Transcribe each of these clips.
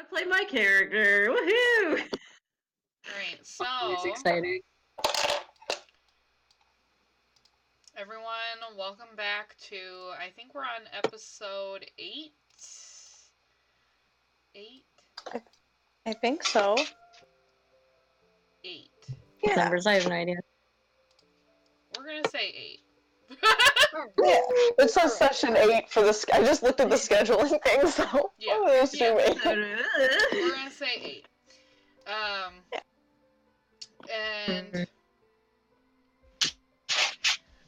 play my character. Woohoo! Alright, so It's exciting. everyone, welcome back to, I think we're on episode 8? 8? I think so. 8. Yeah. Numbers, I have no idea. We're gonna say 8. Yeah, it says session 8 for the. I just looked at the scheduling thing, so Yeah. I'm gonna assume 8. We're gonna say 8. And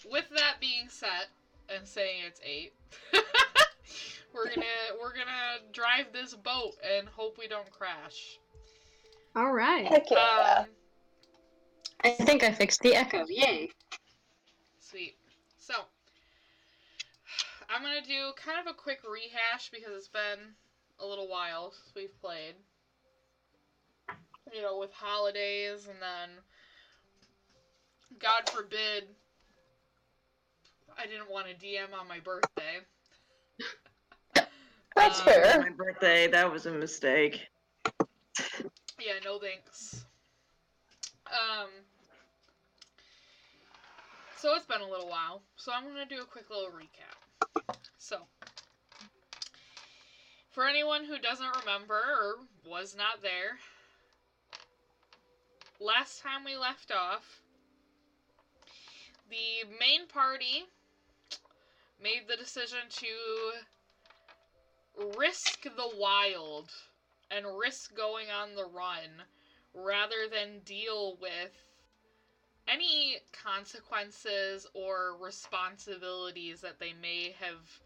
with that being said, and saying it's 8, we're gonna drive this boat and hope we don't crash. All right. Heck yeah. I think I fixed the echo. Yay. Sweet. So, I'm gonna do kind of a quick rehash because it's been a little while since we've played. You know, with holidays and then, God forbid, I didn't want to DM on my birthday. That's fair. My birthday, that was a mistake. Yeah, no thanks. So it's been a little while, so I'm gonna do a quick little recap. So, for anyone who doesn't remember or was not there, last time we left off, the main party made the decision to risk the wild and risk going on the run rather than deal with any consequences or responsibilities that they may have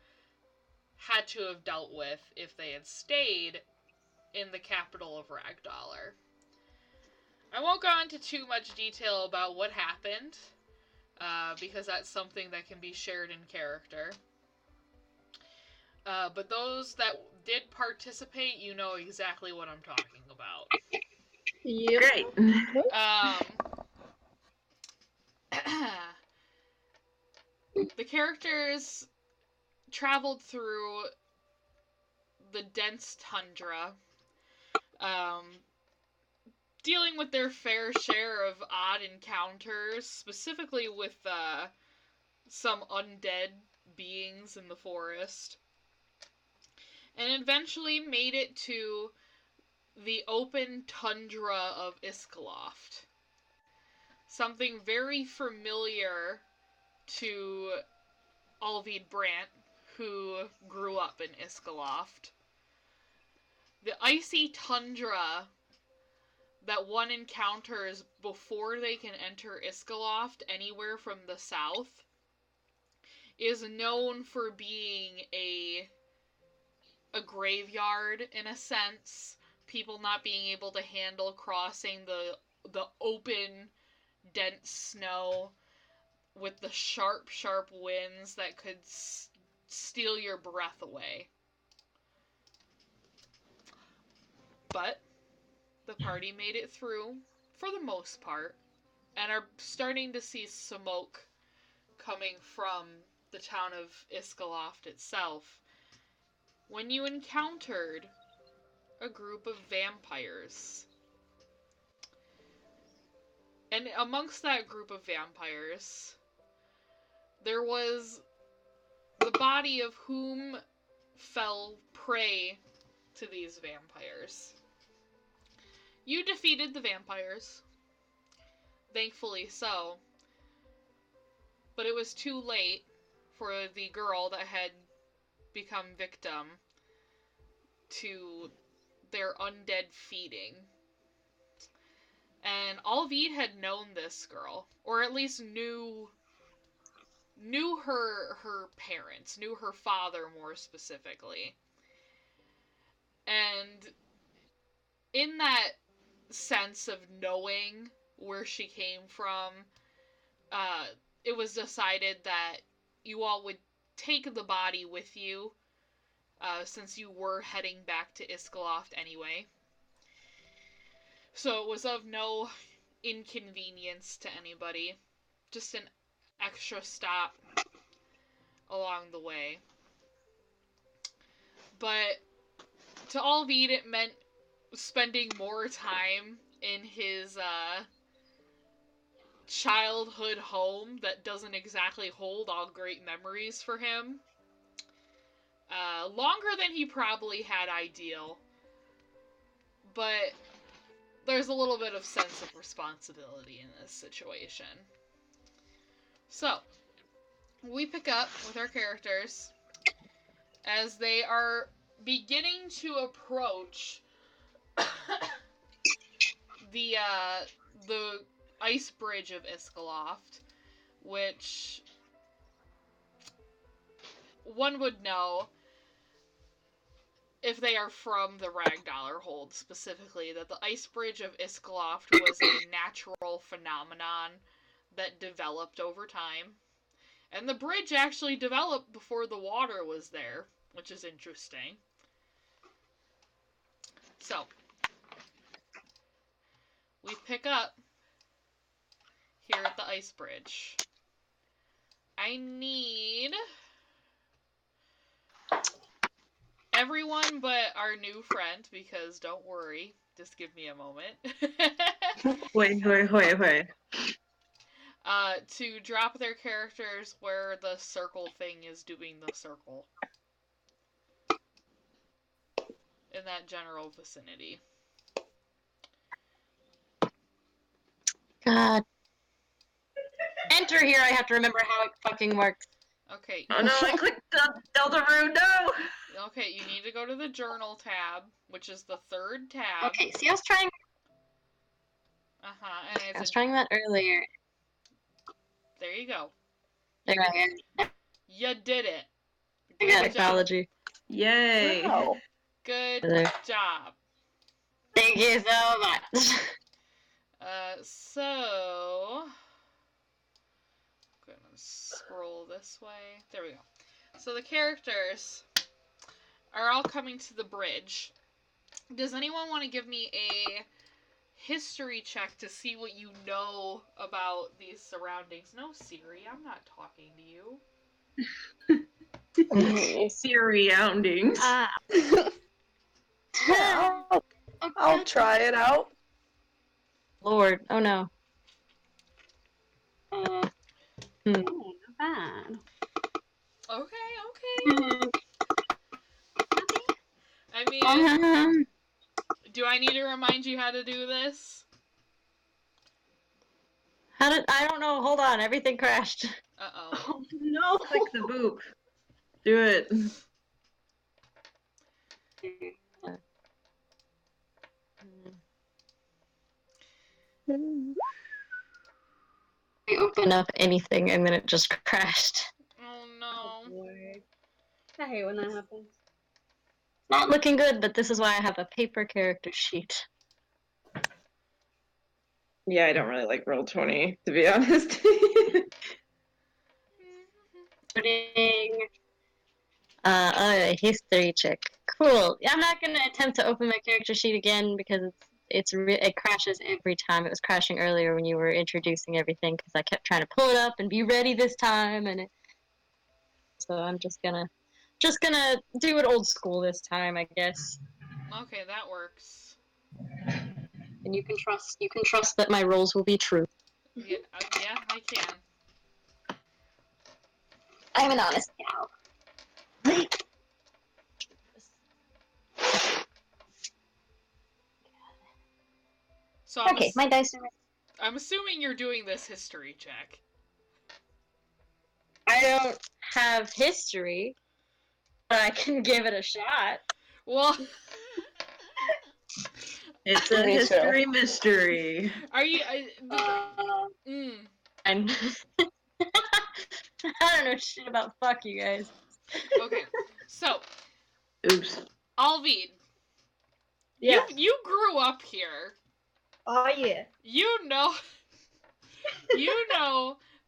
had to have dealt with if they had stayed in the capital of Ragdollar. I won't go into too much detail about what happened, because that's something that can be shared in character. But those that did participate, you know exactly what I'm talking about. Yep. Great. The characters traveled through the dense tundra, dealing with their fair share of odd encounters, specifically with some undead beings in the forest, and eventually made it to the open tundra of Iskloft. Something very familiar to Arvid Brandt, who grew up in Iskloft. The icy tundra that one encounters before they can enter Iskloft anywhere from the south is known for being a graveyard, in a sense. People not being able to handle crossing the open, dense snow with the sharp, sharp winds that could steal your breath away. But the party made it through, for the most part, and are starting to see smoke coming from the town of Iskloft itself, when you encountered a group of vampires. And amongst that group of vampires, there was the body of whom fell prey to these vampires. You defeated the vampires, thankfully so, but it was too late for the girl that had become victim to their undead feeding. And Arvid had known this girl, or at least knew her parents, knew her father more specifically. And in that sense of knowing where she came from, it was decided that you all would take the body with you, since you were heading back to Iskloft anyway. So it was of no inconvenience to anybody, just an extra stop along the way. But to Arvid, it meant spending more time in his childhood home that doesn't exactly hold all great memories for him. Longer than he probably had ideal, but there's a little bit of sense of responsibility in this situation. So, we pick up with our characters as they are beginning to approach the ice bridge of Iskloft, which one would know if they are from the Ragdollar Hold specifically, that the ice bridge of Iskloft was a natural phenomenon that developed over time. And the bridge actually developed before the water was there, which is interesting. So, we pick up here at the ice bridge. I need everyone but our new friend, because don't worry, just give me a moment. Wait. To drop their characters where the circle thing is doing the circle. In that general vicinity. God. Enter here, I have to remember how it fucking works. Okay. Oh no, I clicked Delta Root, no! Okay, you need to go to the journal tab, which is the third tab. Okay, see, I was trying that earlier. There you go. There I am. You did it. I got Good job. technology. Yay! Wow. Good There. job. Thank you so much. So... I'm gonna scroll this way. There we go. So the characters are all coming to the bridge. Does anyone want to give me a history check to see what you know about these surroundings? No, Siri, I'm not talking to you. Surroundings. Yeah, I'll try it out. Lord, oh no. Oh, not bad. Okay. I mean, do I need to remind you how to do this? I don't know, hold on, everything crashed. Uh-oh. Oh no! Click the boop. Do it. I open up anything and then it just crashed. Oh no. Lord. I hate when that happens. Not looking good, but this is why I have a paper character sheet. Yeah, I don't really like Roll20, to be honest. Putting a history check. Cool. I'm not gonna attempt to open my character sheet again because it crashes every time. It was crashing earlier when you were introducing everything because I kept trying to pull it up and be ready this time, so I'm just gonna do it old school this time, I guess. Okay, that works. And you can trust that my rolls will be true. Yeah, I can. I'm an honest gal. So Okay, my dice are. I'm assuming you're doing this history check. I don't have history, but I can give it a shot. Well, It's a Me too. history mystery. are you? I'm. I don't know shit about fuck you guys. Okay, so Oops. Alvid, Yeah. you grew up here. Oh yeah. You know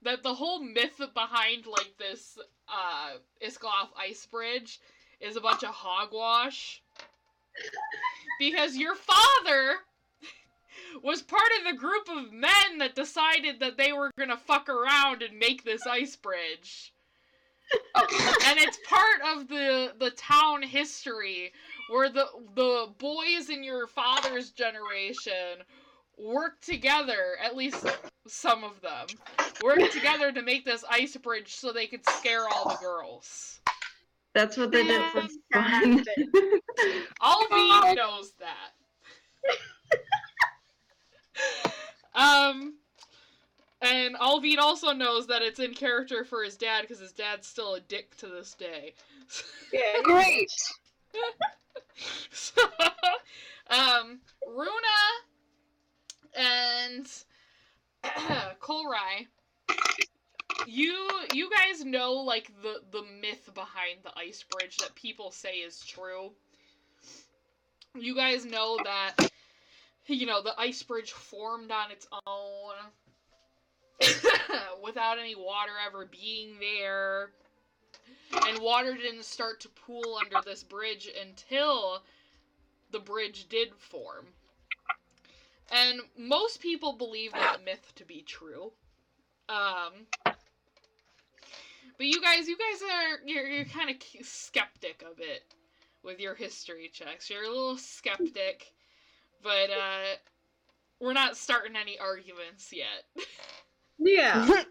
that the whole myth behind like this Iskloft ice bridge is a bunch of hogwash. Because your father was part of the group of men that decided that they were gonna fuck around and make this ice bridge. And it's part of the town history where the boys in your father's generation work together, at least some of them, work together to make this ice bridge so they could scare all the girls. That's what they did for fun. Alvi knows that. And Alvid also knows that it's in character for his dad because his dad's still a dick to this day. Yeah, Great. So, Runa and Kolrai, you guys know like the myth behind the ice bridge that people say is true. You guys know that the ice bridge formed on its own without any water ever being there. And water didn't start to pool under this bridge until the bridge did form. And most people believe that myth to be true. But you guys you're kind of skeptic of it with your history checks. You're a little skeptic, but we're not starting any arguments yet. Yeah.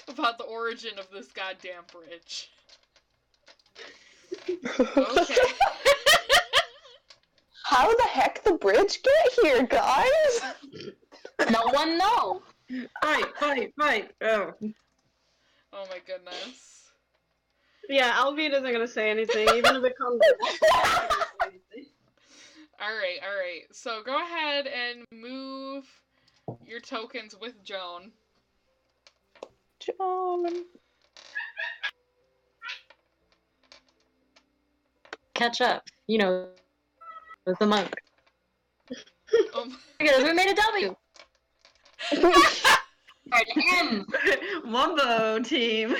About the origin of this goddamn bridge. Okay. How the heck the bridge get here, guys? No one knows. Fight! Oh. Oh my goodness. Yeah, Alvin isn't gonna say anything, even if it comes Alright. So go ahead and move your tokens with Joan. John. Catch up. With the monk. Because we made a W. M. Wumbo team.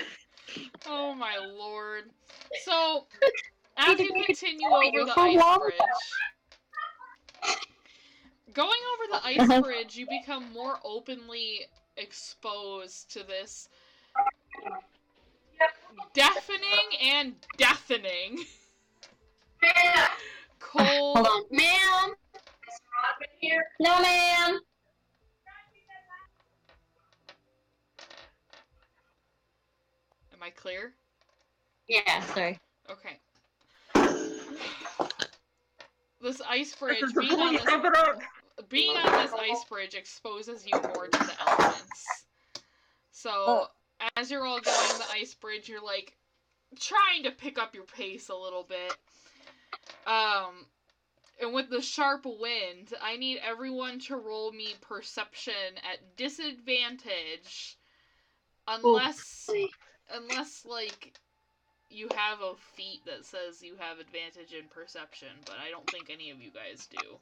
Oh my lord. So, as you continue over the ice bridge, going over the ice bridge, you become more openly exposed to this deafening and deafening cold. Hold on. Ma'am! No, ma'am! Am I clear? Yeah, sorry. Okay. This ice bridge, This is the being on police, this, wrap it up. being on this ice bridge exposes you more to the elements. So, as you're all going the ice bridge, you're like trying to pick up your pace a little bit. And with the sharp wind, I need everyone to roll me perception at disadvantage, unless like you have a feat that says you have advantage in perception, but I don't think any of you guys do.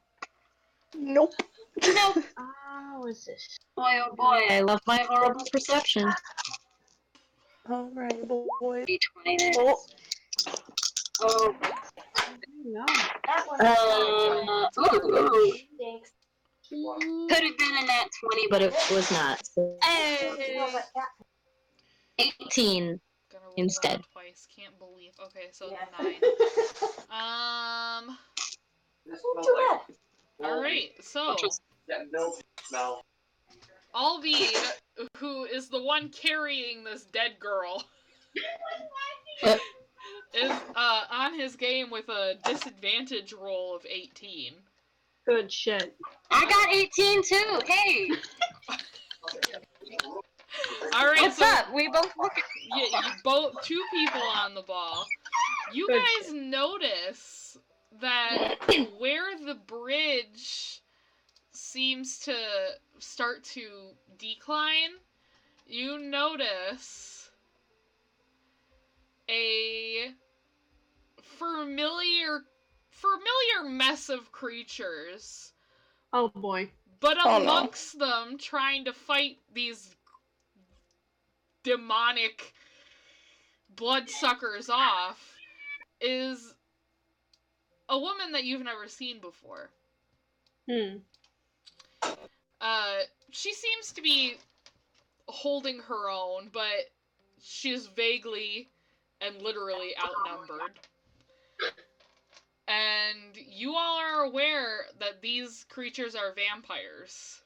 Nope. Nope. Oh, is this? Boy, oh boy, I love my horrible perception. Alright, boys. D20 there. Oh. Oh. No. Ooh. Could have been a nat 20, but it was not. So. Hey! 18 Gonna roll instead. that twice. Can't believe. Okay, so 9. Alright, so Alvid, who is the one carrying this dead girl, is on his game with a disadvantage roll of 18. Good shit. I got 18 too. Hey. Alright, What's so up? We both look at you both, 2 people on the ball. You Good guys notice that where the bridge seems to start to decline, you notice a familiar mess of creatures, Oh boy. but Oh, no. amongst them trying to fight these demonic bloodsuckers off is a woman that you've never seen before. She seems to be holding her own, but she's vaguely and literally outnumbered. And you all are aware that these creatures are vampires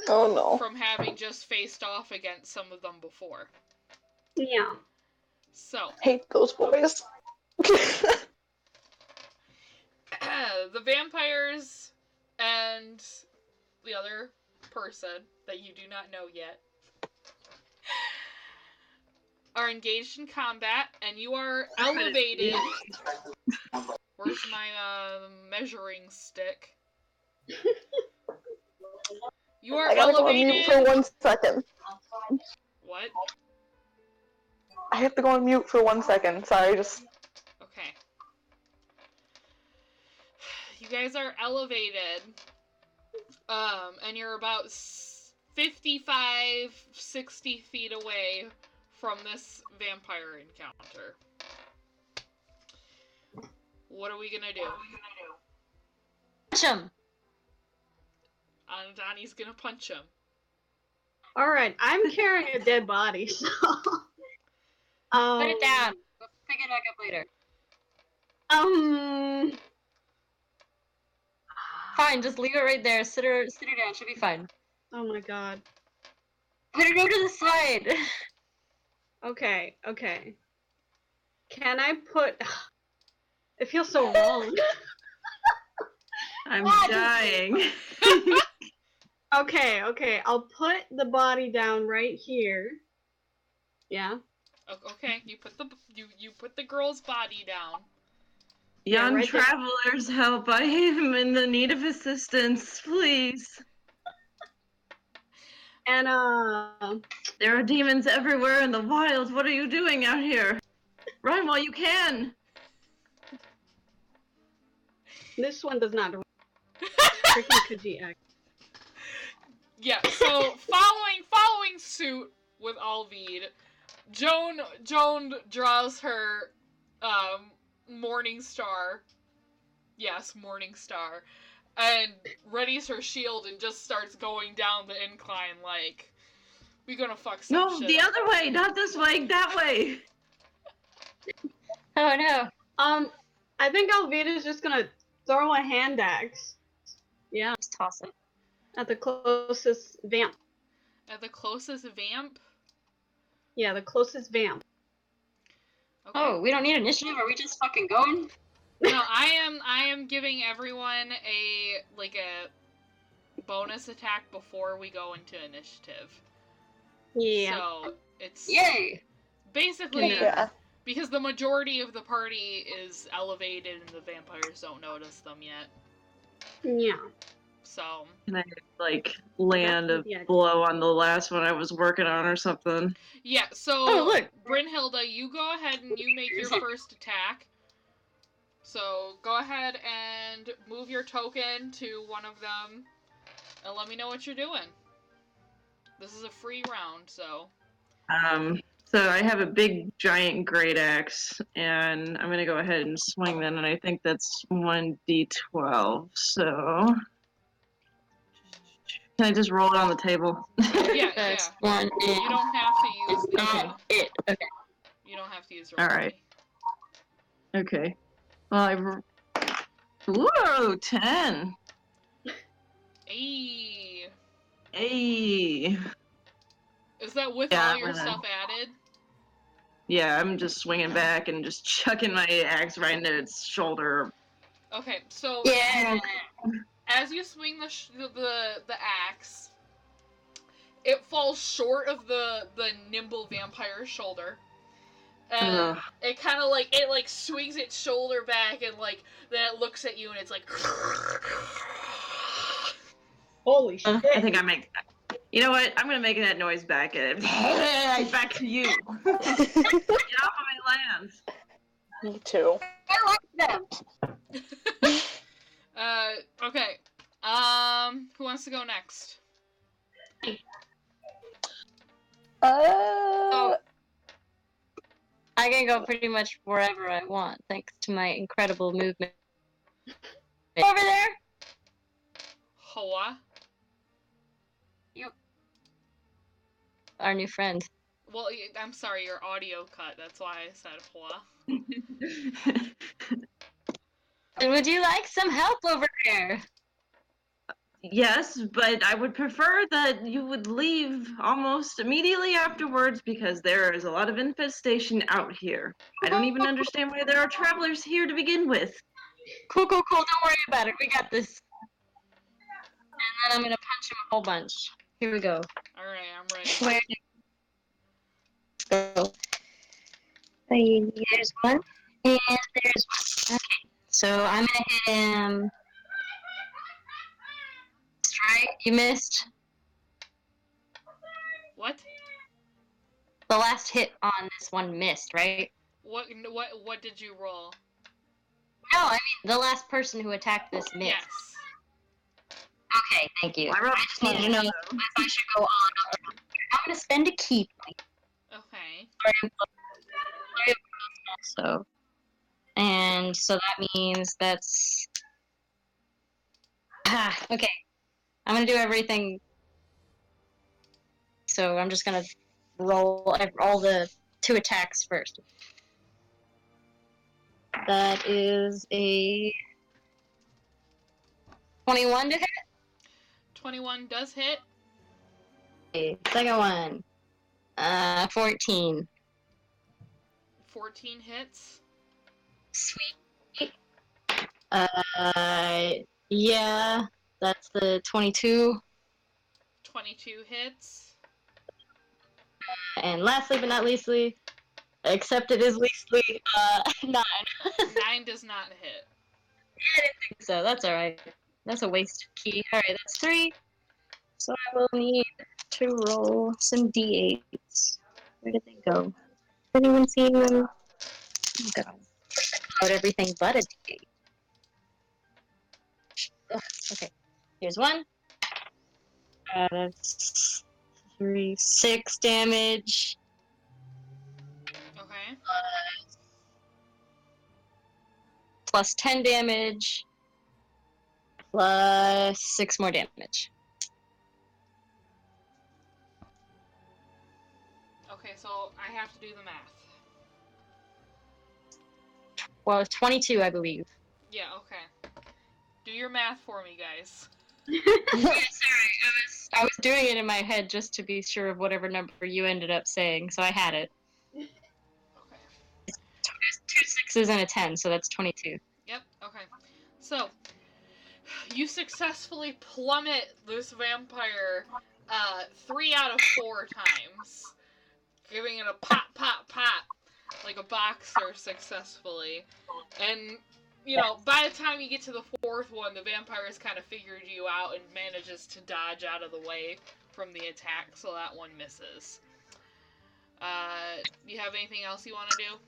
Oh no. from having just faced off against some of them before. Yeah. So, Hate those boys. the vampires and the other person that you do not know yet are engaged in combat, and you are elevated. Where's my measuring stick? You are I gotta go on mute elevated. for 1 second. What? I have to go on mute for 1 second. Sorry, just. Okay. You guys are elevated. And you're about 55, 60 feet away from this vampire encounter. What are we gonna do? Punch him. Donnie's gonna punch him. Alright, I'm carrying a dead body, so... Put it down. We'll pick it back up later. Fine, just leave it right there. Sit her down. She'll be fine. Oh my god. Put it over to the side. Okay. Can I put... It feels so wrong. I'm dying. Okay, I'll put the body down right here. Yeah? Okay, you put the girl's body down. Young right there. travelers, help. I am in the need of assistance, please. And, There are demons everywhere in the wild. What are you doing out here? Run while you can. this one does not... Freaking Khajiit. Yeah, so following suit with Alvid, Joan draws her Morning Star. Yes, Morning Star. And readies her shield and just starts going down the incline like, we gonna fuck some No, shit the up. other way, not this way, that way. Oh no. I think Alvida's just gonna throw a hand axe. Yeah, Just toss it. at the closest vamp. At the closest vamp? Yeah, the closest vamp. Okay. Oh, we don't need initiative? Are we just fucking going? No, I am giving everyone a bonus attack before we go into initiative. Yeah. So it's Yay! basically Yeah. because the majority of the party is elevated and the vampires don't notice them yet. Yeah. So Can I, like, land a Yeah. blow on the last one I was working on or something? yeah, so Oh, look. Brynhilda, you go ahead and you make your first attack. So go ahead and move your token to one of them and let me know what you're doing. This is a free round, so. So I have a big, giant great axe, and I'm gonna go ahead and swing that, and I think that's 1d12, so... Can I just roll it on the table? Yeah, That's yeah. one. You don't have to use the. Not it. Okay. You don't have to use the. All right. Okay. Well, Whoa, 10! Hey. Hey! Is that with Yeah, all your I'm gonna- stuff added? Yeah, I'm just swinging back and just chucking my axe right into its shoulder. Okay, so Yeah. as you swing the axe, it falls short of the nimble vampire's shoulder. And Ugh. it kind of like, it like swings its shoulder back and like, then it looks at you and it's like... Holy shit. I think I make... You know what? I'm gonna make that noise back at it. Back to you. Get off of my land. Me too. I like them. Okay. Who wants to go next? I can go pretty much wherever I want, thanks to my incredible movement. Over there! Hoa? Our new friend. Well, I'm sorry, your audio cut. That's why I said hua. Would you like some help over there? Yes, but I would prefer that you would leave almost immediately afterwards because there is a lot of infestation out here. I don't even understand why there are travelers here to begin with. Cool. Don't worry about it. We got this. And then I'm gonna punch him a whole bunch. Here we go. Alright, I'm ready. Where so there's one, and there's one. Okay, so I'm gonna hit him. Right, you missed. What? The last hit on this one missed, right? What did you roll? No, I mean the last person who attacked this missed. Yes. Okay, thank you. I just need to know if I should go on. I'm gonna spend a key point. Okay. So, and so that means that's okay. I'm gonna do everything. So I'm just gonna roll all the 2 attacks first. That is a 21 to hit. 21 does hit. Okay, second one, 14. 14 hits. Sweet. Yeah, that's the 22. 22 hits. And lastly but not leastly, except it is leastly, 9. 9 does not hit. I didn't think so. That's alright. That's a wasted key. Alright, that's 3. So I will need to roll some d8s. Where did they go? Anyone seen them? Oh, God. Out everything but a d8. Ugh, okay. Here's 1. That's 3, 6 damage. Okay. Plus 10 damage. Plus 6 more damage. Okay, so I have to do the math. Well, it's 22, I believe. Yeah, okay. Do your math for me, guys. Yeah, sorry. I was doing it in my head just to be sure of whatever number you ended up saying, so I had it. Okay. It's 2 6s and a 10, so that's 22. Yep, okay. So, you successfully plummet this vampire 3 out of 4 times, giving it a pop, pop, pop, like a boxer successfully. And, you know, by the time you get to the 4th one, the vampire has kind of figured you out and manages to dodge out of the way from the attack, so that one misses. Do you have anything else you want to do?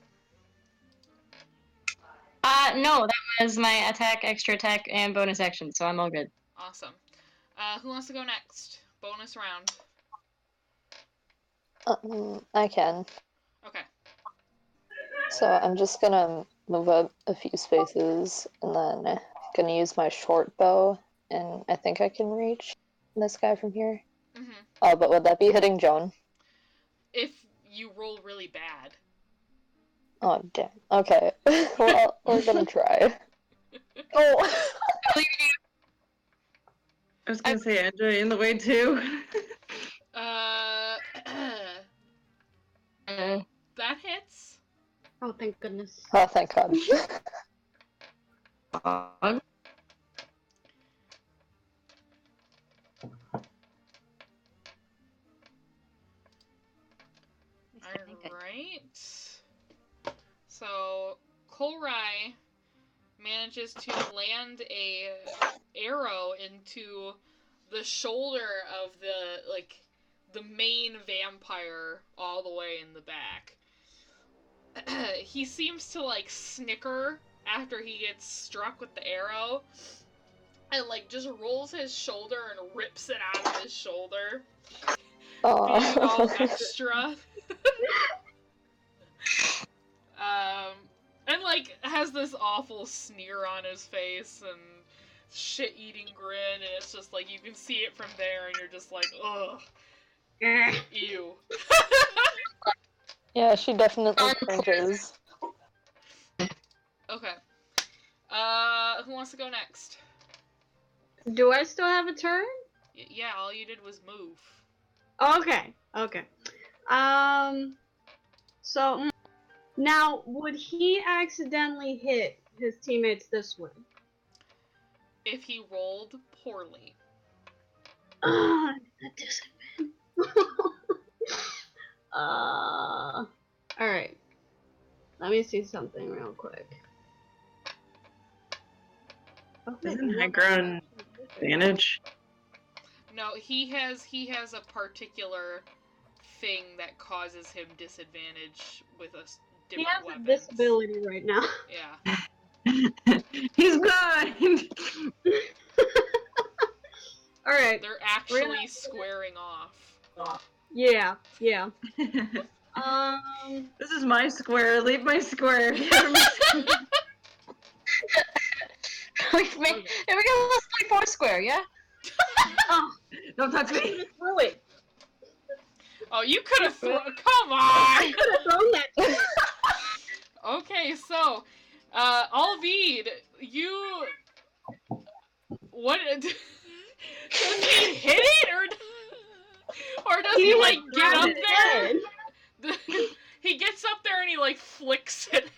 No, that was my attack, extra attack, and bonus action, so I'm all good. Awesome. Who wants to go next? Bonus round. I can. Okay. So I'm just gonna move up a few spaces and then gonna use my short bow, and I think I can reach this guy from here. Mm-hmm. Oh, but would that be hitting Joan? If you roll really bad. Oh, damn. Okay. Well, we're gonna try. Oh! I was gonna say Andrew in the way too. That hits. Oh, thank goodness. Oh, thank God. Alright. So, Kolrai manages to land a arrow into the shoulder of the main vampire all the way in the back. He seems to, snicker after he gets struck with the arrow, and, just rolls his shoulder and rips it out of his shoulder. Being all extra. And, has this awful sneer on his face and shit-eating grin, and it's just, you can see it from there, and you're just like, ugh. Ew. Yeah, she definitely cringes. Okay. Who wants to go next? Do I still have a turn? Yeah, all you did was move. Okay. So now, would he accidentally hit his teammates this way? If he rolled poorly. Ah, that disadvantage. Alright. Let me see something real quick. Okay, Isn't no, high ground advantage? No, he has a particular thing that causes him disadvantage with a He different has a weapons. disability right now. Yeah. He's blind! Alright. They're actually squaring off. Yeah. This is my square. Leave my square. Get out of my square. Let's play Foursquare, yeah? Oh, Don't touch I me. could have threw it. Oh, you could have thrown. Come I on! could have thrown that. Okay, so, Arvid, you. What? Does he hit it, or does he like get up there? He gets up there and he like flicks it.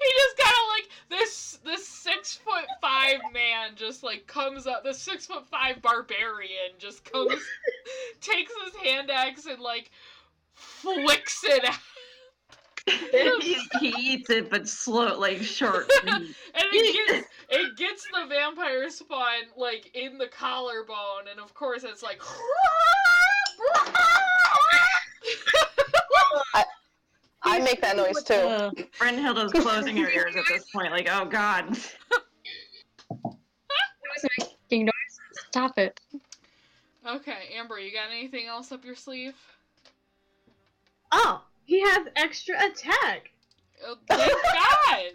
He just kind of like this 6'5" man just like comes up. The 6'5" barbarian just comes, takes his hand axe and like flicks it out. He eats it, but slow, like short. And it gets the vampire spawn like in the collarbone, and of course it's like. I make that noise too. Brynhilda's closing her ears at this point, like, oh god. Making noises. Stop it. Okay, Amber, you got anything else up your sleeve? Oh, he has extra attack. Oh, thank God!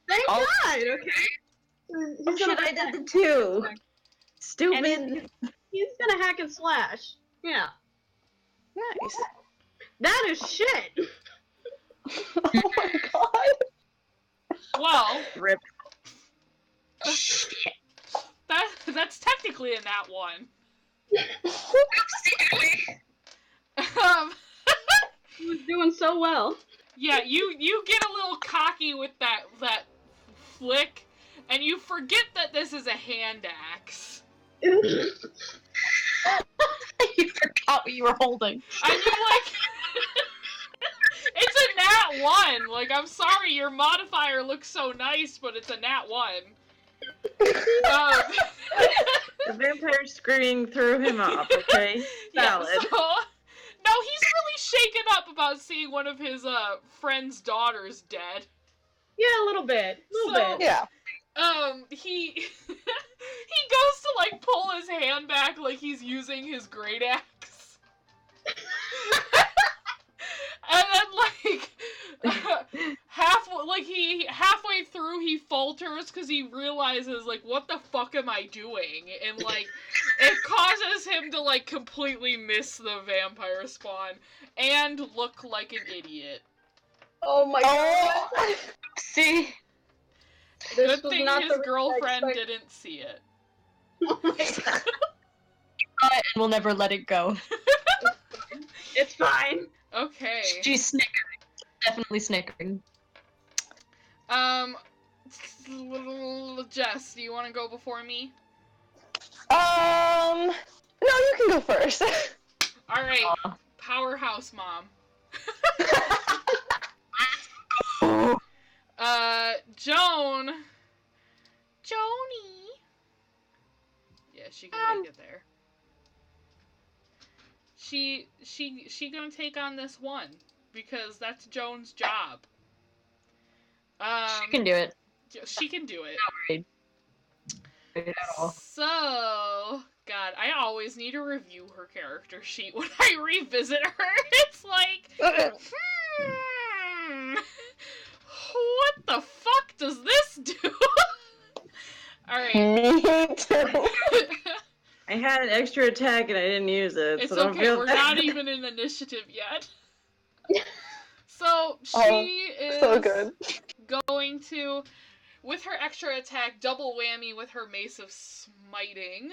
Thank Oh. God. Okay. Oh shit, I did the two. Stupid. And he's gonna hack and slash. Yeah. Nice. That is shit. Oh my god. Well, Rip. that's technically a nat one. He was doing so well. Yeah, you get a little cocky with that flick, and you forget that this is a hand axe. You forgot what you were holding. And you like, it's a nat one. Like, I'm sorry, your modifier looks so nice, but it's a nat one. The vampire screaming threw him off, okay? Valid. Yeah, so, no, he's really shaken up about seeing one of his friend's daughters dead. Yeah, a little bit. Yeah. He goes to like pull his hand back like he's using his great axe. And then halfway through he falters because he realizes like, what the fuck am I doing? And like it causes him to like completely miss the vampire spawn and look like an idiot. Oh my god. See? Good thing his girlfriend didn't see it. Oh my god. And we'll never let it go. It's fine. Okay. She's snickering. Definitely snickering. Jess, do you want to go before me? No, you can go first. Alright, powerhouse mom. Joni. Yeah, she can make it there. She gonna take on this one because that's Joan's job. She can do it. She can do it. At all. So, God, I always need to review her character sheet when I revisit her. It's like, what the fuck does this do? Alright. Me too. I I had an extra attack and I didn't use it. It's so don't okay, feel we're bad. not even in initiative yet. So, she is So good. going to, with her extra attack, double whammy with her Mace of Smiting.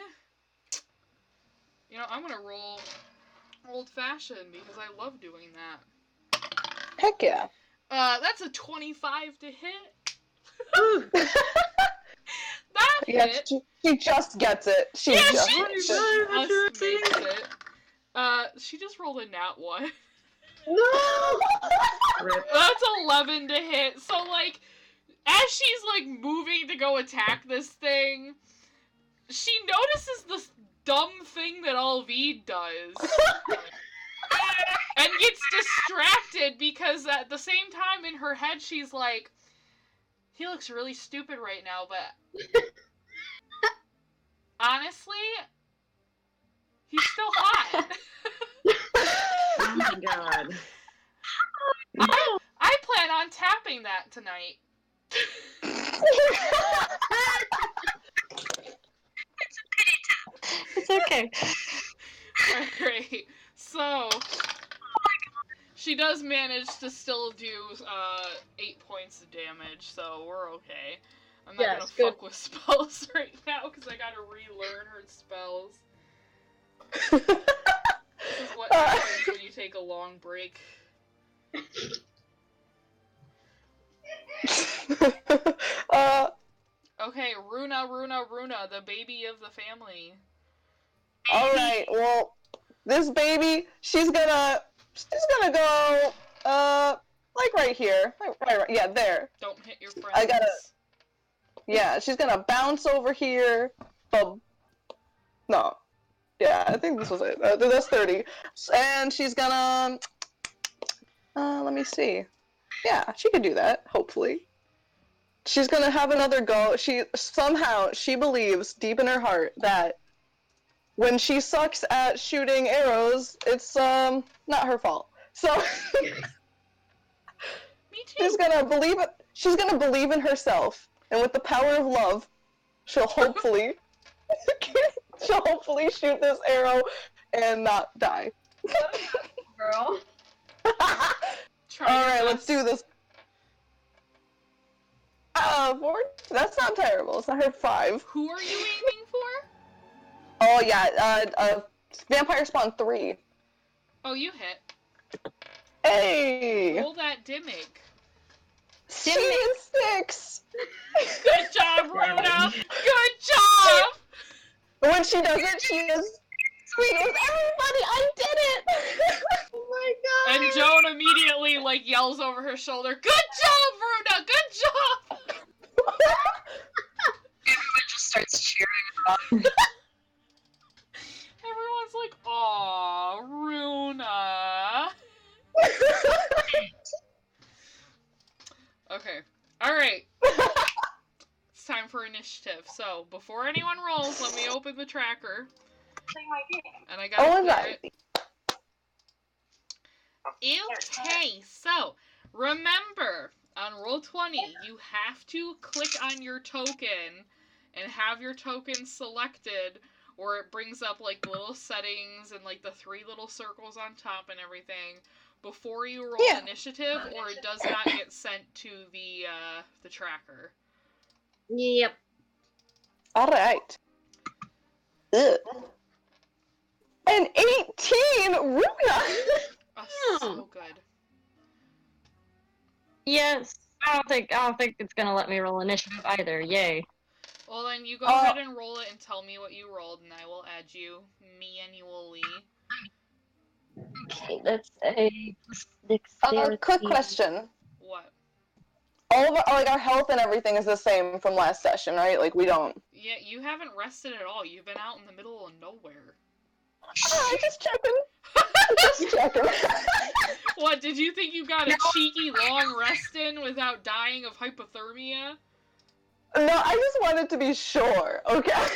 You know, I'm gonna roll old-fashioned because I love doing that. Heck yeah. That's a 25 to hit. Ooh, That Yeah, hit. she just gets it. She Yeah, just she gets just it. makes it. She just rolled a nat 1. No! rip. That's 11 to hit. So, like, as she's, like, moving to go attack this thing, she notices this dumb thing that Alvid does. And gets distracted because at the same time in her head she's like, he looks really stupid right now, but honestly, he's still hot. Oh my god. I plan on tapping that tonight. It's okay. Alright, so she does manage to still do 8 points of damage, so we're okay. I'm not gonna Yes, fuck with spells right now because I gotta relearn her spells. This is what happens when you take a long break. Okay, Runa, the baby of the family. Alright, well, this baby, she's gonna go, like right here. Right, yeah, there. Don't hit your friends. I gotta- Yeah, she's gonna bounce over here. No. Yeah, I think this was it. That's 30. And she's gonna, let me see. Yeah, she could do that, hopefully. She's gonna have another go. She believes deep in her heart that when she sucks at shooting arrows, it's not her fault. So Me too. she's gonna believe in herself, and with the power of love, she'll hopefully shoot this arrow and not die. Girl. Try your Alright, best. let's do this. 4? That's not terrible. It's not her 5. Who are you aiming for? Oh yeah, Vampire Spawn 3. Oh, you hit. Hey! Roll that dimmick. She did 6! Good job, Runa! Good job! When she does it, she is everybody, I did it! Oh my god. And Joan immediately, like, yells over her shoulder, good job, Runa! Good job! Everyone just starts cheering. Everyone's like, aw, Runa. Okay. Alright. It's time for initiative. So, before anyone rolls, let me open the tracker. And I gotta clear it. Okay, so, remember, on Roll20, you have to click on your token and have your token selected, or it brings up, like, little settings and, like, the 3 little circles on top and everything before you roll initiative, or it does not get sent to the tracker. Yep. Alright. An 18! Runa! Oh, so good. Yes. I don't think it's gonna let me roll initiative either. Yay. Well, then you go ahead and roll it and tell me what you rolled, and I will add you manually. Okay, let's say dexterity. Quick question. What? All of our health and everything is the same from last session, right? Like, we don't... Yeah, you haven't rested at all. You've been out in the middle of nowhere. I'm just checking. Just checking. What, did you think you got a cheeky long rest in without dying of hypothermia? No, I just wanted to be sure, okay?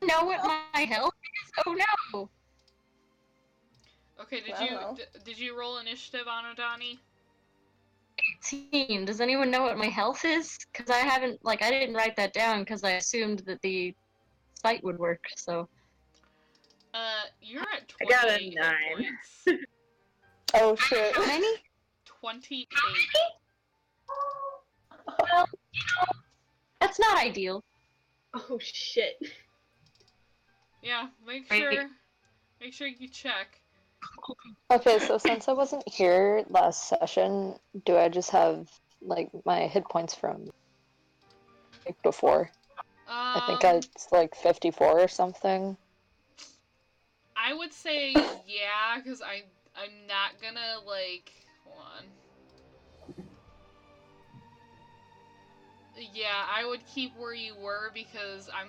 Know what my health is? Oh no! Okay, I don't know. did you roll initiative on Adani? 18. Does anyone know what my health is? Because I haven't, I didn't write that down because I assumed that the spite would work. So You're at I got a 28 hit 9. points. Oh shit. how many? 28. Well, that's not ideal. Oh shit. Yeah, make Right. sure you check. Okay, so since I wasn't here last session, do I just have like my hit points from like before? I think it's like 54 or something. I would say yeah, because I'm not gonna like hold on. Yeah, I would keep where you were because I'm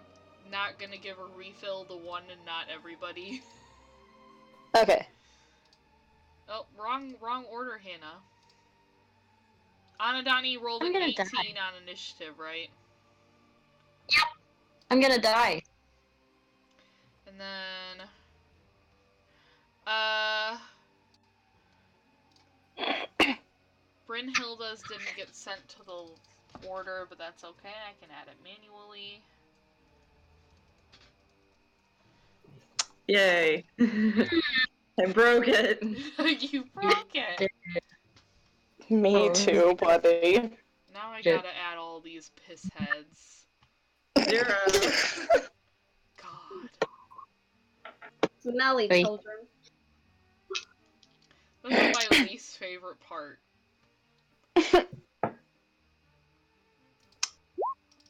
not gonna give a refill to one and not everybody. Okay. Oh, wrong order, Hannah. Anadani rolled I'm an gonna 18 die. on initiative, right? I'm gonna die. And then Brynhilda's didn't get sent to the order, but that's okay. I can add it manually. Yay. I broke it. You broke it. Me Oh. too, buddy. Now I Shit. gotta add all these piss heads. 0. God. Smelly Wait. children. This is my least favorite part.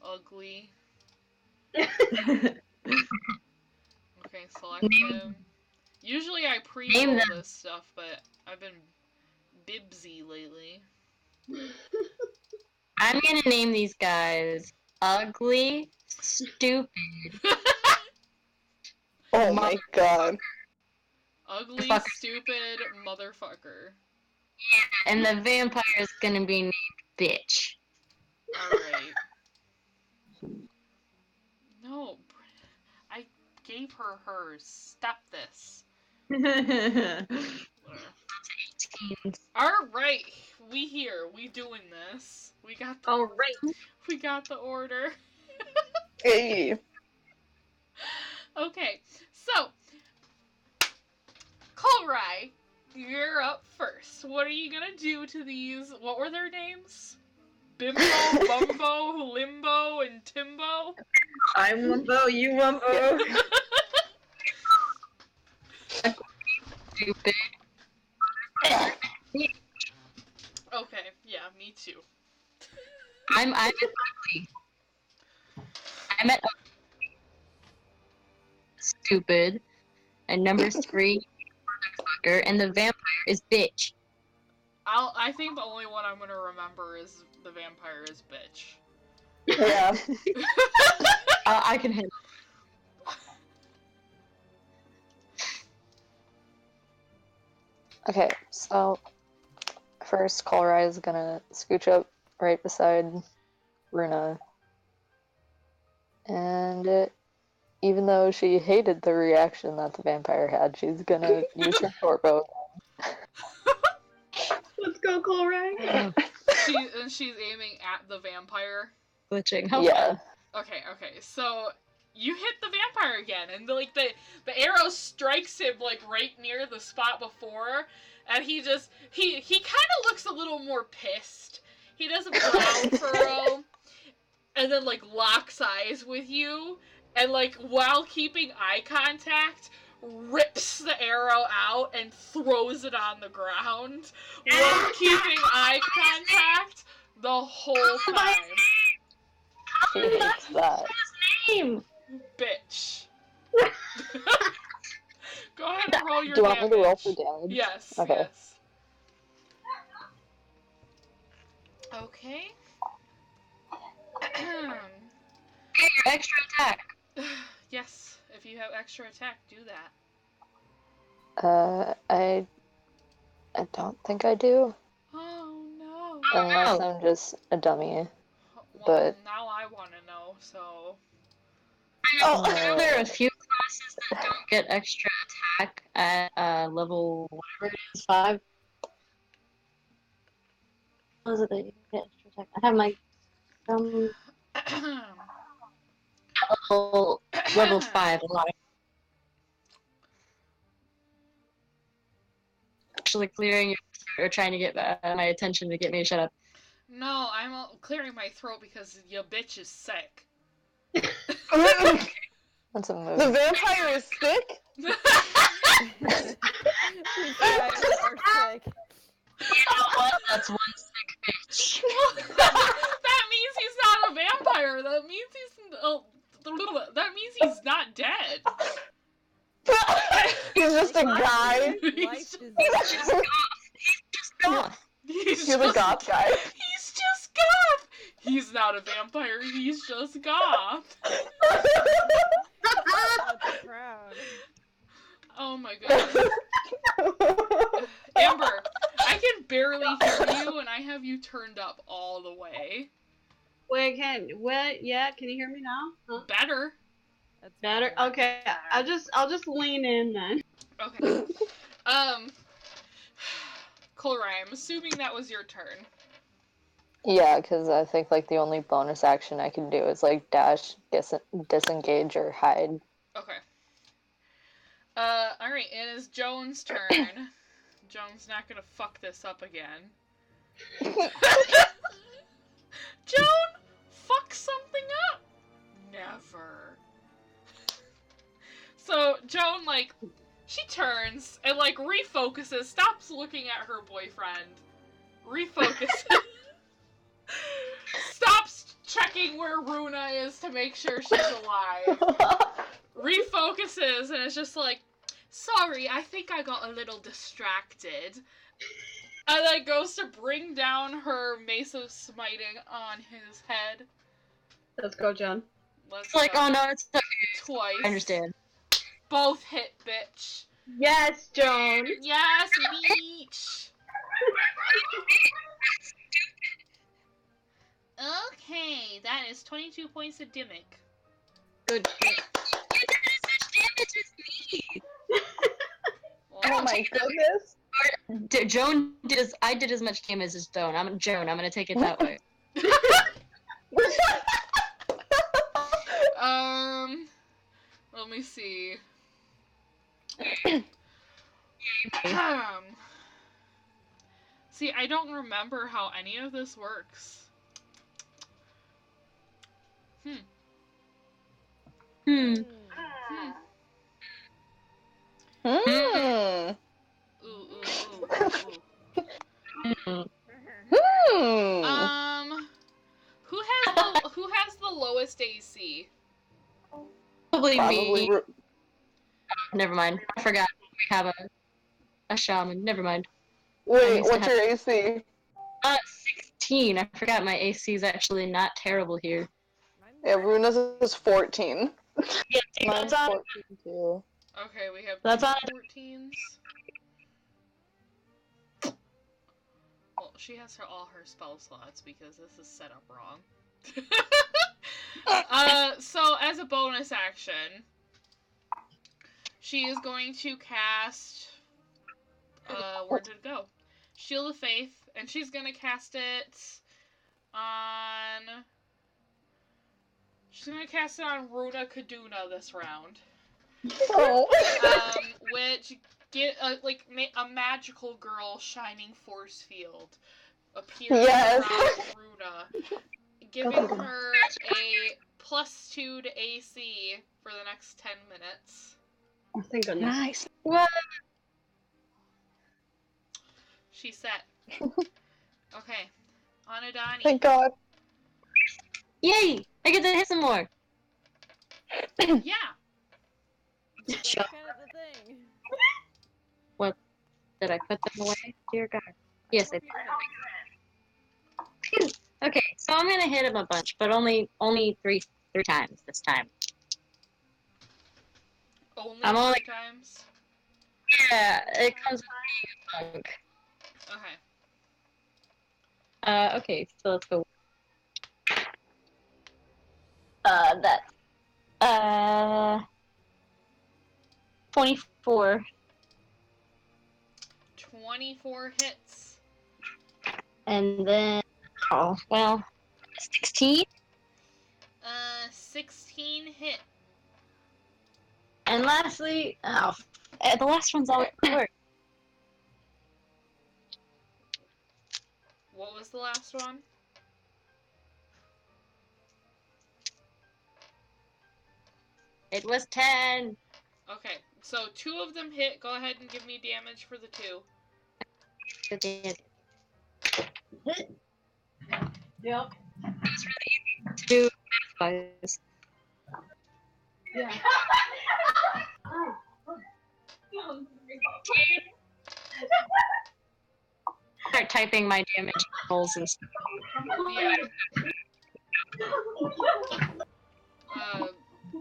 Ugly. Okay, select him. Usually I pre-roll Name them. this stuff, but I've been bibsy lately. I'm gonna name these guys ugly, stupid, Oh my god. Ugly, Fucker. stupid motherfucker. and the vampire is gonna be named bitch. Alright. No, I gave her hers. Stop this. Alright, we here. We doing this. We got the order. Hey. Okay, so Kolrai, you're up first. What are you gonna do to these? What were their names? Bimbo, Bumbo, Limbo, and Timbo? I'm Wumbo, you Wumbo. Stupid. Okay, yeah, me too. I'm at ugly. I'm at ugly, stupid, and number 3, motherfucker, and the vampire is bitch. I think the only one I'm gonna remember is the vampire is bitch. Yeah. I can handle. Okay, so first Colrai is gonna scooch up right beside Runa. And even though she hated the reaction that the vampire had, she's gonna use her short bow. Let's go, Colray. She's aiming at the vampire. Glitching. How Yeah. Okay, so you hit the vampire again, and the arrow strikes him like right near the spot before, and he kind of looks a little more pissed. He does a brow furrow, and then like locks eyes with you, and like while keeping eye contact, rips the arrow out and throws it on the ground while keeping eye contact the whole time. She hates that. name? Bitch. Go ahead and roll your Do you want damage. me to roll for damage? Yes, Okay. yes. Okay. Extra attack. Yes, if you have extra attack, do that. I don't think I do. Oh no. Unless Oh. I'm just a dummy. Well, But- now I want to know, so... I know there are a few classes that don't get extra attack at level whatever it is, 5. What is it that you get extra attack? I have my level 5 a lot. Actually clearing your or trying to get my attention to get me to shut up. No, I'm clearing my throat because your bitch is sick. That's a move. The vampire is sick? These guys are sick. You know what? That's one sick bitch. That means he's not a vampire. That means he's not dead. He's just a guy. Life is Goth. He's a goth guy. He's just goth. He's not a vampire. He's just goth. so proud. Oh my goodness. Amber, I can barely hear you, and I have you turned up all the way. Wait, yeah, can you hear me now? Huh? Better. That's Better? Okay, I'll just lean in then. Okay. Colray, I'm assuming that was your turn. Yeah, because I think like the only bonus action I can do is like dash, disengage, or hide. Okay. Alright, it is Joan's turn. Joan's not gonna fuck this up again. Joan, fuck something up? Never. So, Joan, like, she turns and, like, refocuses, stops looking at her boyfriend, refocuses, stops checking where Runa is to make sure she's alive, refocuses, and it's just like, sorry, I think I got a little distracted. And then goes to bring down her Mace of Smiting on his head. Let's go, John. Let's It's like, go. oh no, it's okay. Twice. I understand. Both hit, bitch. Yes, Joan. Yes, Meech. Okay, that is 22 points of Dimmick. Good shit. You did as much damage as me. Oh my goodness. Joan did I did as much damage as Joan. I'm gonna take it that way. Let me see. See, I don't remember how any of this works. Hmm. Who has the lowest AC? Probably me. Probably. Never mind. I forgot. We have a shaman. Never mind. Wait, what's your AC? 16. I forgot my AC is actually not terrible here. Yeah, Runa's is 14. Yeah, Mine's 14 too. Okay, we have That's two on 14s. Well, she has all her spell slots because this is set up wrong. So as a bonus action, she is going to cast, where did it go? Shield of Faith, and she's gonna cast it on, Runa Kaduna this round. Oh. Which get a magical girl shining force field appears around Runa, giving her a +2 to AC for the next 10 minutes. Oh, thank goodness. Nice. What? She's set. Okay, Anadani. Thank God. Yay! I get to hit some more. Yeah. That's Shut kind of the thing. Did I put them away? Dear God. Yes, I did. Okay, so I'm gonna hit him a bunch, but only three times this time. Only 3 times? Yeah, it comes with being a punk. Okay. Okay, so let's go. 24. 24 hits. And then, 16? 16 hit. And lastly, the last one's always work. What was the last one? It was 10. Okay, so 2 of them hit. Go ahead and give me damage for the 2. Yep. Two guys. Yeah. Start typing my damage rolls and stuff. Yeah.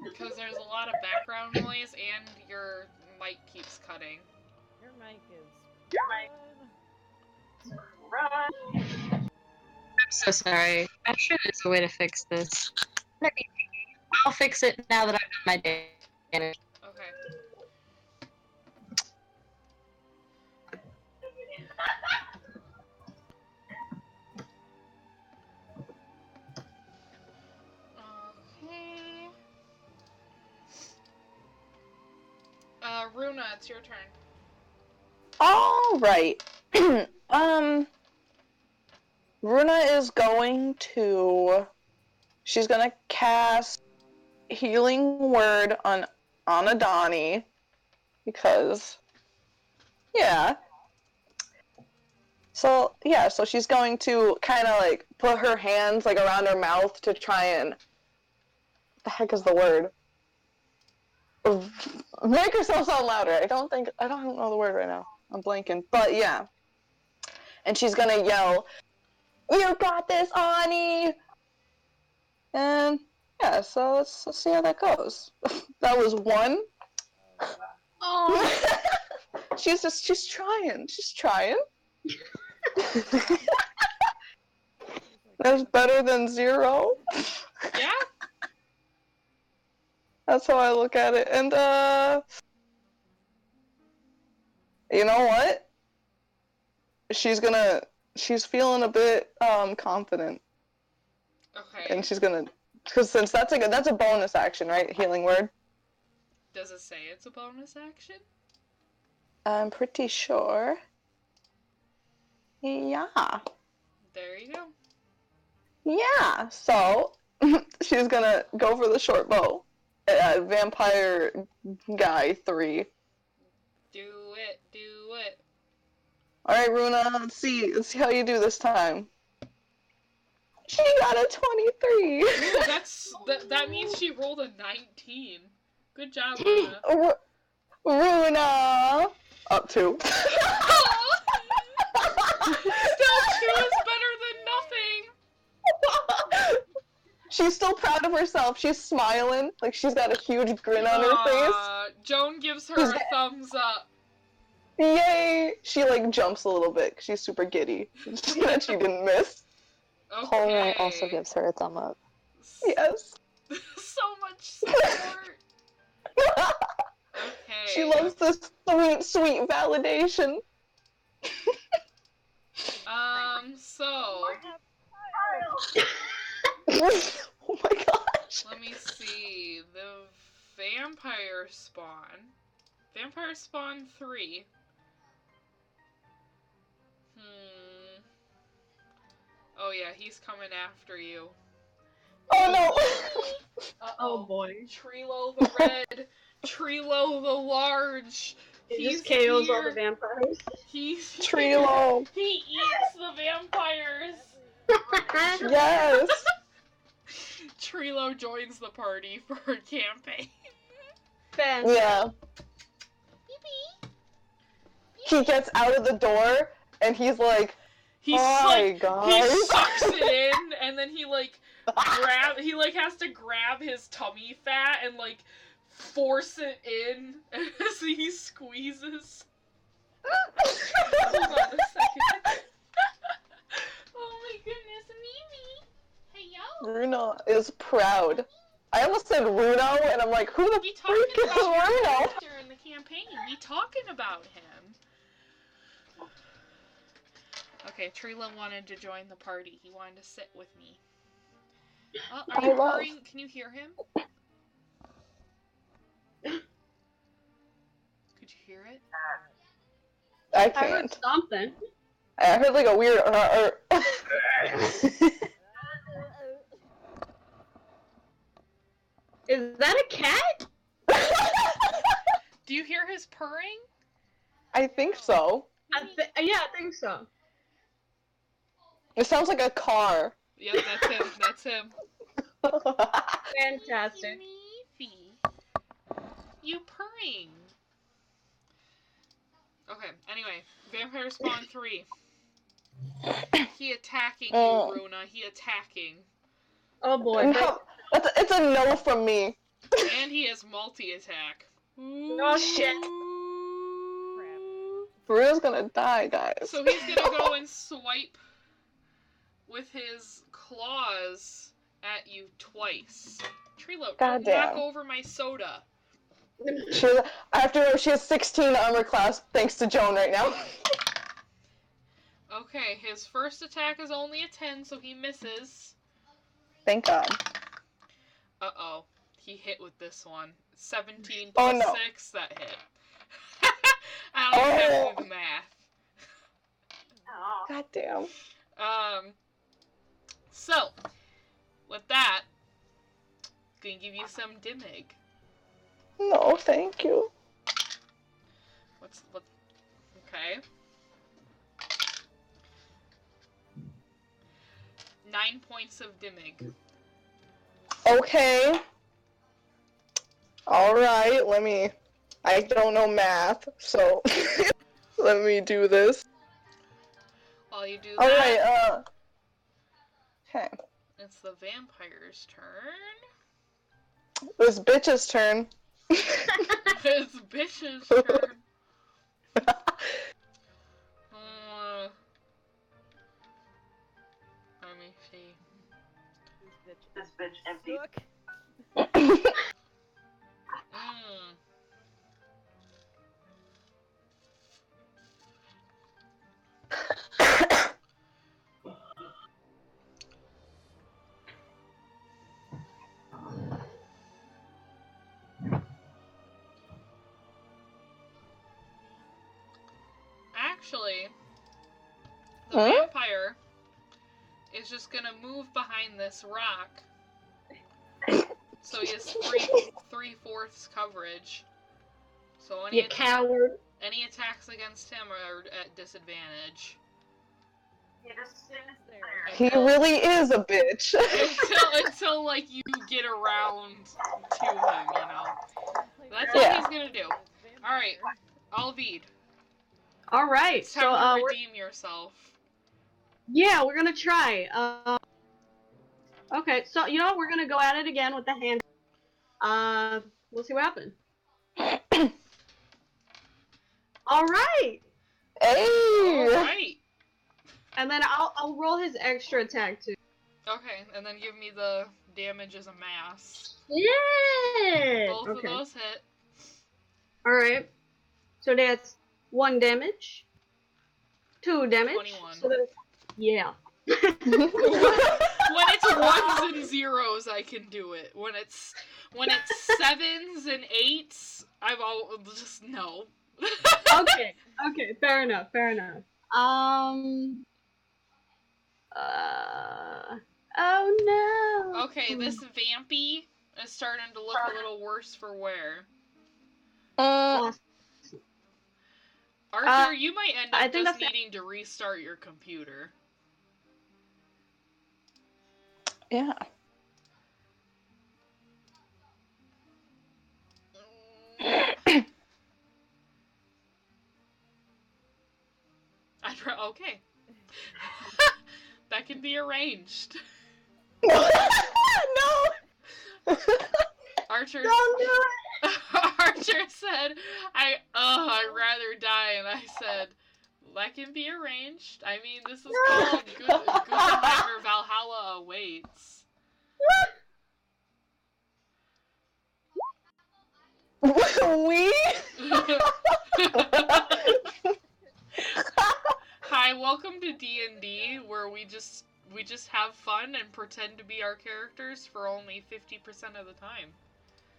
Because there's a lot of background noise and your mic keeps cutting. Your mic is. I'm so sorry. I'm sure there's a way to fix this. I'll fix it now that I've done my damage. Okay. Okay. Runa, it's your turn. All right. Runa is going to. She's gonna cast Healing Word on Anadani because, yeah. So she's going to kind of like put her hands like around her mouth to try and. What the heck is the word? Make herself sound louder. I don't know the word right now. I'm blanking. But yeah. And she's gonna yell, "You got this, Ani!" And yeah, so let's see how that goes. That was 1. Oh. she's trying. She's trying. That's better than 0. Yeah? That's how I look at it. And you know what? She's feeling a bit confident. Okay. And she's gonna, because since that's a bonus action, right? Healing Word. Does it say it's a bonus action? I'm pretty sure. Yeah. There you go. Yeah. So she's gonna go for the short bow. Vampire guy 3. Do it. All right, Runa. Let's see how you do this time. She got a 23. Ooh, that means she rolled a 19. Good job, Runa. Runa. Up 2. Still 2 is better than nothing. She's still proud of herself. She's smiling, like she's got a huge grin on her face. Joan gives her a thumbs up. Yay! She like jumps a little bit 'cause she's super giddy that she didn't miss. Okay. Holroyd also gives her a thumb up. Yes. So much support. Okay. She loves this sweet validation. So. Oh my gosh. Let me see. The Vampire Spawn. Vampire Spawn 3. Oh yeah, he's coming after you. Oh no. Oh boy. Trilo the Red. Trilo the Large. It He's just KOs all here. the vampires. He's Trilo. He eats the vampires. Yes. Trilo joins the party for a campaign. Fantastic. Yeah. He gets out of the door and he's like, He's "Hi, like, guys." he sucks it in, and then he has to grab his tummy fat and like force it in as he squeezes. Hold on a second. Oh my goodness, Mimi! Hey yo! Runa is proud. I almost said Runo, and I'm like, who the We freak is talking about your Runo? character in the campaign. We talking about him. Okay, Trila wanted to join the party. He wanted to sit with me. Are you purring? Can you hear him? Could you hear it? I I heard can't. something. I heard like a weird. Is that a cat? Do you hear his purring? I think so. Yeah, I think so. It sounds like a car. Yep, that's him. That's him. Fantastic. You purring. Okay, anyway. Vampire Spawn 3. He attacking you, Runa. He attacking. Oh boy. No, it's a no from me. And he has multi-attack. Oh shit. Runa's gonna die, guys. So he's gonna go and swipe with his claws at you twice. Trilo, don't knock over my soda. After she has 16 armor class, thanks to Joan right now. Okay, his first attack is only a 10, so he misses. Thank God. Uh-oh. He hit with this one. 17 plus 6, that hit. I don't have to do the math. God damn. So, with that, gonna give you some Dimig. No, thank you. Okay. 9 points of Dimig. Okay. Alright, I don't know math, so let me do this. While you do that, Alright, okay. it's the vampire's turn. This bitch's turn. It's bitch's turn. Let me see. This bitch empty. Actually, the vampire is just gonna move behind this rock. So he has 3/4 coverage. So You coward. Any attacks against him are at disadvantage. He really is a bitch. until like you get around to him, you know. That's all he's gonna do. Alright, Alvid. Alright, It's time to redeem yourself. Yeah, we're gonna try. Okay, so you know what? We're gonna go at it again with the hand. We'll see what happens. Alright! Hey! Alright! And then I'll roll his extra attack too. Okay, and then give me the damage as a mass. Yeah! Both of those hit. Alright. So that's 1 damage. 2 damage. 21. So that's, yeah. When it's 1s and 0s, I can do it. When it's 7s and 8s, I've all just no. Okay, fair enough. Oh no. Okay, this vampy is starting to look a little worse for wear. Arthur, you might end up just needing to restart your computer. Yeah. Okay. That can be arranged. No! Archer. Don't do it! Archer said, I'd rather die, and I said, that can be arranged. I mean, this is called Guðheimr Valhalla awaits. We? Hi, welcome to D&D, where we just we just have fun and pretend to be our characters for only 50% of the time.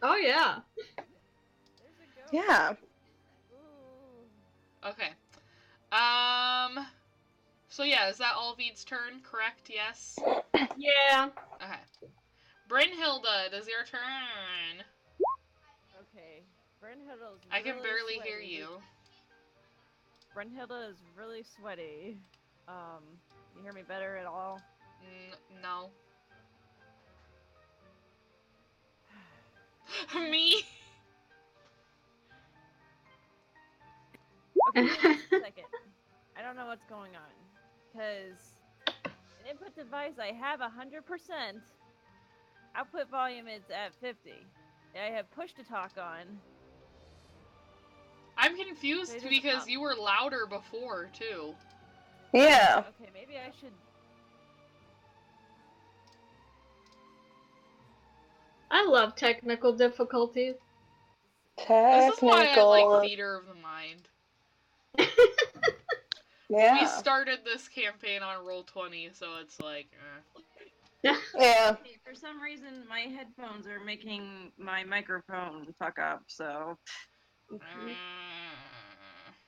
Oh yeah. Yeah. Okay. So yeah, is that Alvid's turn? Correct? Yes. Yeah. Okay. Brynhilda, does your turn? Okay. Brynhilda's I can really barely sweaty. hear you. Brynhilda is really sweaty. You hear me better at all? No. Me? Okay, give me just a second. I don't know what's going on. Because in input device I have 100%. Output volume is at 50. I have push to talk on. I'm confused They just because up. you were louder before, too. Yeah. Okay, maybe I should. I love technical difficulties. This is why I like Technical. theater of the mind. Yeah. We started this campaign on Roll20, so it's like, Yeah. Hey, for some reason, my headphones are making my microphone fuck up, so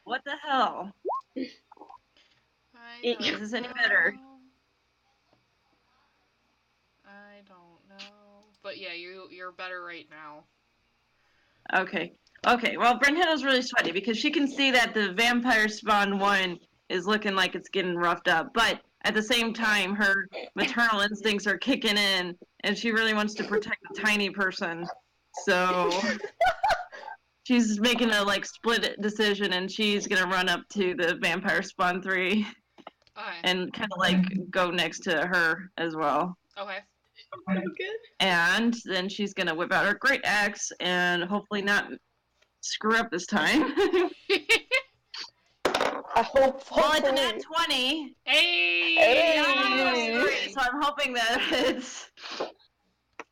what the hell? I Is don't this any know. better? I don't know. But yeah, you're better right now. Okay. Okay, well, Brynhilda's really sweaty because she can see that the vampire spawn 1 is looking like it's getting roughed up, but at the same time, her maternal instincts are kicking in, and she really wants to protect the tiny person. So she's making a split decision, and she's gonna run up to the vampire spawn 3 Okay. and kind of go next to her as well. Okay. okay. And then she's gonna whip out her great axe and hopefully not screw up this time. I hope. Well, it's a Hopefully. nat 20. Hey! Hey! Great, so I'm hoping that it's. Give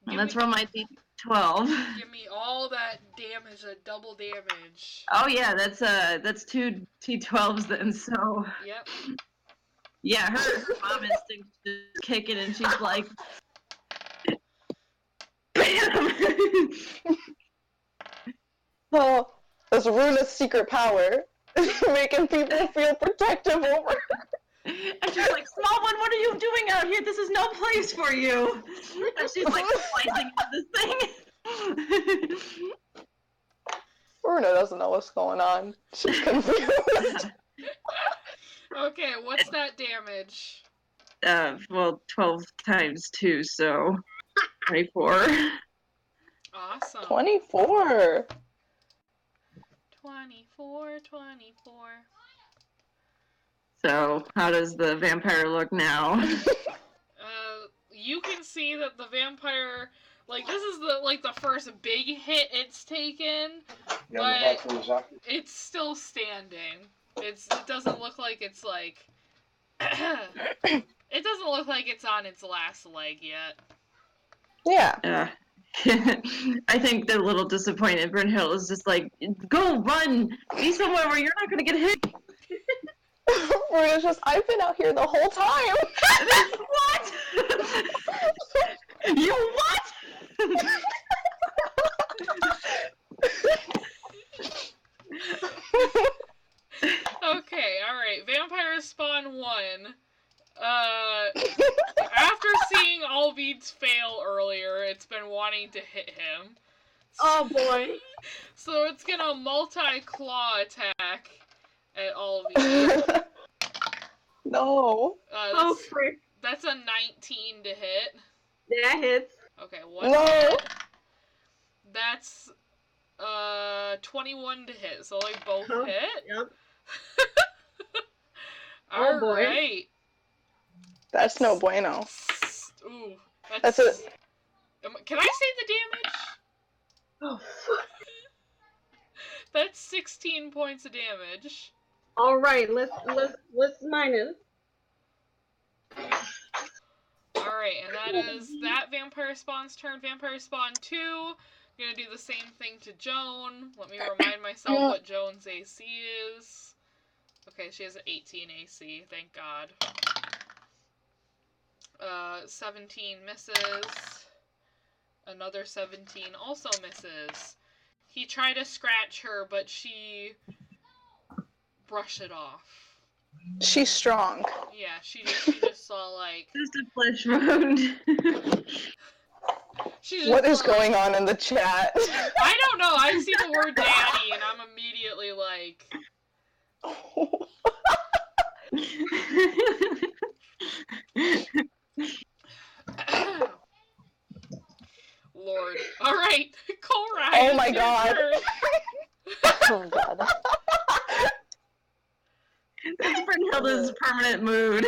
Let's me- roll my d12. Give me all that damage, that double damage. Oh yeah, that's 2 d12s then. So Yep. yeah, her mom instinct is kicking, and she's like, bam. Oh, that's Runa's secret power. Making people feel protective over. And she's like, small one, what are you doing out here? This is no place for you. And she's like slicing into this thing. Runa doesn't know what's going on. She's confused. Okay, what's that damage? Well, 12 times 2, so 24. Awesome. 24. 24. So, how does the vampire look now? You can see that the vampire, this is the first big hit it's taken, but it's still standing. It doesn't look like it's it doesn't look like it's on its last leg yet. Yeah. I think they're a little disappointed. Brynhild is just like, go, run, be somewhere where you're not going to get hit. Runa's just, I've been out here the whole time. What? You what? Okay, alright. Vampire Spawn 1. After seeing Alvid's fail earlier, it's been wanting to hit him. Oh boy. So it's gonna multi-claw attack at Alvid. No. Oh frick. That's a 19 to hit. That hits. Okay, what? No. That's 21 to hit, so both Oh, hit. Yep. All Oh, boy. right. That's no bueno. Ooh, That's it. Can I say the damage? Oh fuck. That's 16 points of damage. All right, let's minus. All right, and that is that Vampire Spawn's turn. Vampire Spawn 2. I'm gonna do the same thing to Joan. Let me remind myself what Joan's AC is. Okay, she has an 18 AC. Thank God. 17 misses. Another 17 also misses. He tried to scratch her, but she brushed it off. She's strong. Yeah, she just saw, like... Just a flesh wound. What is going on in the chat? I don't know. I see the word daddy, and I'm immediately like... Lord. Alright, Kohlrei. Oh my god. Oh god. That's Brunhilde's permanent mood.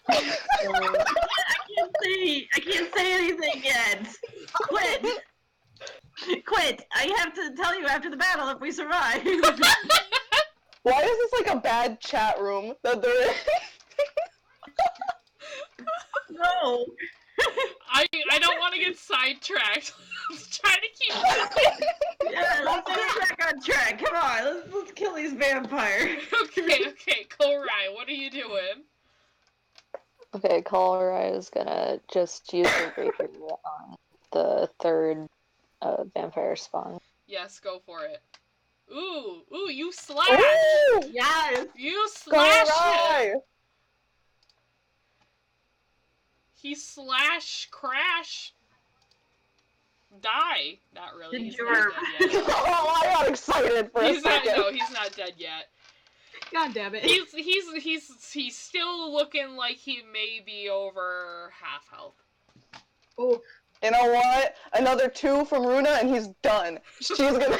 I can't say anything yet. Quit. I have to tell you after the battle if we survive. Why is this like a bad chat room that they're in? No. I don't want to get sidetracked. Let's try to keep... Yeah, let's get back on track. Come on, let's kill these vampires. Okay, Kohlrei, what are you doing? Okay, Kohlrei is gonna just use the rapier on the third vampire spawn. Yes, go for it. Ooh, you slash! Ooh! Yes. You slash Kohlrei! him! He slash, crash, die. Not really, he's not dead yet. Oh, I got excited for a second. No, he's not dead yet. God damn it. He's still looking like he may be over half health. Oh, You know what? Another 2 from Runa and he's done. She's gonna...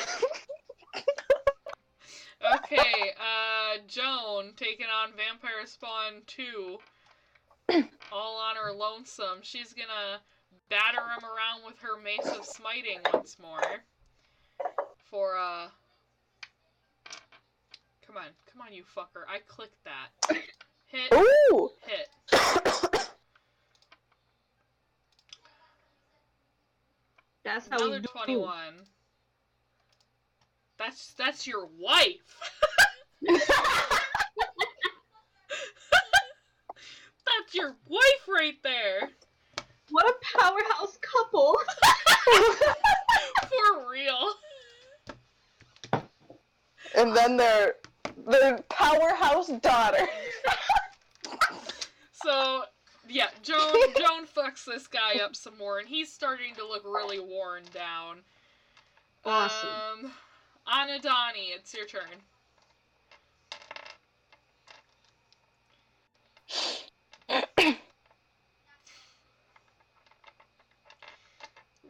Okay, Joan taking on Vampire Spawn 2. All on her lonesome. She's gonna batter him around with her Mace of Smiting once more. For, Come on, you fucker. I clicked that. Hit. Ooh! Hit. that's how Another we do. 21. That's your wife! That's your wife right there! What a powerhouse couple. For real. And then their powerhouse daughter. So, yeah, Joan fucks this guy up some more, and he's starting to look really worn down. Awesome. Anadani, it's your turn.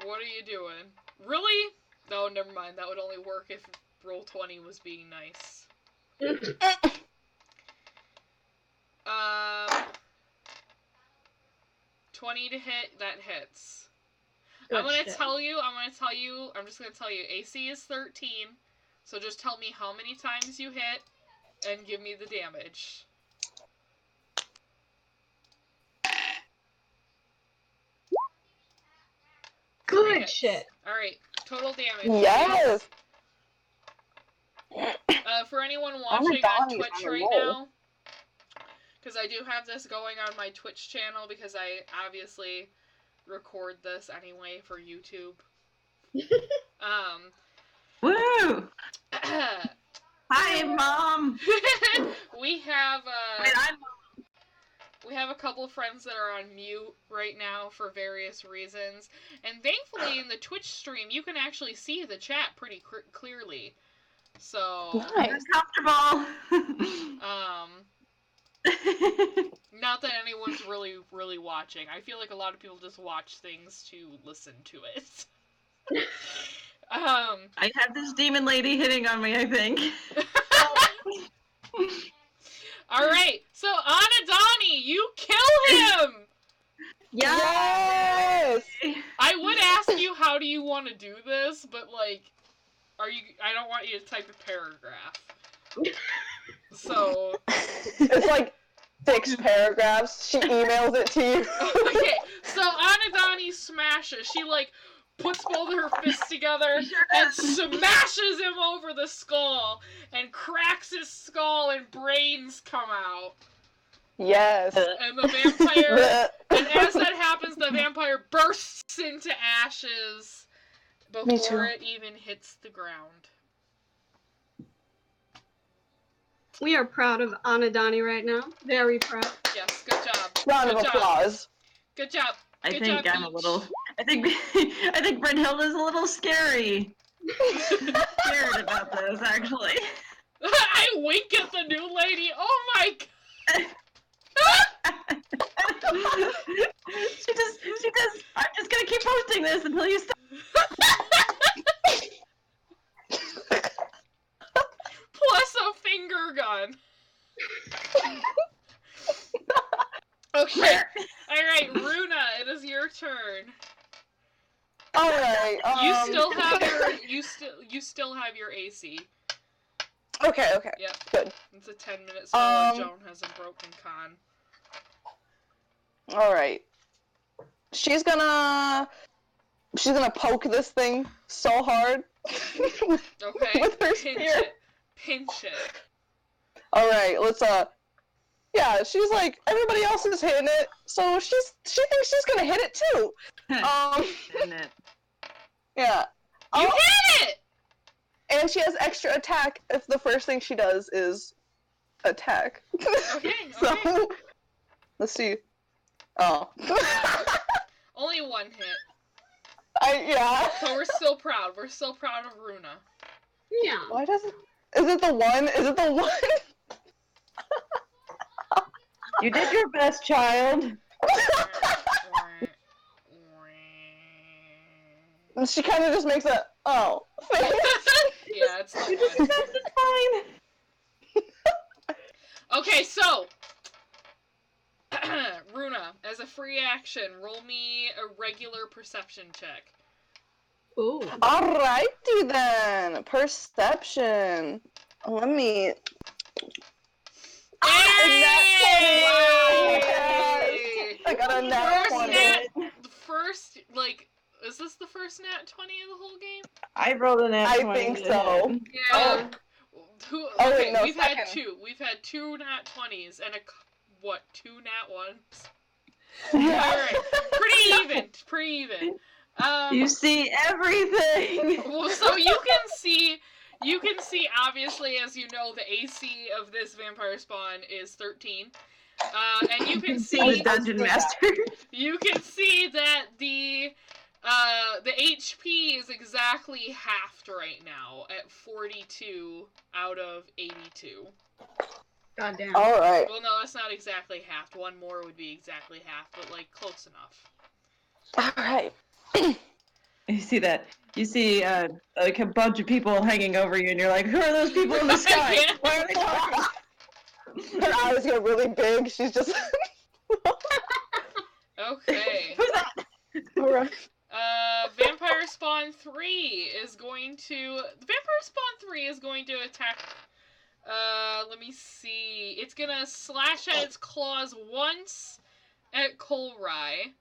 What are you doing? Really? No, never mind. That would only work if roll 20 was being nice. 20 to hit, that hits. Good I'm gonna shit. tell you, I'm just gonna tell you, AC is 13, so just tell me how many times you hit, and give me the damage. Good shit. Alright, total damage. Yes! For anyone watching on Donnie's Twitch on a right roll. now, because I do have this going on my Twitch channel, because I obviously record this anyway for YouTube. Woo! Hi, Mom. we have Wait, we have a couple friends that are on mute right now for various reasons, and thankfully in the Twitch stream you can actually see the chat pretty clearly. So Nice. comfortable. not that anyone's really watching. I feel like a lot of people just watch things to listen to it. I have this demon lady hitting on me, I think. Alright, so Anadani, you kill him! Yes! I would ask you how do you want to do this, but like, I don't want you to type a paragraph. So. It's like 6 paragraphs. She emails it to you. Okay, so Anadani smashes. She like puts both of her fists together and smashes him over the skull and cracks his skull and brains come out. Yes. And the vampire, and as that happens, the vampire bursts into ashes before it even hits the ground. We are proud of Anadani right now. Very proud. Yes, good job. Round of applause. Good job. I Good think job, I'm a Peach. little. I think Brynhilda's a little scary. Scared about this, actually. I wink at the new lady. Oh my god. She does. I'm just gonna keep posting this until you stop. Plus a finger gun. Okay. Alright, Runa, it is your turn. Alright, You still have your AC. Okay. Yep. Good. It's a 10-minute spell and Joan has a broken con. Alright. She's gonna poke this thing so hard. Okay. With her Pinch spear. it. Pinch it. Alright, let's yeah, she's like, everybody else is hitting it, so she thinks she's gonna hit it too. Isn't it? Yeah. You hit it! And she has extra attack if the first thing she does is attack. Okay. So, let's see. Oh. Only one hit. Yeah. So we're still proud. We're still proud of Runa. Yeah. Why does it... Is it the one? Is it the one? You did your best, child. And she kind of just makes a, oh, face. Yeah, it's not You did your best, it's fine. Okay, so Runa, as a free action, roll me a regular perception check. Ooh. Alrighty then. Perception. Let me... Hey! I got a nat 20. First, like, is this the first nat 20 of the whole game? I rolled an nat 20. I think so. Yeah. Oh, Okay, wait, no, we've had second. two. We've had 2 nat 20s and 2 nat 1s? Alright, pretty even. You see everything. Well, so you can see obviously, as you know, the AC of this vampire spawn is 13. And you can See the see dungeon master. you can see that the HP is exactly halved right now at 42 out of 82. Goddamn. Alright. Well, no, that's not exactly halved. One more would be exactly half, but like close enough. Alright. You see that? You see like a bunch of people hanging over you, and you're like, "Who are those people in the sky? Yeah. Why are they talking?" Her eyes get really big. She's just... Okay. Who's that? Alright. Vampire Spawn 3 is going to attack. Let me see. It's gonna slash at its claws once at Kolrai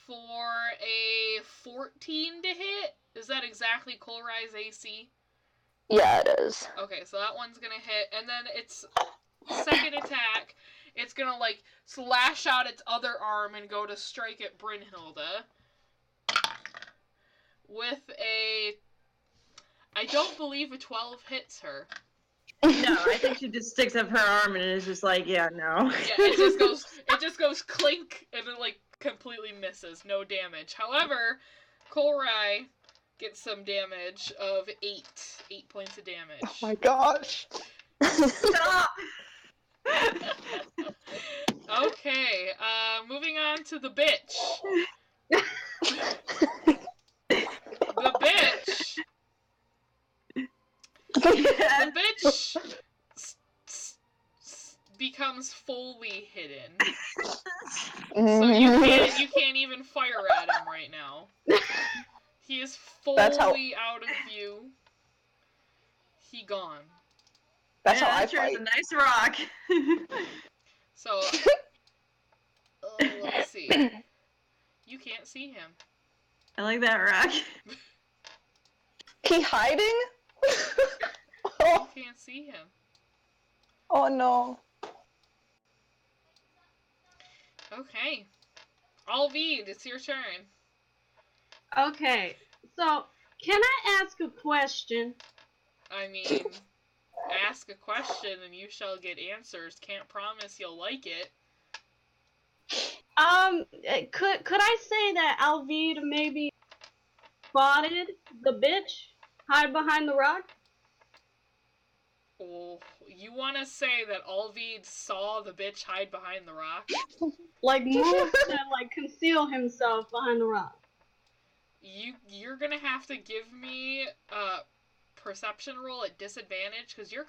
for a 14 to hit. Is that exactly Kolrai's AC? Yeah, it is. Okay, so that one's gonna hit, and then its second attack, it's gonna like slash out its other arm and go to strike at Brynhilda with a... I don't believe a 12 hits her. No, I think she just sticks up her arm and is just like, "Yeah, no." Yeah, it just goes clink, and it like completely misses, no damage. However, Kolrai gets some damage of 8 points of damage. Oh my gosh. Stop. Okay, moving on to the bitch. The bitch. The bitch becomes fully hidden, so you can't even fire at him right now. He is fully out of view. He gone. That's how I that sure is fight. a nice rock. So, let's see. You can't see him. I like that, Rock. He hiding? You can't see him. Oh no. Okay. Alvid, it's your turn. Okay, so can I ask a question? I mean, ask a question and you shall get answers. Can't promise you'll like it. Could I say that Alvid maybe spotted the bitch hide behind the rock? Oh, you want to say that Alvid saw the bitch hide behind the rock? Like moved to like conceal himself behind the rock. You're gonna have to give me a perception roll at disadvantage because you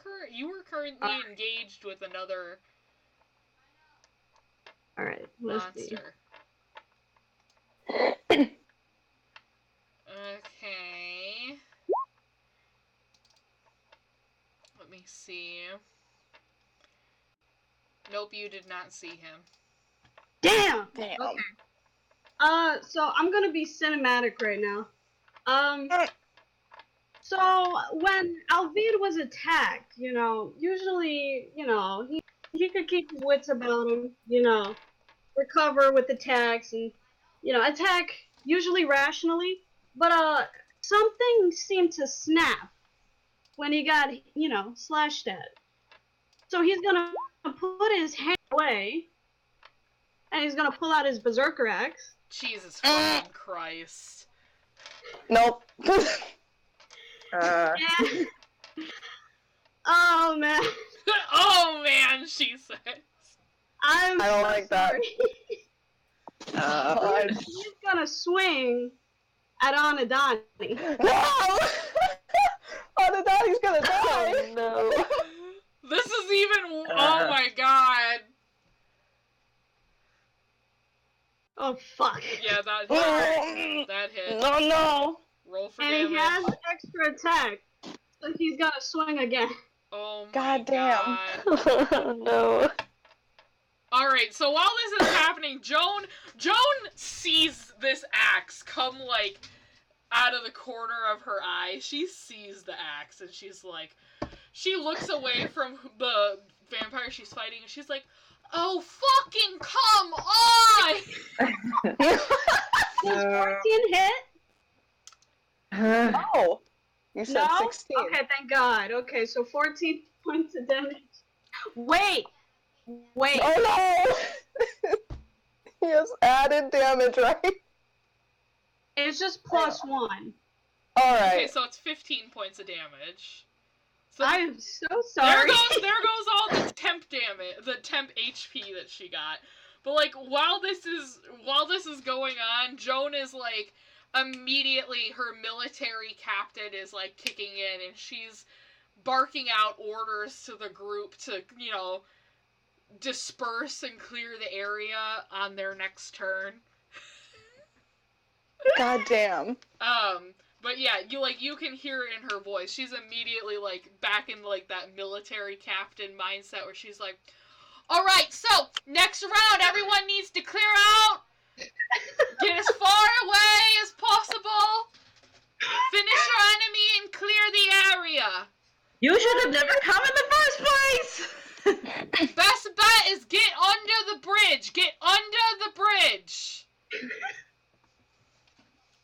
were currently engaged with another All right, let's see. monster. Okay. Let me see. Nope, you did not see him. Damn. Damn. Okay. So I'm gonna be cinematic right now. So when Alvid was attacked, usually, he could keep his wits about him, recover with attacks and, attack usually rationally. But something seemed to snap when he got, slashed at. So he's gonna put his hand away, and he's gonna pull out his berserker axe. Jesus fucking Christ. Nope. Oh man. Oh man, she says. I don't like that. He's gonna swing at Anadani. No! Anadani's gonna die! Oh no. This is even. Oh my god. Oh fuck. Yeah, that hit. That hit. No. Roll for And damage. he has extra attack, so he's gonna swing again. Oh my God damn. god. Oh no. Alright, so while this is happening, Joan sees this axe come, like, out of the corner of her eye. She sees the axe, and she's like... She looks away from the vampire she's fighting, and she's like, oh, fucking come on! Does 14 hit? Oh. You said No? 16. Okay, thank God. Okay, so 14 points of damage. Wait! Oh no! He has added damage, right? It's just +1. Alright. Okay, so it's 15 points of damage. So I am so sorry. there goes all the temp damage, the temp HP that she got. But like while this is going on, Joan is like immediately her military captain is like kicking in and she's barking out orders to the group to, disperse and clear the area on their next turn. God damn. But yeah, you can hear it in her voice. She's immediately like back in like that military captain mindset where she's like, all right, so next round, everyone needs to clear out, get as far away as possible, finish your enemy, and clear the area. You should have never come in the first place! Best bet is get under the bridge. Get under the bridge.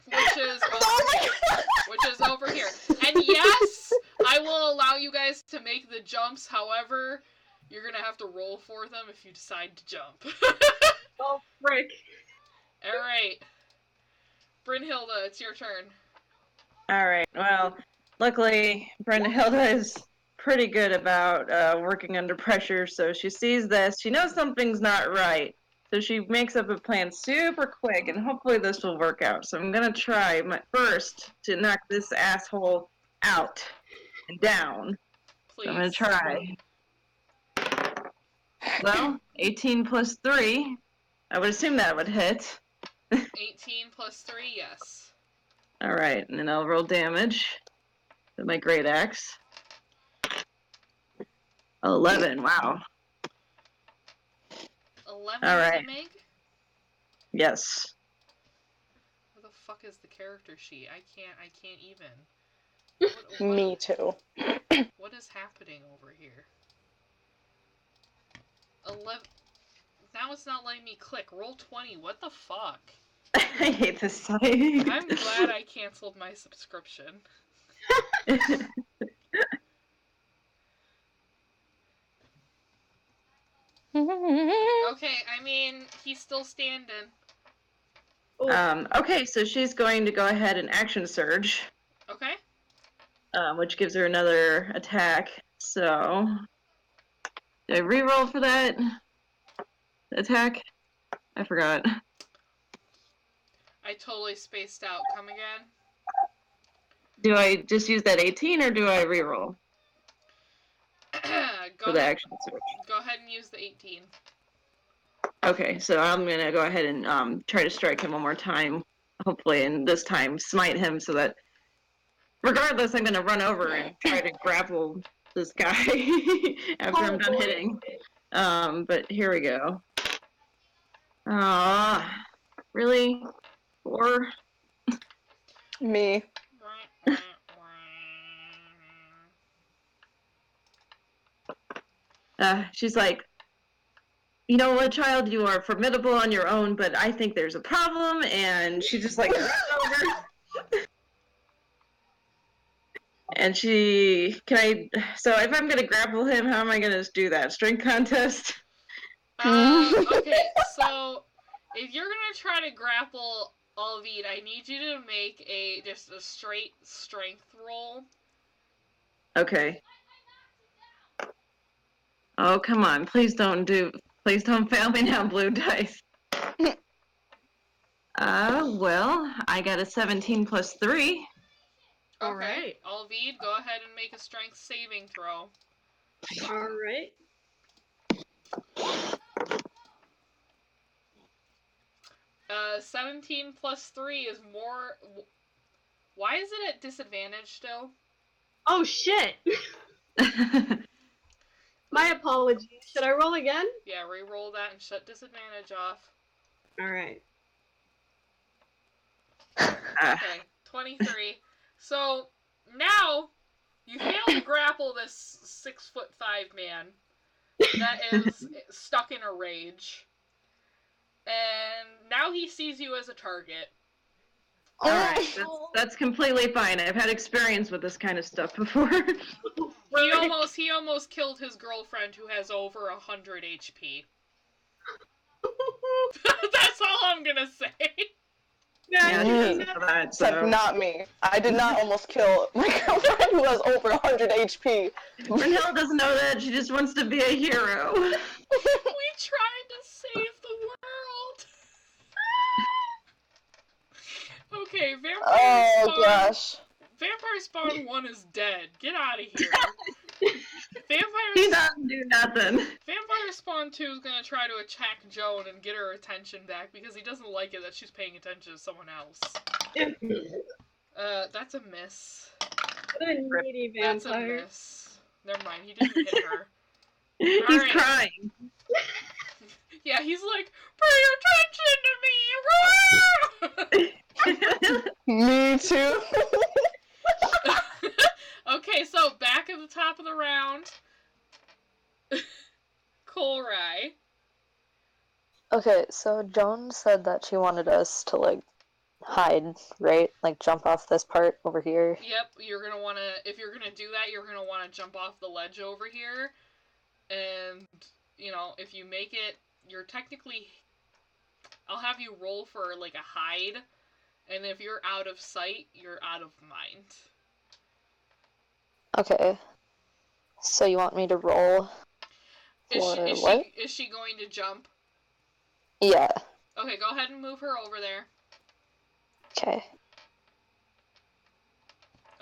Which is over here. And yes, I will allow you guys to make the jumps. However, you're gonna have to roll for them if you decide to jump. Oh, frick. Alright. Brynhilda, it's your turn. Alright, well, luckily, Brynhilda is pretty good about working under pressure, so she sees this. She knows something's not right. So she makes up a plan super quick, and hopefully this will work out. So I'm going to try my first to knock this asshole out and down. Please. So I'm going to try. Well, 18 plus 3. I would assume that would hit. 18 plus 3, yes. Alright, and then I'll roll damage with my great axe. 11, wow. 11 All right. to make? Yes. fuck is the character sheet? I can't even. Me too. What is happening over here? 11. Now it's not letting me click. Roll 20. What the fuck? I hate this site. I'm glad I canceled my subscription. Okay, I mean, he's still standing. Okay, so she's going to go ahead and action surge. Okay. Which gives her another attack. So, did I reroll for that attack? I forgot. I totally spaced out. Come again? Do I just use that 18 or do I reroll Go for the ahead. action surge? Go ahead and use the 18. Okay, so I'm gonna go ahead and try to strike him one more time, hopefully, and this time smite him so that, regardless, I'm gonna run over and try to grapple this guy after I'm done hitting. But here we go. Really? 4? Me. She's like, you know what, child, you are formidable on your own, but I think there's a problem, and she just like runs over. And so if I'm gonna grapple him, how am I gonna do that? Strength contest? Okay, so if you're gonna try to grapple Arvid, I need you to make just a straight strength roll. Okay. Oh, come on, please don't fail me now, blue dice. Well, I got a 17 plus 3. Okay. Alright. Arvid, go ahead and make a strength saving throw. Alright. 17 plus 3 is more. Why is it at disadvantage still? Oh shit! My apologies. Should I roll again? Yeah, re-roll that and shut disadvantage off. Alright. Okay, 23. So, now, you fail to grapple this 6'5" man that is stuck in a rage. And now he sees you as a target. Alright, that's completely fine. I've had experience with this kind of stuff before. He almost killed his girlfriend who has over 100 HP. That's all I'm gonna say. Yeah, he doesn't know that, Except not me. I did not almost kill my girlfriend who has over 100 HP. Brunhilde doesn't know that. She just wants to be a hero. We tried to save the world. Okay, Vampire Spawn 1 is dead. Get out of here. He doesn't do nothing. Vampire Spawn 2 is gonna try to attack Joan and get her attention back because he doesn't like it that she's paying attention to someone else. That's a miss. What a needy vampire. That's a miss. Never mind, he didn't hit her. He's crying. Yeah, he's like, pay attention to me! Me too. Okay, so back at the top of the round. Kolrai. Okay, so Joan said that she wanted us to, like, hide, right? Like, jump off this part over here. Yep, you're gonna wanna, if you're gonna do that, you're gonna wanna jump off the ledge over here. And, you know, if you make it, you're technically, I'll have you roll for, like, a hide. And if you're out of sight, you're out of mind. Okay. So you want me to roll for what? Is she going to jump? Yeah. Okay, go ahead and move her over there. Okay.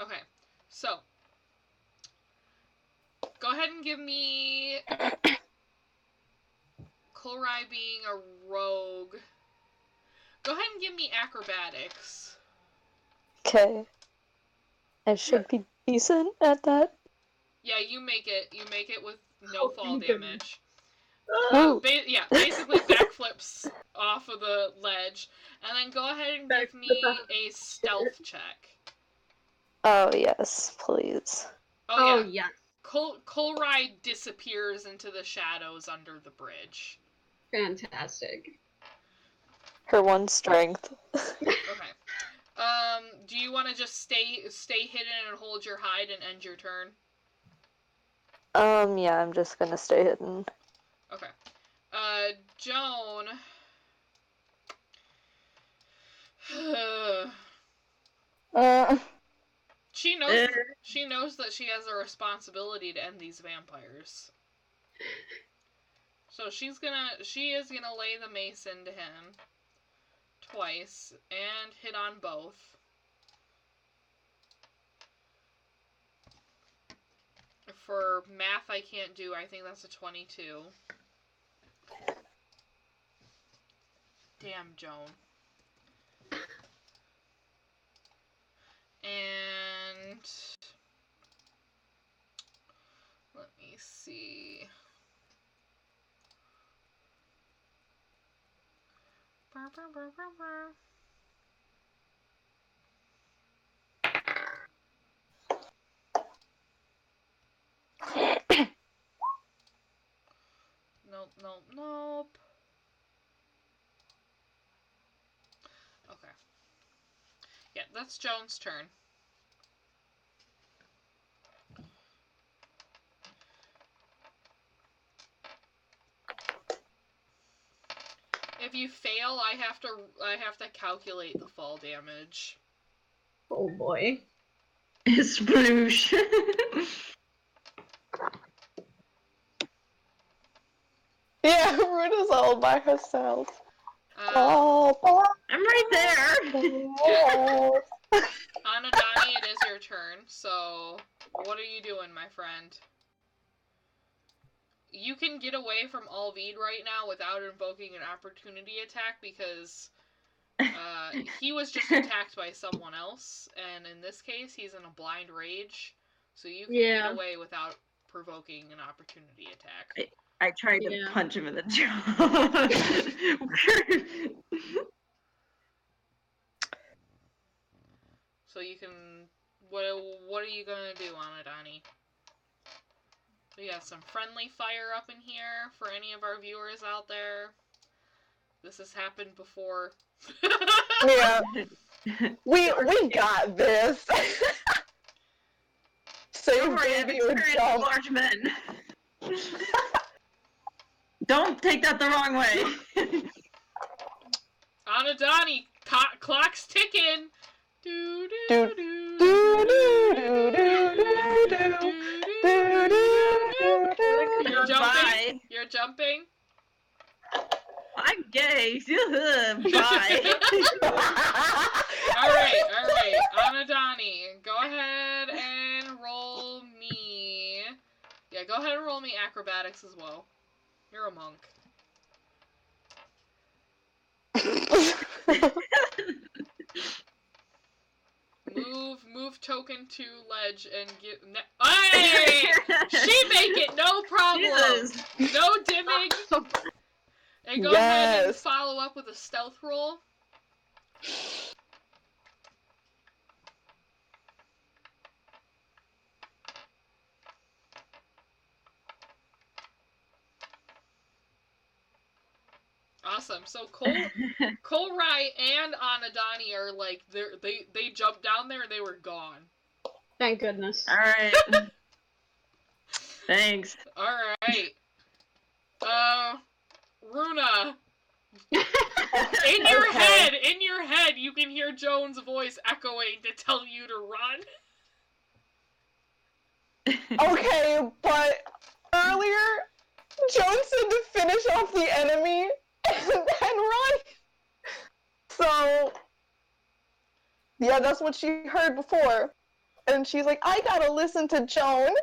Okay, so go ahead and give me Kolrai being a rogue. Go ahead and give me acrobatics. Okay. I should be decent at that. Yeah, you make it. You make it with no fall damage. Basically backflips off of the ledge, and then go ahead and give me a stealth check. Oh yes, please. Oh yeah. yeah. Kolrai disappears into the shadows under the bridge. Fantastic. Her one strength. Okay. Do you want to just stay hidden and hold your hide and end your turn? Yeah, I'm just gonna stay hidden. Okay. Joan. She knows that she has a responsibility to end these vampires. So she is gonna lay the mace into him twice and hit on both. For math I can't do, I think that's a 22. Damn, Joan. And let me see. Nope. Okay. Yeah, that's Joan's turn. If you fail, I have to calculate the fall damage. Oh boy. Sploosh. Yeah, Runa's all by herself. I'm right there. Anadani, it is your turn, so what are you doing, my friend? You can get away from Arvid right now without invoking an opportunity attack because he was just attacked by someone else, and in this case, he's in a blind rage, so you can get away without provoking an opportunity attack. I tried to punch him in the jaw. So you can... What are you gonna do, Anadani? We got some friendly fire up in here for any of our viewers out there. This has happened before. Yeah. We got this. Save baby or jump. Large men. Don't take that the wrong way. Anadani, clock's ticking. Do do do do Do do do do do. You're jumping. You're jumping. I'm gay. Bye. Alright. Anadani, go ahead and roll me... Yeah, go ahead and roll me acrobatics as well. You're a monk. Move token to ledge and get... Hey! She make it, no problem! Jesus. No dimming! And go ahead and follow up with a stealth roll. Awesome. So Kolrai and Anadani are like they jumped down there and they were gone. Thank goodness. All right. Thanks. All right. Runa. In your head, you can hear Joan's voice echoing to tell you to run. Okay, but earlier, Joan said to finish off the enemy and run. So, yeah, that's what she heard before. And she's like, I gotta listen to Joan.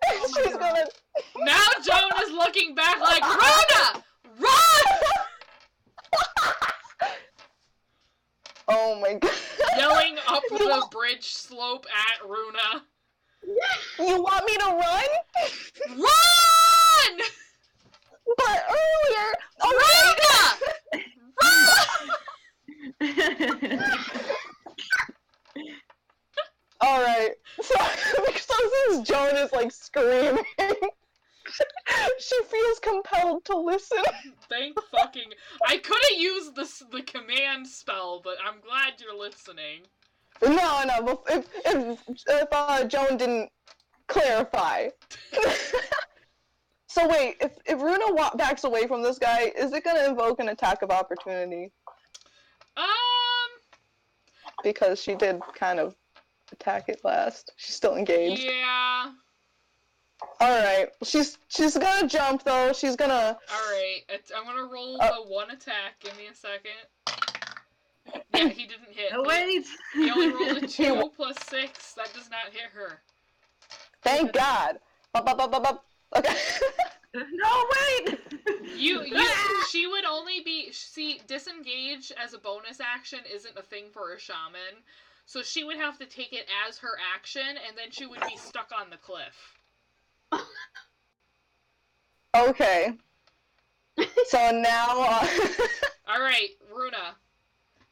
And she's gonna... Now Joan is looking back like, Runa! Run! Oh my god. Yelling up the bridge slope at Runa. You want me to run? Run! But earlier, alright. So since Joan is like screaming, she feels compelled to listen. Thank fucking... I could have used the command spell, but I'm glad you're listening. No, but if Joan didn't clarify. So wait, if Runa backs away from this guy, is it gonna invoke an attack of opportunity? Because she did kind of attack it last. She's still engaged. Yeah. Alright, she's gonna jump though, she's gonna... Alright, I'm gonna roll the one attack, give me a second. Yeah, he didn't hit. Oh, wait! He only rolled a 2 plus 6, that does not hit her. Thank God! Okay. No, wait! She would only be... See, disengage as a bonus action isn't a thing for a shaman, so she would have to take it as her action, and then she would be stuck on the cliff. Okay. So now, Alright, Runa.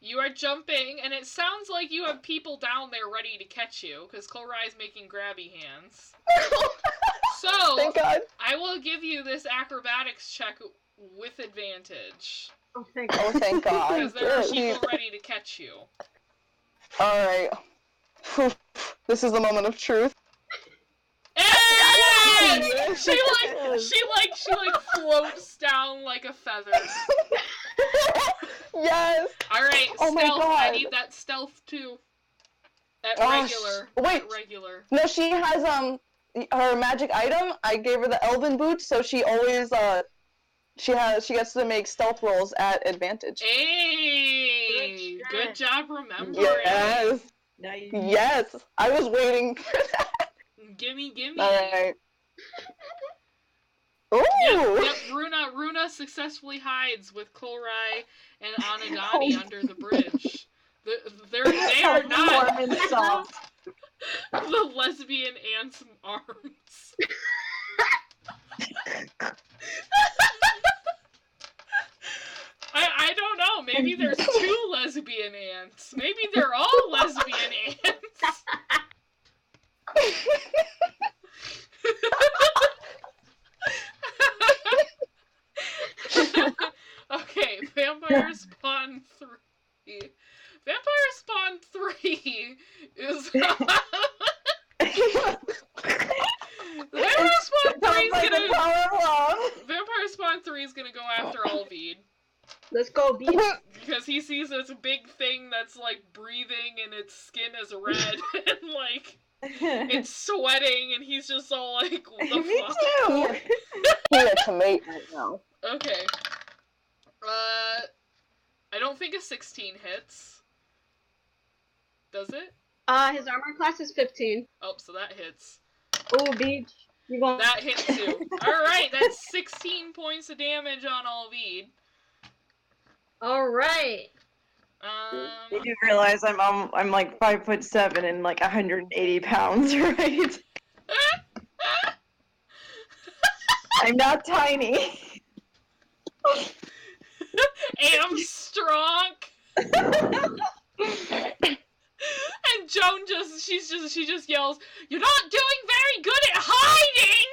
You are jumping, and it sounds like you have people down there ready to catch you, because Kolrai's making grabby hands. So, thank God. I will give you this acrobatics check with advantage. Oh, thank God. Oh, thank God. Because there are people ready to catch you. Alright. This is the moment of truth. Hey! She floats down like a feather. Yes! Alright, Oh my stealth. God. I need that stealth too. At regular. Wait. At regular. No, she has, her magic item. I gave her the elven boots, so she always, she gets to make stealth rolls at advantage. Hey! Good job remembering. Yes! Nice. Yes! I was waiting for that. Gimme. Alright. Ooh! Yep, Runa successfully hides with Kolrai and Anagani under the bridge. They are not the lesbian ants' arms. I don't know, maybe there's 2 lesbian ants. Maybe they're all lesbian ants. Okay, Vampire Spawn 3. Vampire Spawn 3 is... Vampire Spawn 3 is gonna go after Alvid. Let's go, B. Because he sees this big thing that's, like, breathing and its skin is red and, like, it's sweating and he's just all like, what the Me fuck? too! He's a tomato right now. Okay. I don't think a 16 hits. Does it? His armor class is 15. Oh, so that hits. Oh, beach. You going? That hits too. Alright, that's 16 points of damage on Alvid. Alright. You do realize I'm like 5'7" and like 180 pounds, right? I'm not tiny. Am strong. And Joan she just yells, "You're not doing very good at hiding!"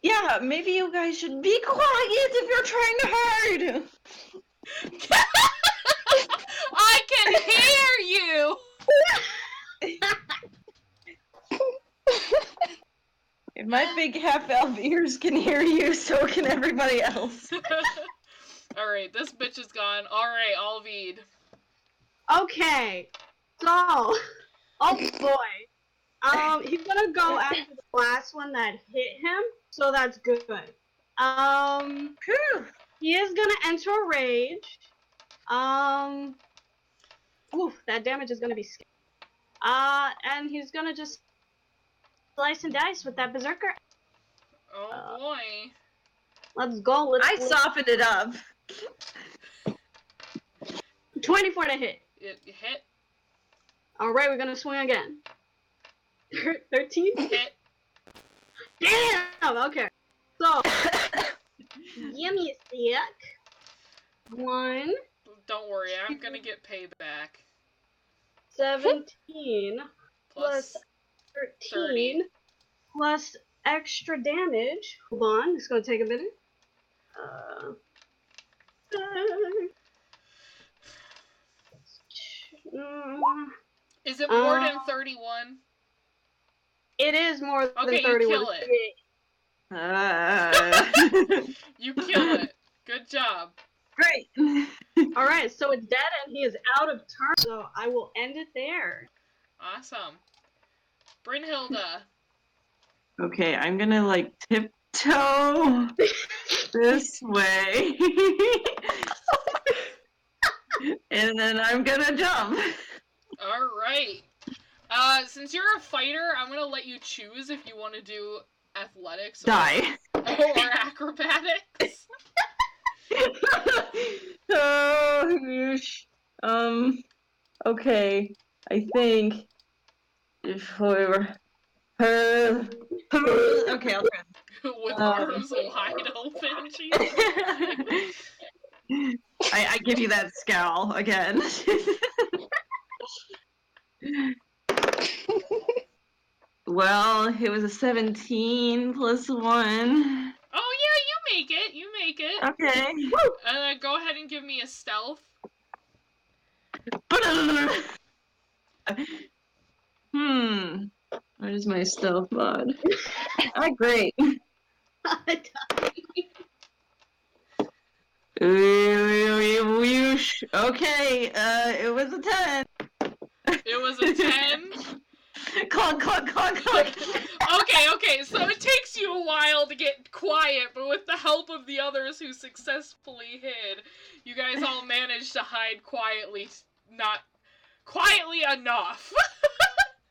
Yeah, maybe you guys should be quiet if you're trying to hide. I can hear you! If my big half-elf ears can hear you, so can everybody else. Alright, this bitch is gone. Alright, Alvid. Okay. So, oh boy. He's gonna go after the last one that hit him, so that's good. He is gonna enter a rage. Oof, that damage is gonna be scary. And he's gonna just slice and dice with that berserker. Oh boy. Let's go. I softened it up. 24 to hit. It hit. Alright, we're gonna swing again. 13? Hit. Damn. Okay. So, give me a sec. 1, Don't worry, I'm gonna get payback. 17 Plus plus 13 plus extra damage. Hold on, it's gonna take a minute. Is it more than 31? It is more Okay, than 31. you kill it. You kill it. Good job. Great. All right, so it's dead and he is out of turn. So I will end it there. Awesome. Brynhilda. Okay, I'm gonna like tiptoe this way. And then I'm gonna jump. Alright. Since you're a fighter, I'm gonna let you choose if you want to do athletics or acrobatics. Oh, okay. I think if we were okay, I'll try. With arms wide open, Jesus. I give you that scowl again. Well, it was a 17 plus 1. Oh yeah, you make it. You make it. Okay. Go ahead and give me a stealth. Where's my stealth mod? Ah, great. Okay, it was a 10. It was a 10? Clunk, clunk, clunk, clunk. Okay, so it takes you a while to get quiet, but with the help of the others who successfully hid, you guys all managed to hide quietly, not quietly enough.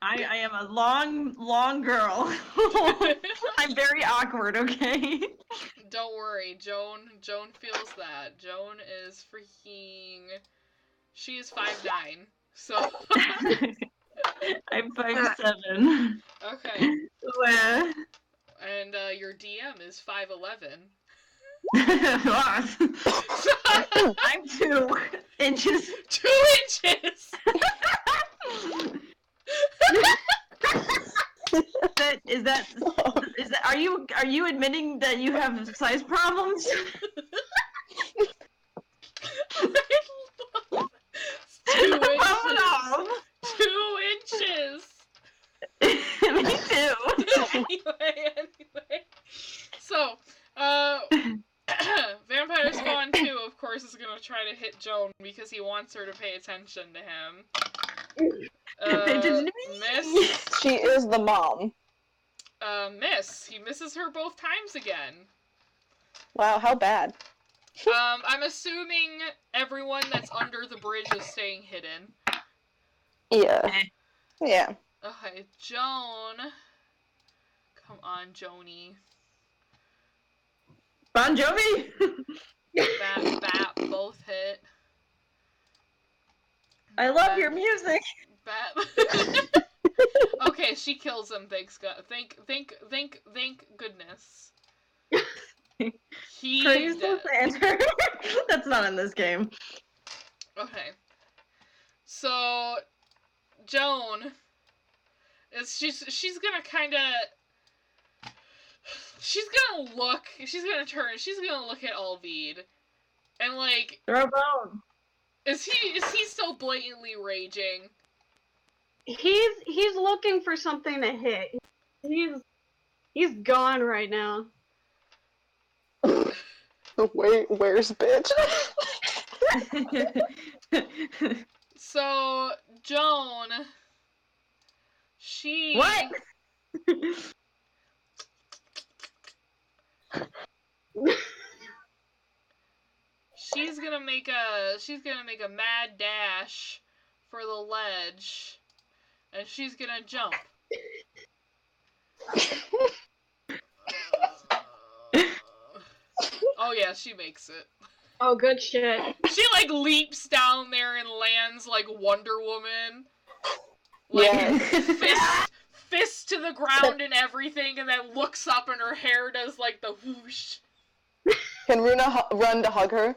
I am a long girl. I'm very awkward, okay? Don't worry, Joan feels that. Joan is freaking... She is 5'9", so... I'm 5'7". Okay. Where? And your DM is 5'11". I'm 2 inches. 2 inches! Is that are you admitting that you have size problems? 2 inches. 2 inches. Me too. Anyway. So, Vampire Spawn 2, of course, is gonna try to hit Joan because he wants her to pay attention to him. Miss. She is the mom. Miss. He misses her both times again. Wow, how bad? I'm assuming everyone that's under the bridge is staying hidden. Yeah. Yeah. Okay, Joan. Come on, Joni. Bon Jovi? Bat, both hit. I love your music. Bat. Okay, she kills him, thanks God. Thank goodness. He Praise did. the Santa. That's not in this game. Okay. So, Joan she's gonna kinda she's gonna look at Arvid and like Throw a bone. is he still blatantly raging? He's looking for something to hit. He's gone right now. Wait, where's bitch? So, Joan, she... What? She's gonna make a mad dash for the ledge, and she's gonna jump. Oh yeah, she makes it. Oh, good shit. She like leaps down there and lands like Wonder Woman. Like Yeah. fist drops to the ground and everything, and then looks up, and her hair does like the whoosh. Can Runa run to hug her?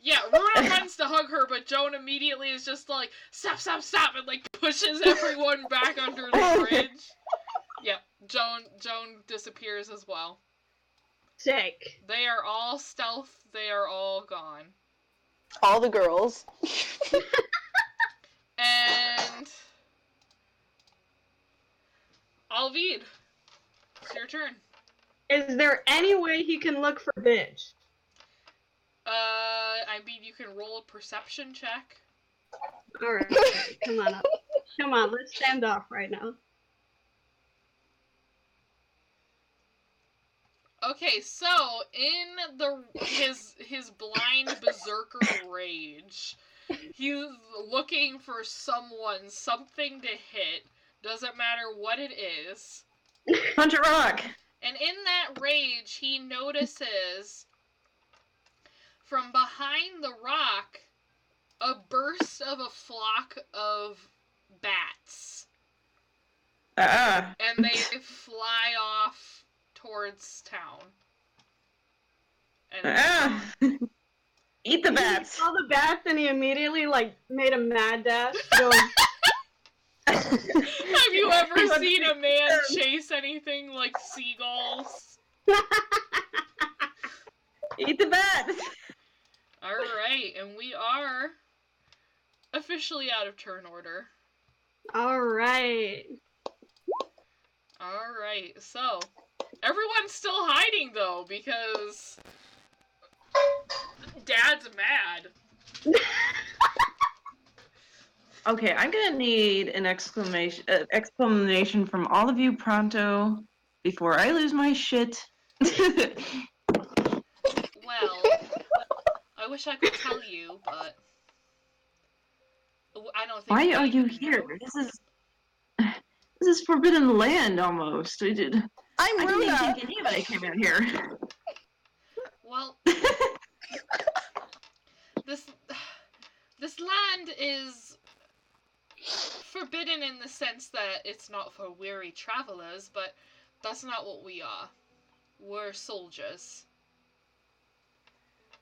Yeah, Runa runs to hug her, but Joan immediately is just like, stop, stop, stop, and like pushes everyone back under the bridge. Yep, Joan disappears as well. Sick. They are all stealth, they are all gone. All the girls. And Arvid, it's your turn. Is there any way he can look for bitch? I mean, you can roll a perception check. Alright, come on up. Come on, let's stand off right now. Okay, so in his blind berserker rage, he's looking for something to hit. Doesn't matter what it is. Punch a rock! And in that rage, he notices from behind the rock a burst of a flock of bats. And they fly off towards town. And Eat the bats! He saw the bats and he immediately, like, made a mad dash. Going, have you ever seen a man chase anything like seagulls? Eat the bats! Alright, and we are officially out of turn order. alright. Alright, so everyone's still hiding though, because Dad's mad. Okay, I'm gonna need an explanation from all of you pronto before I lose my shit. Well, I wish I could tell you, but I don't think. Why are you here? This is forbidden land almost. I didn't even think anybody came out here. Well, this land is forbidden in the sense that it's not for weary travelers, but that's not what we are. We're soldiers.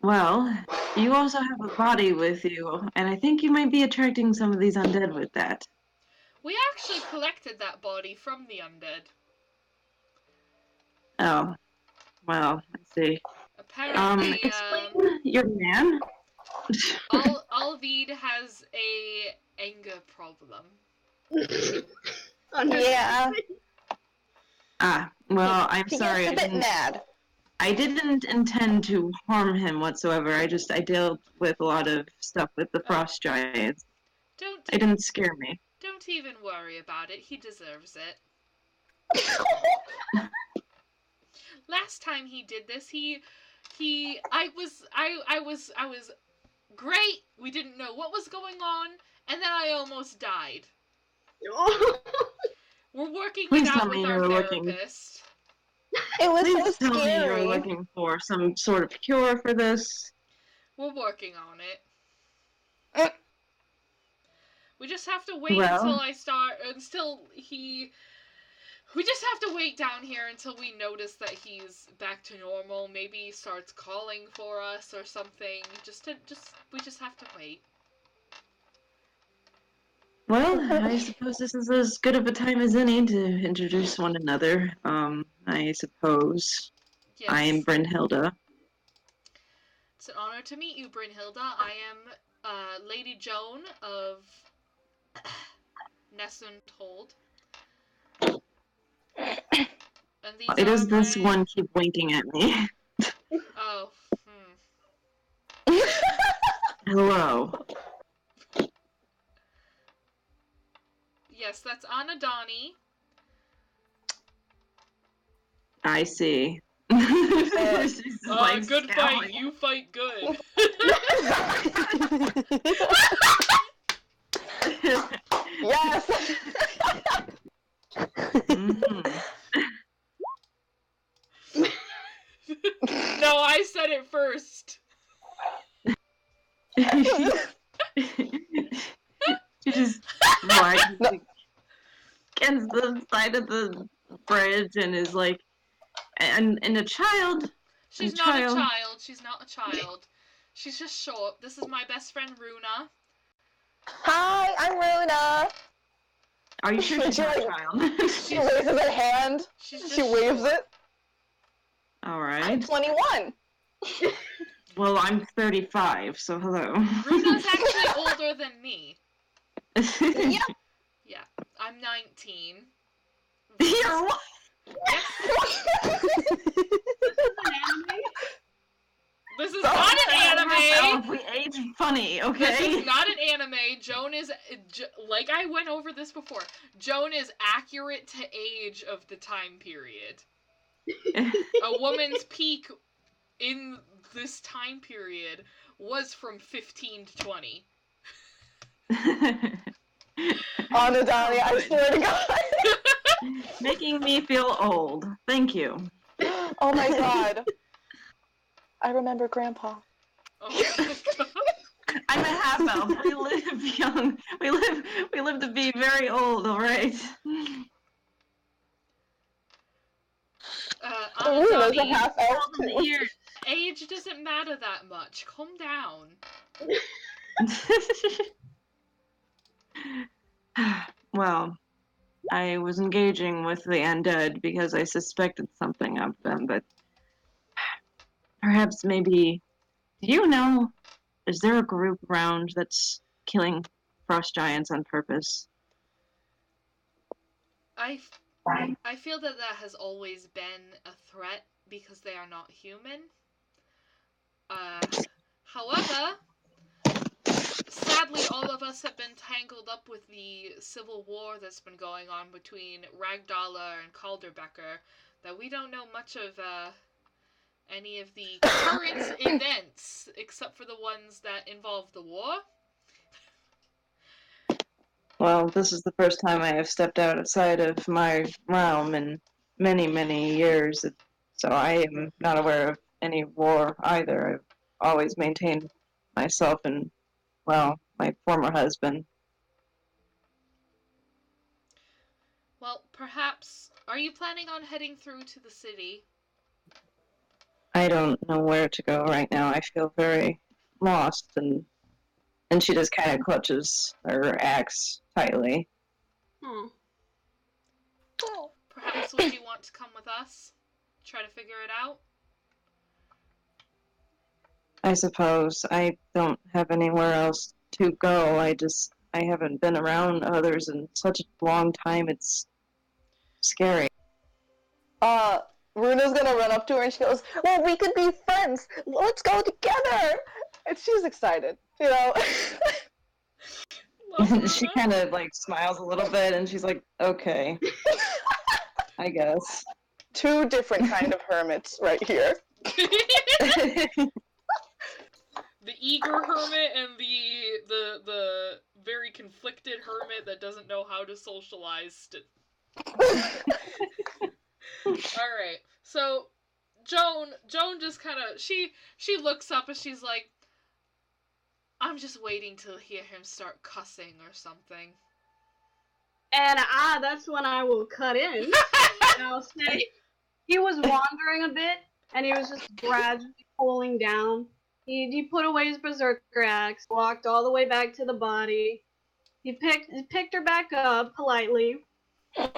Well, you also have a body with you, and I think you might be attracting some of these undead with that. We actually collected that body from the undead. Oh, well, I see. Apparently, Explain your man. Arvid has a anger problem. Yeah. Well, I'm He sorry. gets a bit mad. I didn't intend to harm him whatsoever. I dealt with a lot of stuff with the frost giants. It didn't scare me. Don't even worry about it. He deserves it. Last time he did this, I was great. We didn't know what was going on, and then I almost died. We're working it out with our therapist. It was Please so tell me you're scary. looking for some sort of cure for this. We're working on it. Uh. We just have to wait We just have to wait down here until we notice that he's back to normal. Maybe he starts calling for us or something. We just have to wait. Well, I suppose this is as good of a time as any to introduce one another. I suppose. Yes. I am Brynhilda. It's an honor to meet you, Brynhilda. I am Lady Joan of Nessuntold. And these It is this my... one keep winking at me. Oh. Hello. Yes, that's Anadani. I see. Good fight. You fight good. Yes. No, I said it first. She just against the side of the bridge and is like, and a child. She's not a child. She's not a child. She's just short. This is my best friend Runa. Hi, I'm Runa. Are you sure she's not a child? She raises her hand. She waves it. All right. I'm 21. Well, I'm 35, so hello. Runa's actually older than me. Yeah. Yeah, I'm 19. You're what? Yes. This is Oh, not an anime! We age funny, okay? This is not an anime. Joan is, like I went over this before, Joan is accurate to age of the time period. A woman's peak in this time period was from 15 to 20. Anadani, I swear to God. Making me feel old. Thank you. Oh my God. I remember Grandpa. Oh my God. I'm a half elf. We live young. We live to be very old. All right. Runa's a Anadani, half elf too. age doesn't matter that much. Calm down. Well, I was engaging with the undead because I suspected something of them, but perhaps maybe. Do you know? Is there a group around that's killing frost giants on purpose? I feel that has always been a threat because they are not human. However, sadly, all of us have been tangled up with the civil war that's been going on between Ragdala and Calderbecker, that we don't know much of any of the current events, except for the ones that involve the war. Well, this is the first time I have stepped outside of my realm in many, many years, so I am not aware of any war either. I've always maintained myself and, well, my former husband. Well, perhaps... Are you planning on heading through to the city? I don't know where to go right now. I feel very lost, and she just kind of clutches her axe tightly. Oh. Perhaps would you want to come with us? Try to figure it out? I suppose. I don't have anywhere else to go. I haven't been around others in such a long time. It's scary. Runa's gonna run up to her and she goes, well, we could be friends. Let's go together. And she's excited, you know? She kind of like smiles a little bit and she's like, okay, I guess. Two different kind of hermits right here. The eager hermit and the very conflicted hermit that doesn't know how to socialize. Alright, so Joan just kind of, she looks up and she's like, I'm just waiting to hear him start cussing or something. And that's when I will cut in. And I'll say, he was wandering a bit, and he was just gradually cooling down. He put away his berserker axe, walked all the way back to the body. He picked her back up politely, and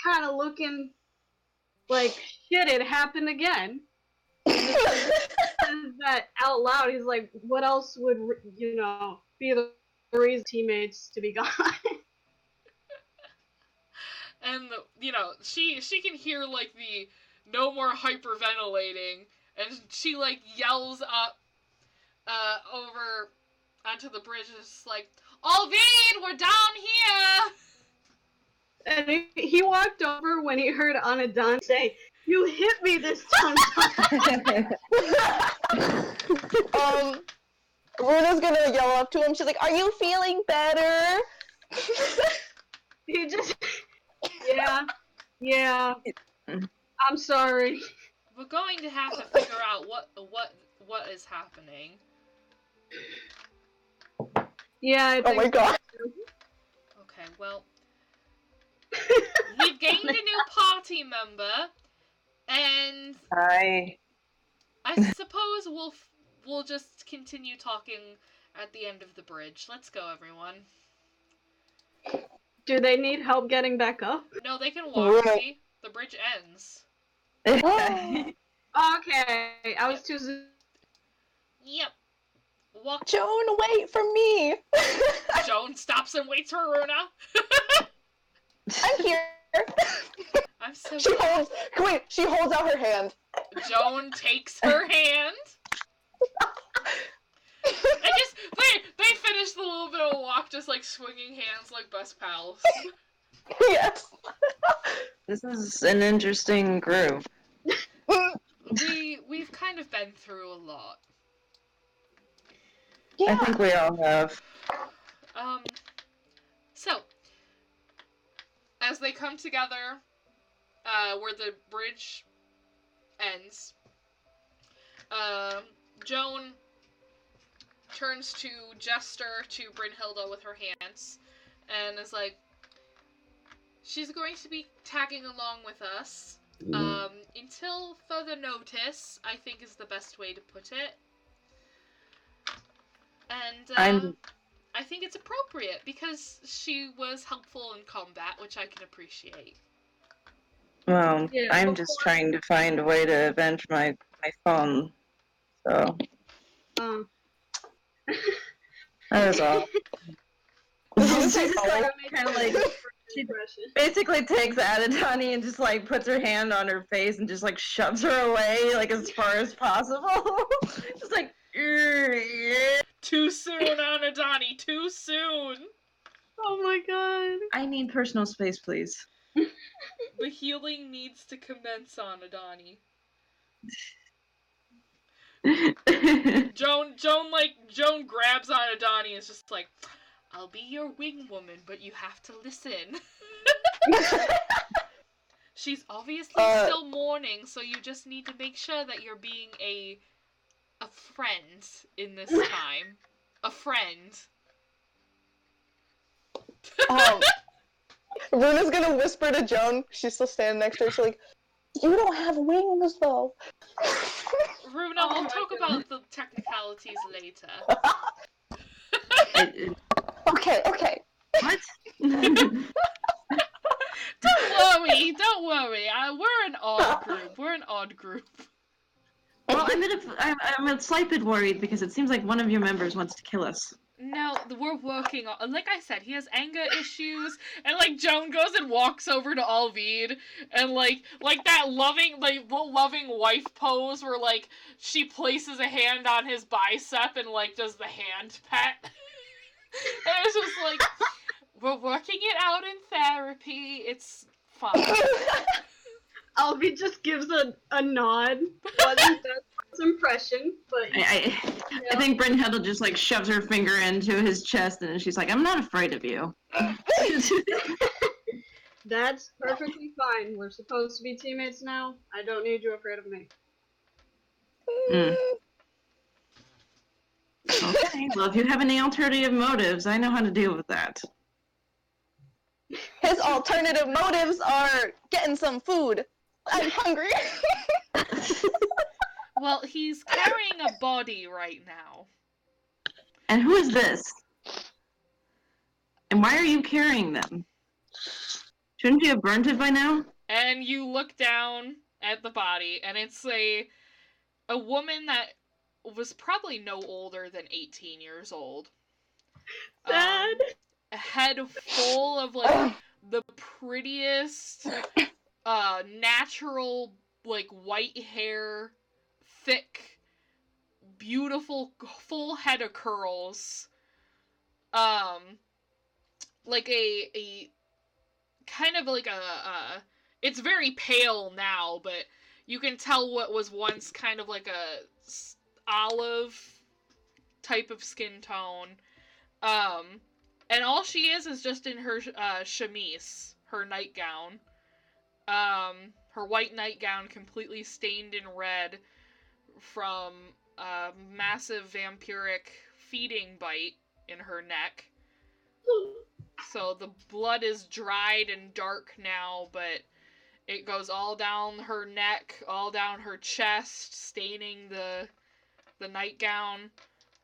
kind of looking like shit. It happened again. He just says that out loud. He's like, "What else would be the reason teammates to be gone?" And she can hear like the no more hyperventilating, and she like yells up over onto the bridge, and it's like, Arvid, we're down here! And he walked over when he heard Anadani say, "You hit me this time." Runa's gonna yell up to him. She's like, "Are you feeling better?" He just, yeah. I'm sorry. We're going to have to figure out what is happening. Yeah. I think Oh my God. Okay, well, We've gained a new party member, and Hi. I suppose we'll just continue talking at the end of the bridge. Let's go, everyone. Do they need help getting back up? No, they can walk. Right. See, the bridge ends. Okay, I was too. Yep. Walk. Joan, wait for me. Joan stops and waits for Runa. I'm here. I'm so. She holds out her hand. Joan takes her hand. And just they finish the little bit of walk, just like swinging hands like best pals. Yes. This is an interesting group. We've kind of been through a lot. Yeah. I think we all have. So as they come together, where the bridge ends, Joan turns to Jester to Brynhilda with her hands, and is like, she's going to be tagging along with us, until further notice, I think is the best way to put it. And, I think it's appropriate, because she was helpful in combat, which I can appreciate. Well, Yeah, I'm before- just trying to find a way to avenge my phone. So that was all. She just kind of like she basically takes Adidani and just like puts her hand on her face and just like shoves her away like as far as possible. Just like Too soon, Anadani, too soon! Oh my god. I need personal space, please. The healing needs to commence, Anadani. Joan grabs Anadani and is just like, I'll be your wing woman, but you have to listen. She's obviously still mourning, so you just need to make sure that you're being a friend in this time. A friend. Runa's gonna whisper to Joan. She's still standing next to her. She's like, "You don't have wings, though." Runa, we'll talk about the technicalities later. Okay. What? Don't worry. We're an odd group. Well, I'm a slight bit worried because it seems like one of your members wants to kill us. No, we're working on. Like I said, he has anger issues, and like Joan goes and walks over to Arvid, and like that loving wife pose where like she places a hand on his bicep and like does the hand pet. And it's just like, we're working it out in therapy. It's fine. Alvi just gives a nod. Wasn't that his impression? But I think Brynhilda just like shoves her finger into his chest and she's like, I'm not afraid of you. That's perfectly fine. We're supposed to be teammates now. I don't need you afraid of me. Okay, well, if you have any alternative motives, I know how to deal with that. His alternative motives are getting some food. I'm hungry. Well, he's carrying a body right now. And who is this? And why are you carrying them? Shouldn't you have burnt it by now? And you look down at the body, and it's a woman that was probably no older than 18 years old. Sad. A head full of like the prettiest natural like white hair, thick, beautiful full head of curls. Like a kind of like a it's very pale now, but you can tell what was once kind of like a olive type of skin tone. And all she is just in her chemise, her nightgown. Her white nightgown completely stained in red from a massive vampiric feeding bite in her neck. So the blood is dried and dark now, but it goes all down her neck, all down her chest, staining the nightgown,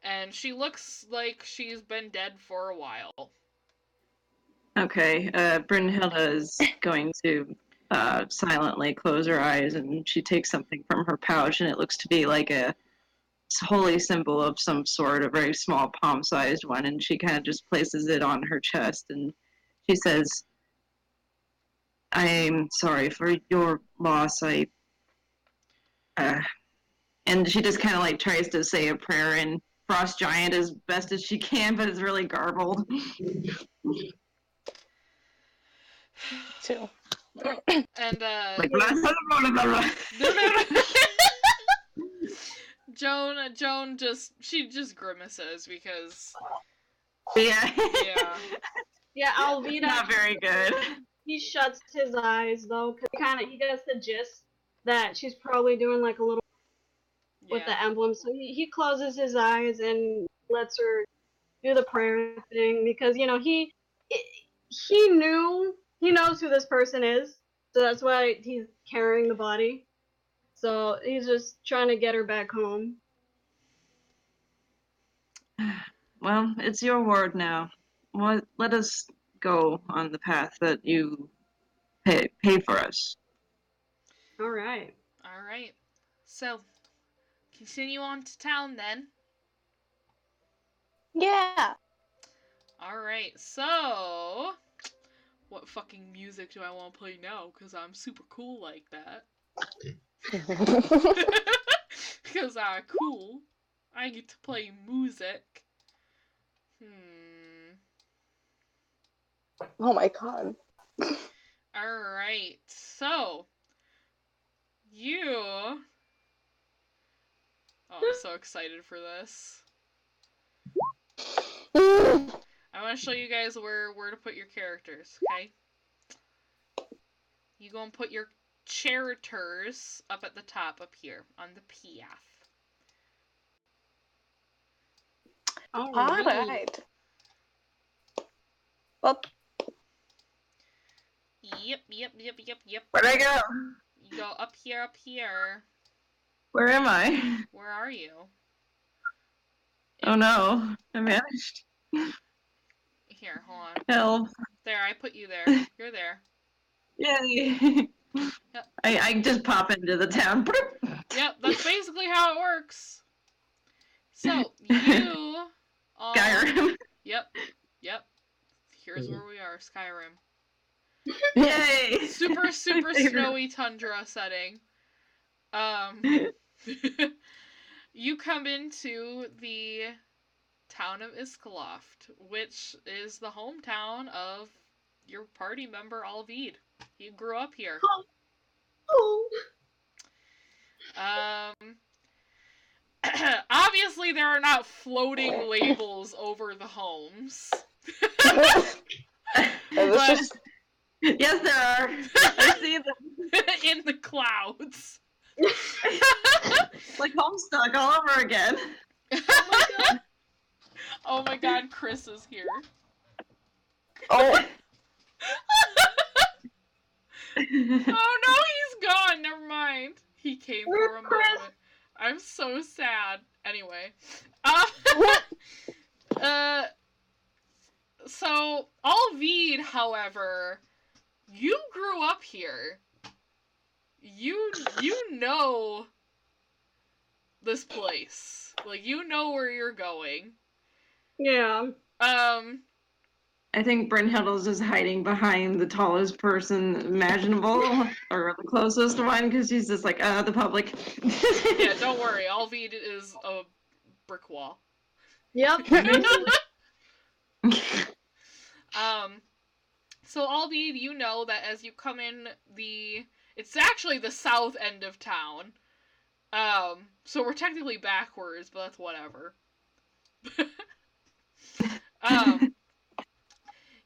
and she looks like she's been dead for a while. Okay, Brynhilda is going to silently close her eyes, and she takes something from her pouch, and it looks to be like a holy symbol of some sort, a very small palm-sized one, and she kind of just places it on her chest, and she says, "I'm sorry for your loss. And she just kind of like tries to say a prayer in Frost Giant as best as she can, but it's really garbled. Too. And Like, Joan just grimaces because yeah. Yeah, Alvida. Not very good. He shuts his eyes though, because he gets the gist that she's probably doing like a little with the emblem. So he closes his eyes and lets her do the prayer thing because he knows who this person is, so that's why he's carrying the body. So he's just trying to get her back home. Well, it's your word now. Let us go on the path that you pay for us. All right. All right. So, continue on to town then. Yeah. All right. So, what fucking music do I want to play now? Because I'm super cool like that. Because I'm cool. I get to play music. Oh my god. Alright, so you... Oh, I'm so excited for this. I want to show you guys where to put your characters, okay? You go and put your characters up at the top, up here, on the path. Alright. Well. Yep. Where'd I go? You go up here. Where am I? Where are you? Oh no, I vanished. Here, hold on. Help. There, I put you there. You're there. Yay. Yep. I just pop into the town. Yep, that's basically how it works. So, you all... Skyrim. Yep. Here's where we are, Skyrim. Yay! Super snowy tundra setting. You come into the town of Iskloft, which is the hometown of your party member, Arvid. He grew up here. Obviously there are not floating labels over the homes. But, yes, there are. I see them. In the clouds. Like Homestuck all over again. Oh my god, Chris is here. Oh. Oh no, he's gone. Never mind. He came for a moment. I'm so sad. Anyway. So, Arvid, however, you grew up here. You know this place. Like, you know where you're going. Yeah. I think Brynhilda's is hiding behind the tallest person imaginable, or the closest one, because she's just like, the public. Yeah, don't worry. Arvid is a brick wall. Yep. So Arvid, you know that as you come in it's actually the south end of town. So we're technically backwards, but that's whatever.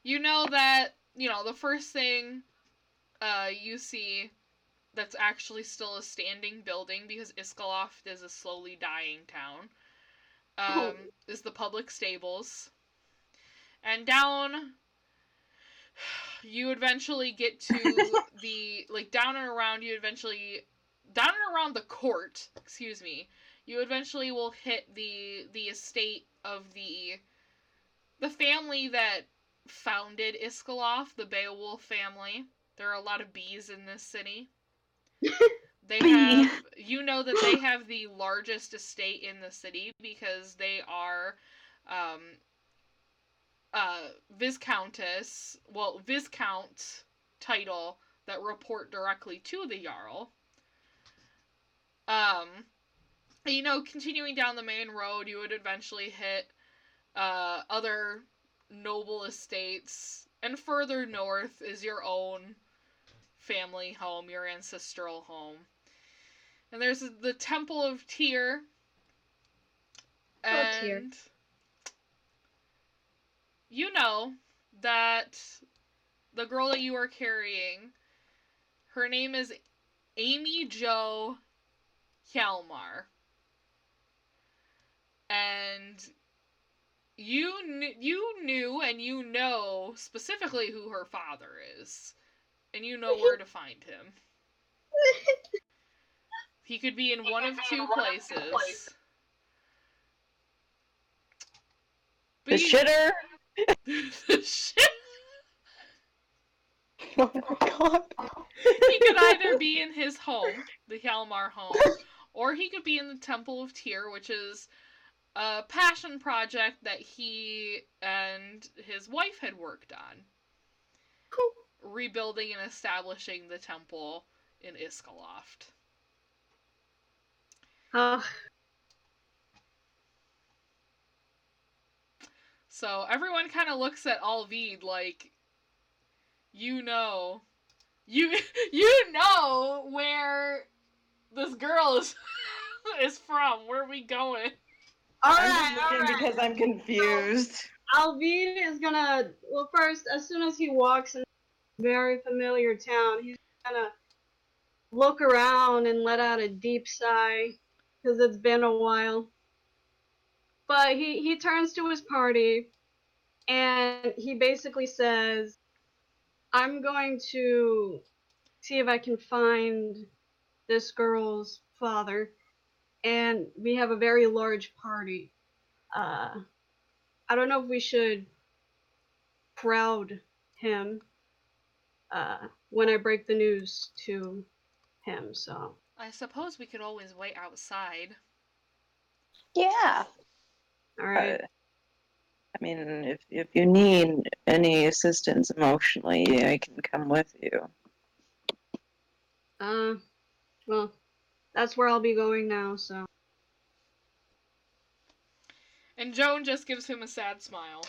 You know that, the first thing you see that's actually still a standing building, because Iskloft is a slowly dying town, is the public stables. And down You eventually get to the, like, down and around the court, excuse me, you eventually will hit the estate of the family that founded Iskloft, the Beowulf family. There are a lot of bees in this city. They have, you know that they have the largest estate in the city because they are Viscount title that report directly to the Jarl. You know, continuing down the main road, you would eventually hit other noble estates, and further north is your own family home, your ancestral home. And there's the Temple of Tyr. And you know that the girl that you are carrying, her name is Amy Jo Hjalmar. And you knew and you know specifically who her father is. And you know where to find him. He could be in one of two places. The shitter? The shit. Oh my god. He could either be in his home, the Hjalmar home, or he could be in the Temple of Tyr, which is a passion project that he and his wife had worked on. Rebuilding and establishing the temple in Iskloft. So everyone kind of looks at Arvid like, you know where this girl is from. Where are we going? I'm just looking because I'm confused. Arvid is gonna, well, first, as soon as he walks in a very familiar town, he's gonna look around and let out a deep sigh, because it's been a while. But he turns to his party, and he basically says, I'm going to see if I can find this girl's father, and we have a very large party. I don't know if we should crowd him when I break the news to him, so. I suppose we could always wait outside. Yeah. Alright. I mean, if you need any assistance emotionally, I can come with you. Well, that's where I'll be going now, so. And Joan just gives him a sad smile.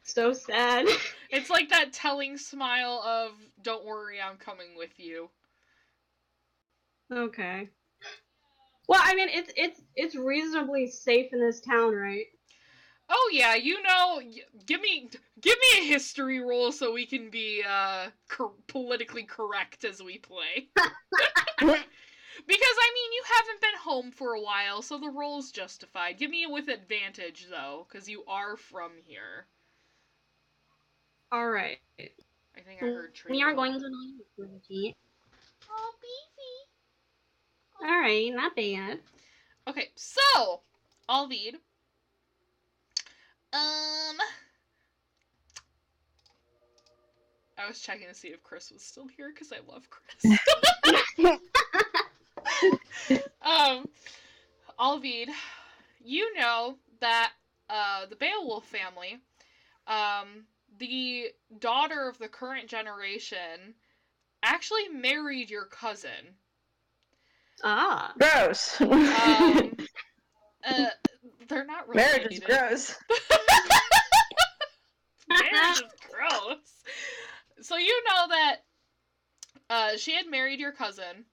So sad. It's like that telling smile of, don't worry, I'm coming with you. Okay. Well, I mean, it's reasonably safe in this town, right? Oh yeah, you know, give me a history roll so we can be politically correct as we play. Because, I mean, you haven't been home for a while, so the roll's justified. Give me it with advantage, though, because you are from here. Alright. I think I heard Tree. We are going to the Oh, beefy. Alright, not bad. Okay, so, Arvid. I was checking to see if Chris was still here, because I love Chris. Arvid, you know that the Beowulf family, the daughter of the current generation, actually married your cousin. Ah. Gross. They're not related. Marriage is gross. Marriage is gross. So you know that she had married your cousin,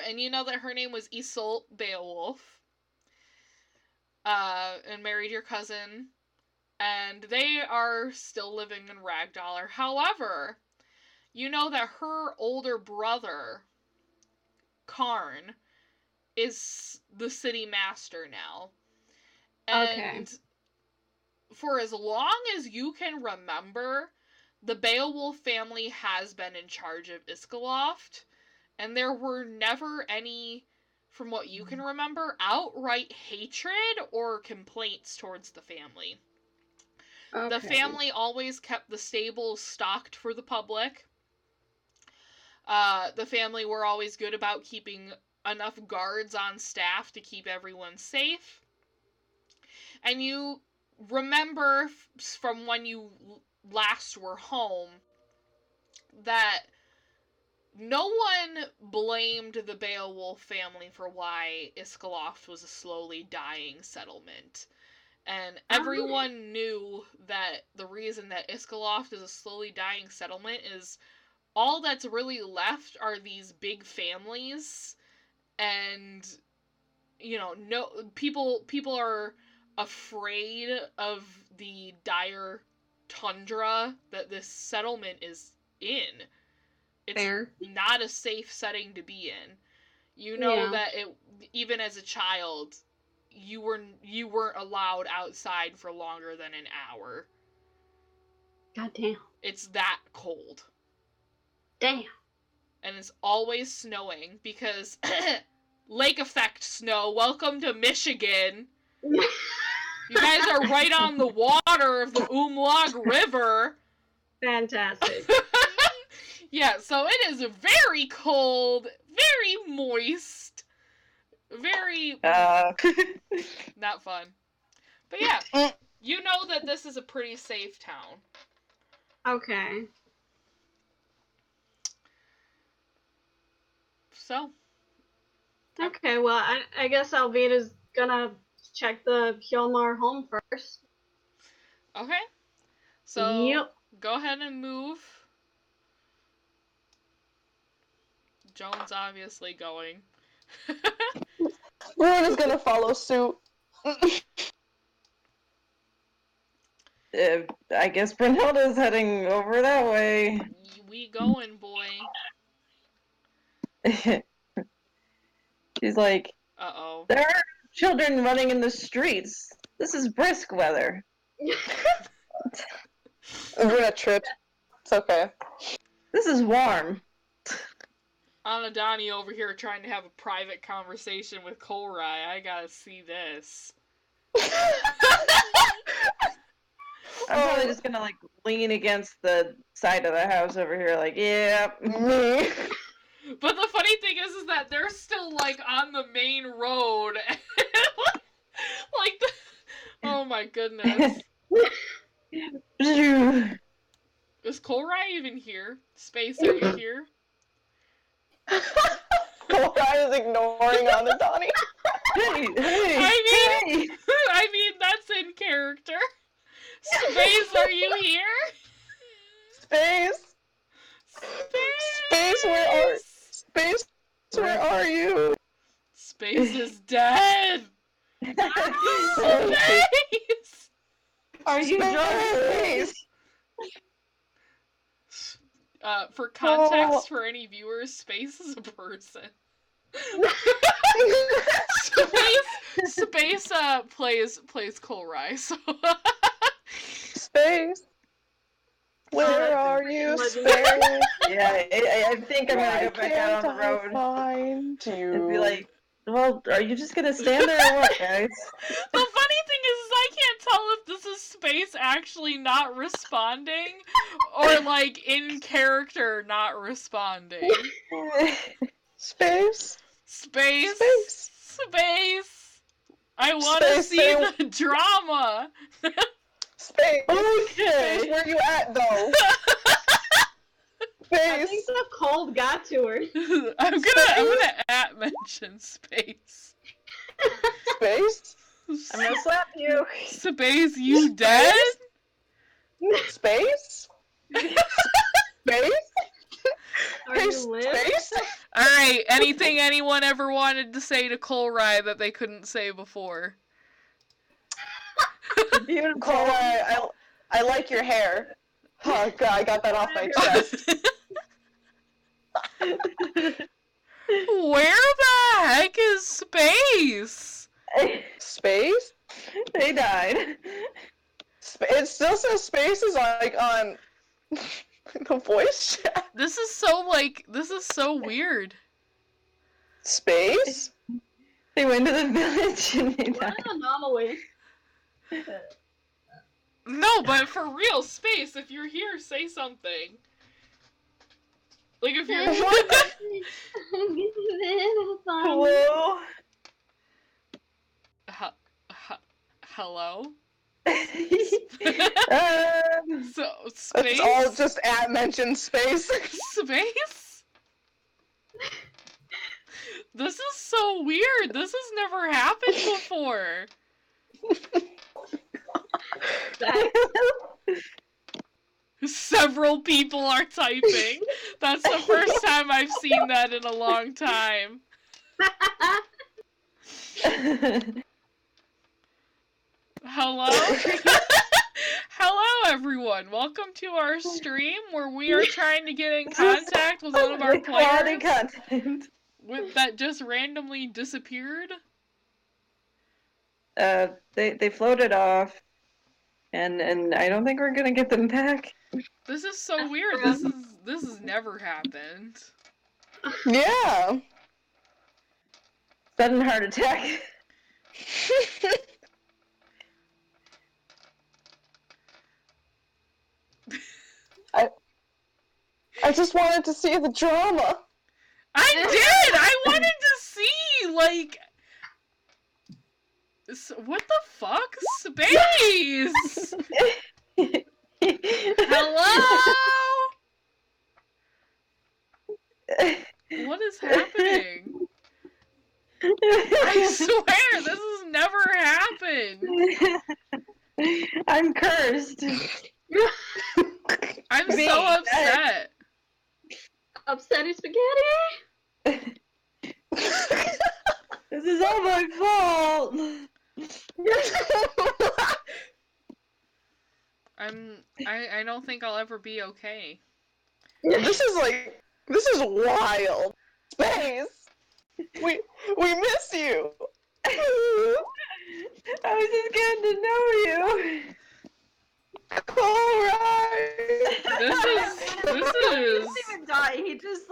and you know that her name was Isolde Beowulf, and married your cousin, and they are still living in Ragdollar. However, you know that her older brother, Karn, is the city master now. And for as long as you can remember, the Beowulf family has been in charge of Iskloft, and there were never any, from what you can remember, outright hatred or complaints towards the family. Okay. The family always kept the stables stocked for the public. The family were always good about keeping enough guards on staff to keep everyone safe. And you remember from when you last were home that no one blamed the Beowulf family for why Iskloft was a slowly dying settlement. And everyone knew that the reason that Iskloft is a slowly dying settlement is all that's really left are these big families, and no people are afraid of the dire tundra that this settlement is in. It's Fair. not a safe setting to be in. You know Yeah. that even as a child, you weren't allowed outside for longer than an hour. God damn. It's that cold. Damn. And it's always snowing because lake effect snow. Welcome to Michigan. You guys are right on the water of the Umlag River. Fantastic. Yeah, so it is very cold, very moist, very not fun. But yeah, you know that this is a pretty safe town. Okay. So. Okay, well, I guess Alvida's gonna check the Hjalmar home first. Okay. So, Yep. go ahead and move. Joan's obviously going. Ruin is gonna follow suit. I guess Brunhilde's heading over that way. We going, boy. She's like, Uh-oh. there are children running in the streets. This is brisk weather. We're gonna trip. It's okay. This is warm. Anadani over here trying to have a private conversation with Kolrai. I gotta see this. I'm probably just gonna like lean against the side of the house over here, like, yeah, Me. But the funny thing is that they're still like on the main road. Like, oh my goodness. Is Kolrai even here? Space, are you here? Kolrai is ignoring Anadani. Hey, I mean, that's in character. Space, are you here? Space. Space, where are you? Space is dead. Space. Are you Space? For context, for any viewers, Space is a person. Space plays Kolrai, so Space. Where are you, Space? Yeah, I think I'm gonna go back out on the road Find you. and be like, well, are you just gonna stand there or what, guys? The funny thing is I can't tell if this is Space actually not responding or like in character not responding. Space. Space. Space. Space. I want to Space, see the drama. Space. Okay. Space, where you at though? I Space. think the cold got to her. I'm gonna mention Space. Space. I'm gonna slap you. Space, you dead? Space. Space. Are you live? Space. Alright, anything anyone ever wanted to say to Kolrai that they couldn't say before? Beautiful. Kolrai, I like your hair. Oh god, I got that off my chest. Where the heck is Space? Space? They died. it still says spaces like on the voice chat. This is so weird. Space? They went to the village and they What died. an anomaly. No, but for real, space, if you're here, say something. Like, if you're... Hello? Hello? So, It's space? all just at mentioned space. Space? This is so weird. This has never happened before. Several people are typing. That's the first time I've seen that in a long time. Hello? Hello, everyone. Welcome to our stream where we are trying to get in contact with one of our Quality players content. that just randomly disappeared. They floated off, and I don't think we're gonna get them back. This is so weird. This has never happened. Yeah. Sudden heart attack. I just wanted to see the drama. I did! I wanted to see, like... What the fuck? Space! Hello? What is happening? I swear, this has never happened. I'm cursed. I'm Me, so upset. Upsetty spaghetti? This is all my fault. I don't think I'll ever be okay. This is wild. Space. We miss you. I was just getting to know you. Alright. This He is didn't even die. He just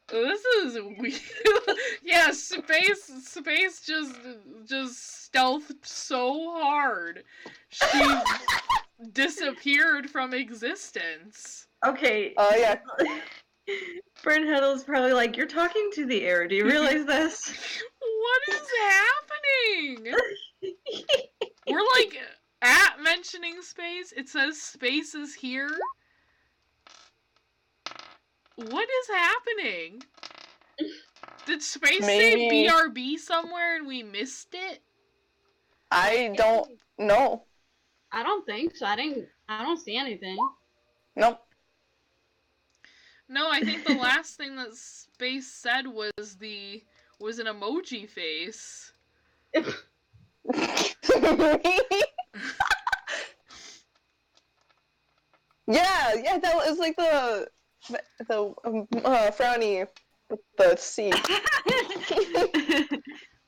this is weird. Yeah, space just stealthed so hard. She disappeared from existence. Okay. Oh yeah. Burnheddle's probably like, you're talking to the air. Do you realize this? What is happening? We're like at mentioning space. It says space is here. What is happening? Did space say BRB somewhere and we missed it? I don't know. I don't think so. I don't see anything. Nope. No, I think the last thing that space said was an emoji face. Yeah, that was like the frowny with the C.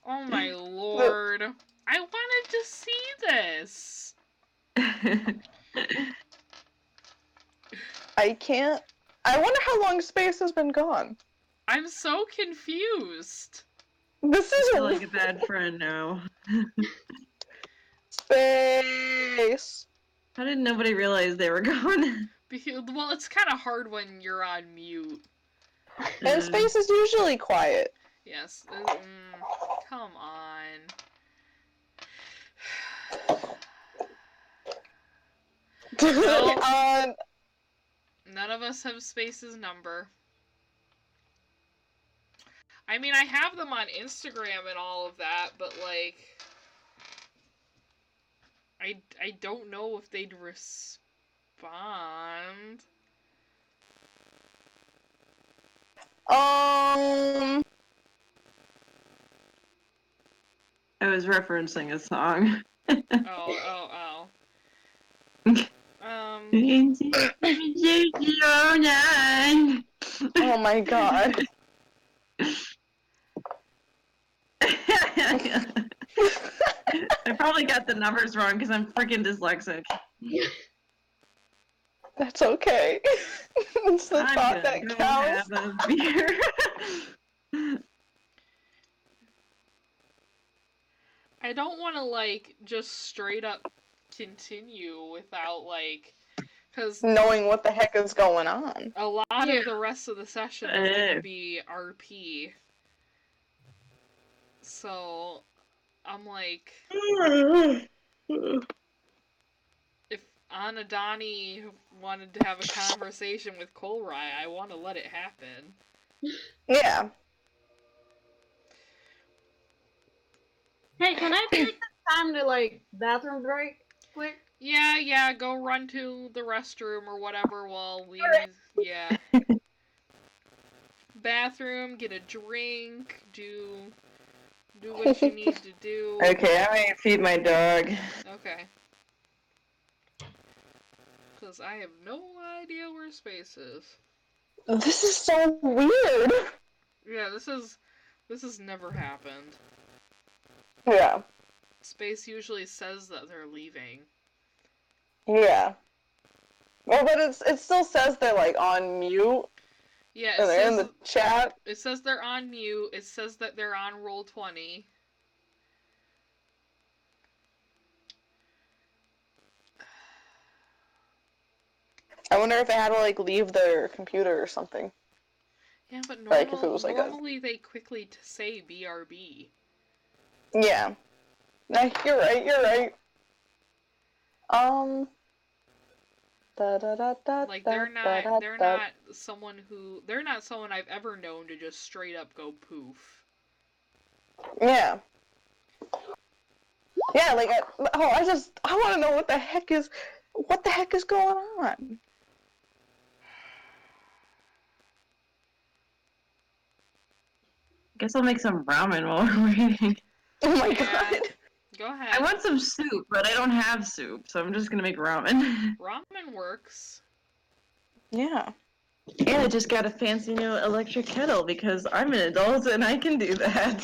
Oh my lord. I wanted to see this. I can't. I wonder how long space has been gone. I'm so confused. This I is feel like a bad friend now. space. How did nobody realize they were gone? Well, it's kind of hard when you're on mute. And space is usually quiet. Yes. Come on. Well, none of us have Space's number. I mean, I have them on Instagram and all of that, but, like... I don't know if they'd respond. I was referencing a song. Oh. Oh my god. I probably got the numbers wrong because I'm freaking dyslexic. That's okay. It's the I'm thought gonna that go counts. have a beer. I don't want to, like, just straight up continue without, like, because Knowing what the heck is going on. a lot Yeah. of the rest of the session is going to be RP. So, I'm like, if Anadani wanted to have a conversation with Kolrai, I want to let it happen. Yeah. Hey, can I take this time to, like, bathroom break quick? Yeah, go run to the restroom or whatever while we, yeah. Bathroom, get a drink, do what you need to do. Okay, I might feed my dog. Okay. Because I have no idea where space is. This is so weird. Yeah, this has never happened. Yeah. Space usually says that they're leaving. Yeah. Well, but it still says they're like on mute. Yeah, And they're in the chat. It says they're on mute. It says that they're on Roll20. I wonder if they had to like leave their computer or something. Yeah, but Like if it was like normally they quickly say BRB. Yeah. No, you're right. You're right. Like they're not someone I've ever known to just straight up go poof. Yeah. Yeah, like I want to know what the heck is going on. Guess I'll make some ramen while we're waiting. Oh my Yeah. god. Go ahead. I want some soup, but I don't have soup, so I'm just gonna make ramen. Ramen works. Yeah. And I just got a fancy new electric kettle because I'm an adult and I can do that.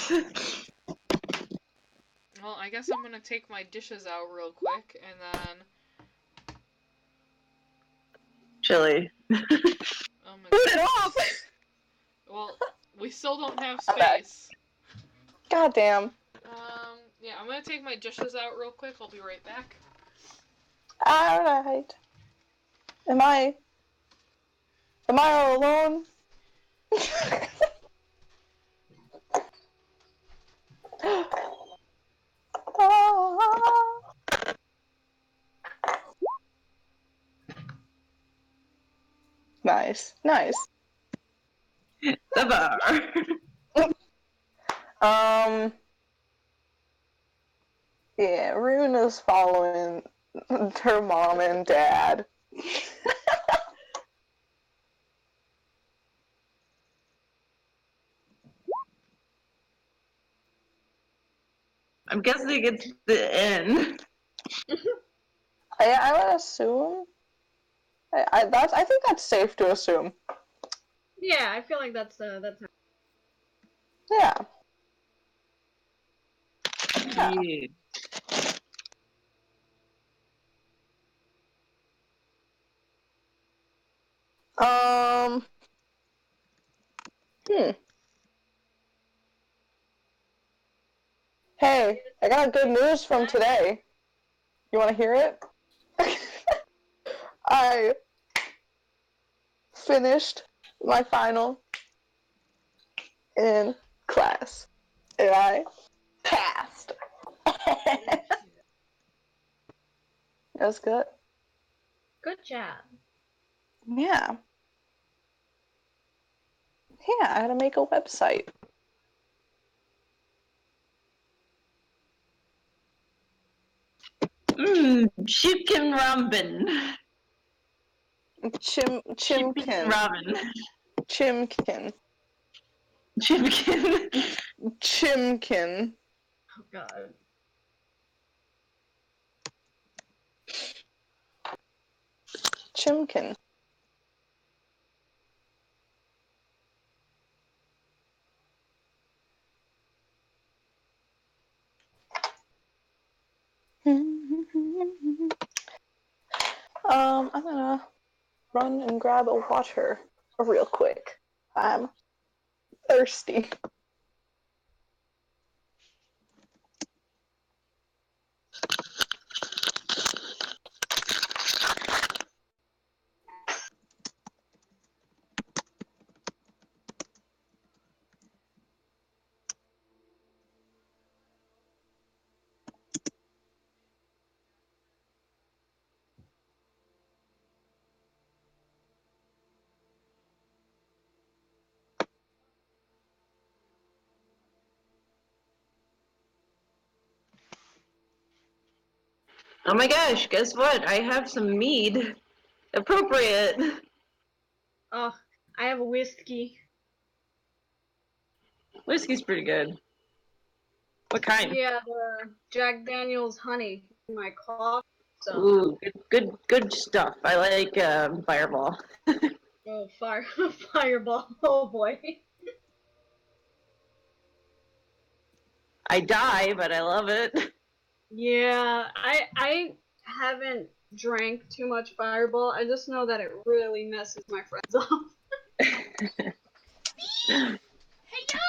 Well, I guess I'm gonna take my dishes out real quick and then. Chili. Oh my Put it god. off! Well, we still don't have space. God damn. Yeah, I'm gonna take my dishes out real quick. I'll be right back. Alright. Am I all alone? Nice. The bar. Yeah, Rune is following her mom and dad. I'm guessing it's the end. I would assume. I think that's safe to assume. Yeah, I feel like that's Yeah. Yeah. Hey, I got good news from today. You want to hear it? I finished my final in class, and I passed. That's good. good job. Yeah. Yeah, I had to make a website. Chicken ramen. Chimkin. Ramen. Chimkin. Chimkin. Chimkin. Oh god. Chimkin. run and grab a water real quick. I'm thirsty. Oh my gosh, guess what? I have some mead. Appropriate. Oh, I have a whiskey. Whiskey's pretty good. What kind? Yeah, the Jack Daniel's honey in my coffee. So, Ooh, good stuff. I like Fireball. oh, fireball. Oh boy. I die, but I love it. Yeah, I haven't drank too much Fireball. I just know that it really messes my friends up. Hey yo!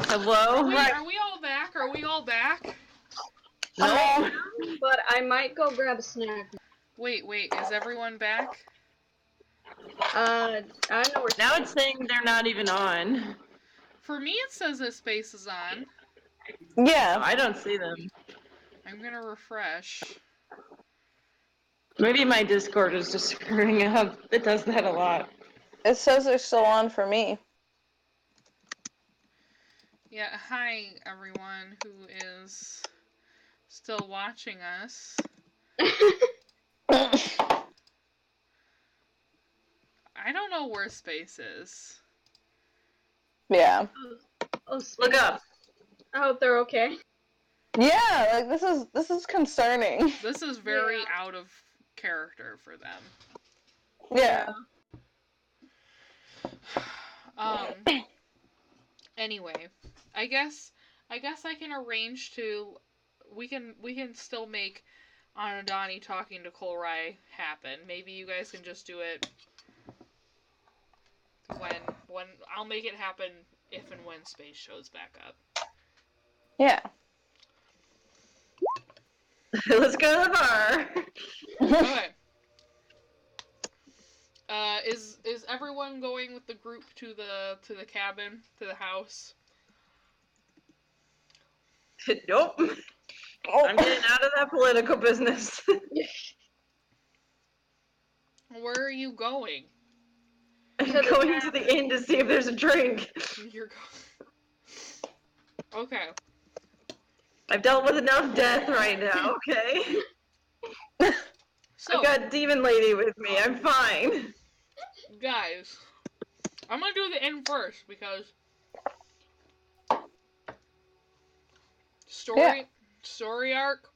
Hello? Wait, are we all back? Are we all back? No. But I might go grab a snack. Wait, is everyone back? I know we're Now it's saying they're not even on. For me, it says this space is on. Yeah. I don't see them. I'm gonna refresh. Maybe my Discord is just screwing up. It does that a lot. It says they're still on for me. Yeah, hi everyone who is still watching us. I don't know where space is. Yeah. Oh, Look up. I hope they're okay. Yeah, like this is concerning. This is very out of character for them. Yeah. Anyway, I guess I can arrange to we can still make Anadani talking to Kolrai happen. Maybe you guys can just do it when I'll make it happen if and when space shows back up. Yeah. Let's go to the bar. Okay. Is everyone going with the group to the cabin, to the house? Nope. Oh. I'm getting out of that political business. Where are you going? I'm going to the inn to see if there's a drink. You're going. Okay. I've dealt with enough death right now, okay? So, I've got Demon Lady with me. I'm fine. guys, I'm gonna do the inn first because story arc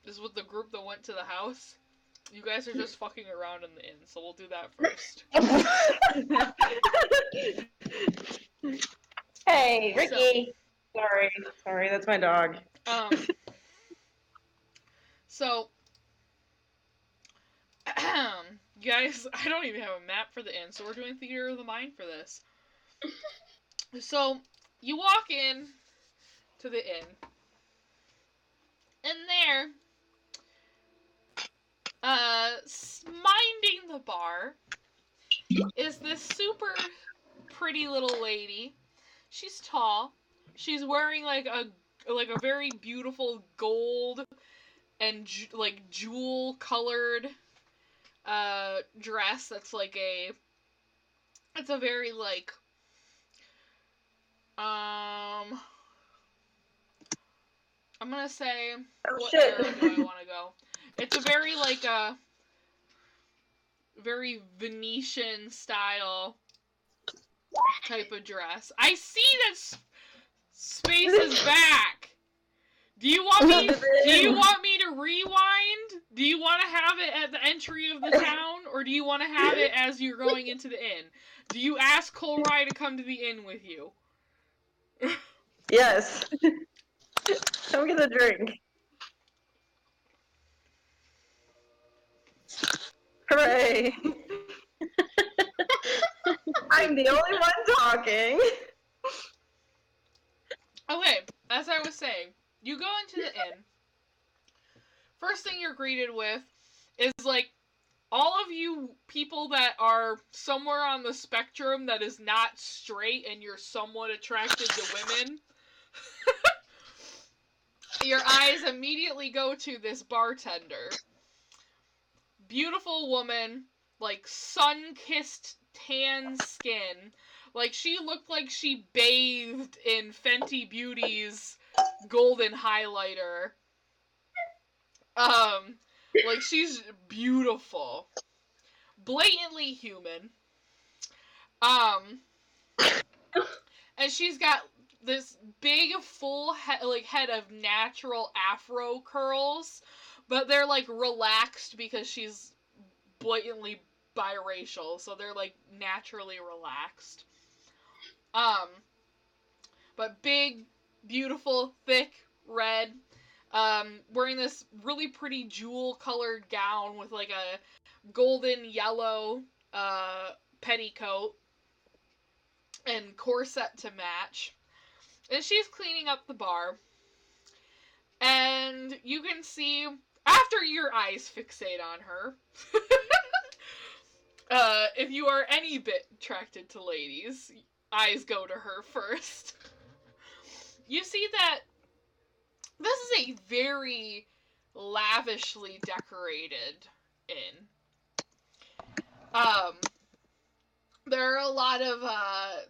is with the group that went to the house. You guys are just fucking around in the inn, so we'll do that first. Hey, Ricky. Sorry, that's my dog. So, guys, I don't even have a map for the inn, so we're doing Theater of the Mind for this. So, you walk in to the inn, and there, minding the bar, is this super pretty little lady. She's tall. She's wearing like a very beautiful gold and jewel colored dress that's like it's a very like I'm gonna say what era do I want to go? It's a very like very Venetian style type of dress. I see that space is back. Do you want me to rewind? Do you want to have it at the entry of the town, or do you want to have it as you're going into the inn? Do you ask Kolrai to come to the inn with you? Yes. Come get a drink. Hooray! I'm the only one talking. Okay, as I was saying, you go into the inn. First thing you're greeted with is, like, all of you people that are somewhere on the spectrum that is not straight and you're somewhat attracted to women. Your eyes immediately go to this bartender. Beautiful woman, like, sun-kissed tan skin. Like, she looked like she bathed in Fenty Beauty's golden highlighter. Like, she's beautiful. Blatantly human. And she's got this big, full head of natural afro curls, but they're, like, relaxed because she's blatantly biracial, so they're, like, naturally relaxed. But big, beautiful, thick, red, wearing this really pretty jewel-colored gown with, like, a golden yellow, petticoat and corset to match. And she's cleaning up the bar. And you can see, after your eyes fixate on her, if you are any bit attracted to ladies, eyes go to her first. You see that this is a very lavishly decorated inn. There are a lot of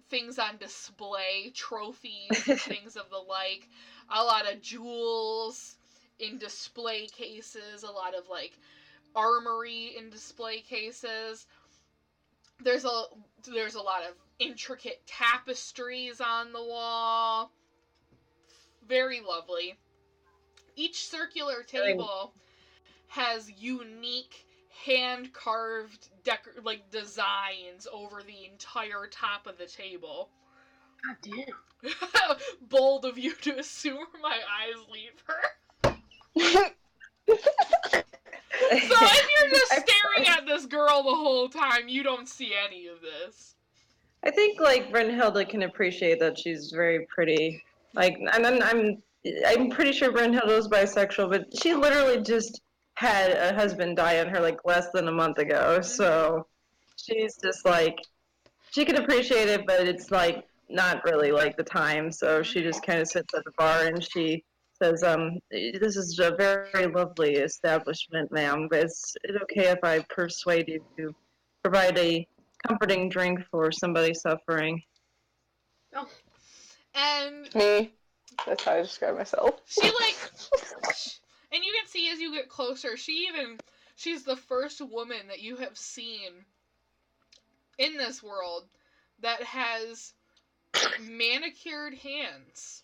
things on display, trophies and things of the like. A lot of jewels in display cases, a lot of, like, armory in display cases. There's a lot of intricate tapestries on the wall. Very lovely. Each circular table has unique hand-carved designs over the entire top of the table. God damn. Bold of you to assume my eyes leave her. So if you're just staring at this girl the whole time, you don't see any of this. I think, like, Brynhilde can appreciate that she's very pretty. Like, I'm pretty sure Brynhilde is bisexual, but she literally just had a husband die on her, like, less than a month ago. So she's just like, she can appreciate it, but it's, like, not really, like, the time. So she just kind of sits at the bar and she says, this is a very lovely establishment, ma'am, but is it okay if I persuade you to provide a comforting drink for somebody suffering? Oh. And Me. That's how I describe myself. she, like, and you can see as you get closer, she's the first woman that you have seen in this world that has manicured hands.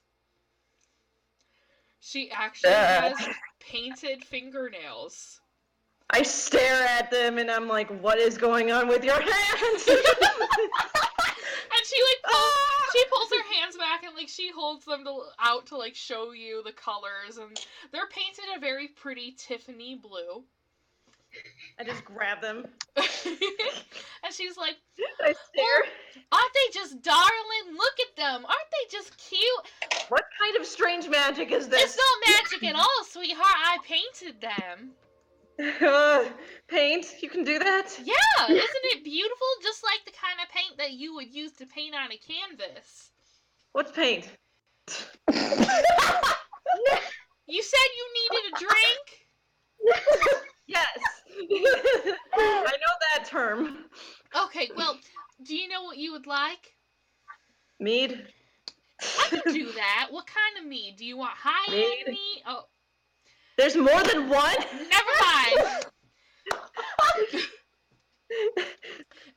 She actually has painted fingernails. I stare at them and I'm like, what is going on with your hands? And she pulls her hands back and, like, she holds them out to, like, show you the colors, and they're painted a very pretty Tiffany blue. I just grab them. And she's like, I stare. aren't they just darling? Look at them. Aren't they just cute? What kind of strange magic is this? It's not magic at all, sweetheart. I painted them. Paint? You can do that? Yeah, isn't it beautiful? Just like the kind of paint that you would use to paint on a canvas. What's paint? You said you needed a drink? Yes. I know that term. Okay, well, do you know what you would like? Mead? I can do that. What kind of mead? Do you want high-end mead? Oh. There's more than one? Never mind.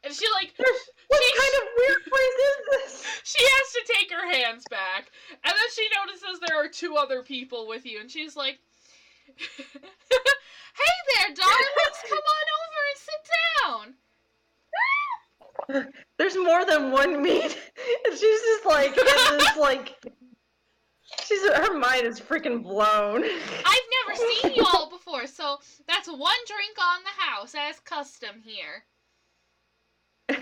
And she, like, what kind of weird place is this? She has to take her hands back. And then she notices there are two other people with you. And she's like, hey there, darlings. Come on over and sit down. There's more than one mead. And she's just like, in this, like, her mind is freaking blown. I've never seen you all before. 4. So that's 1 drink on the house, as custom here. My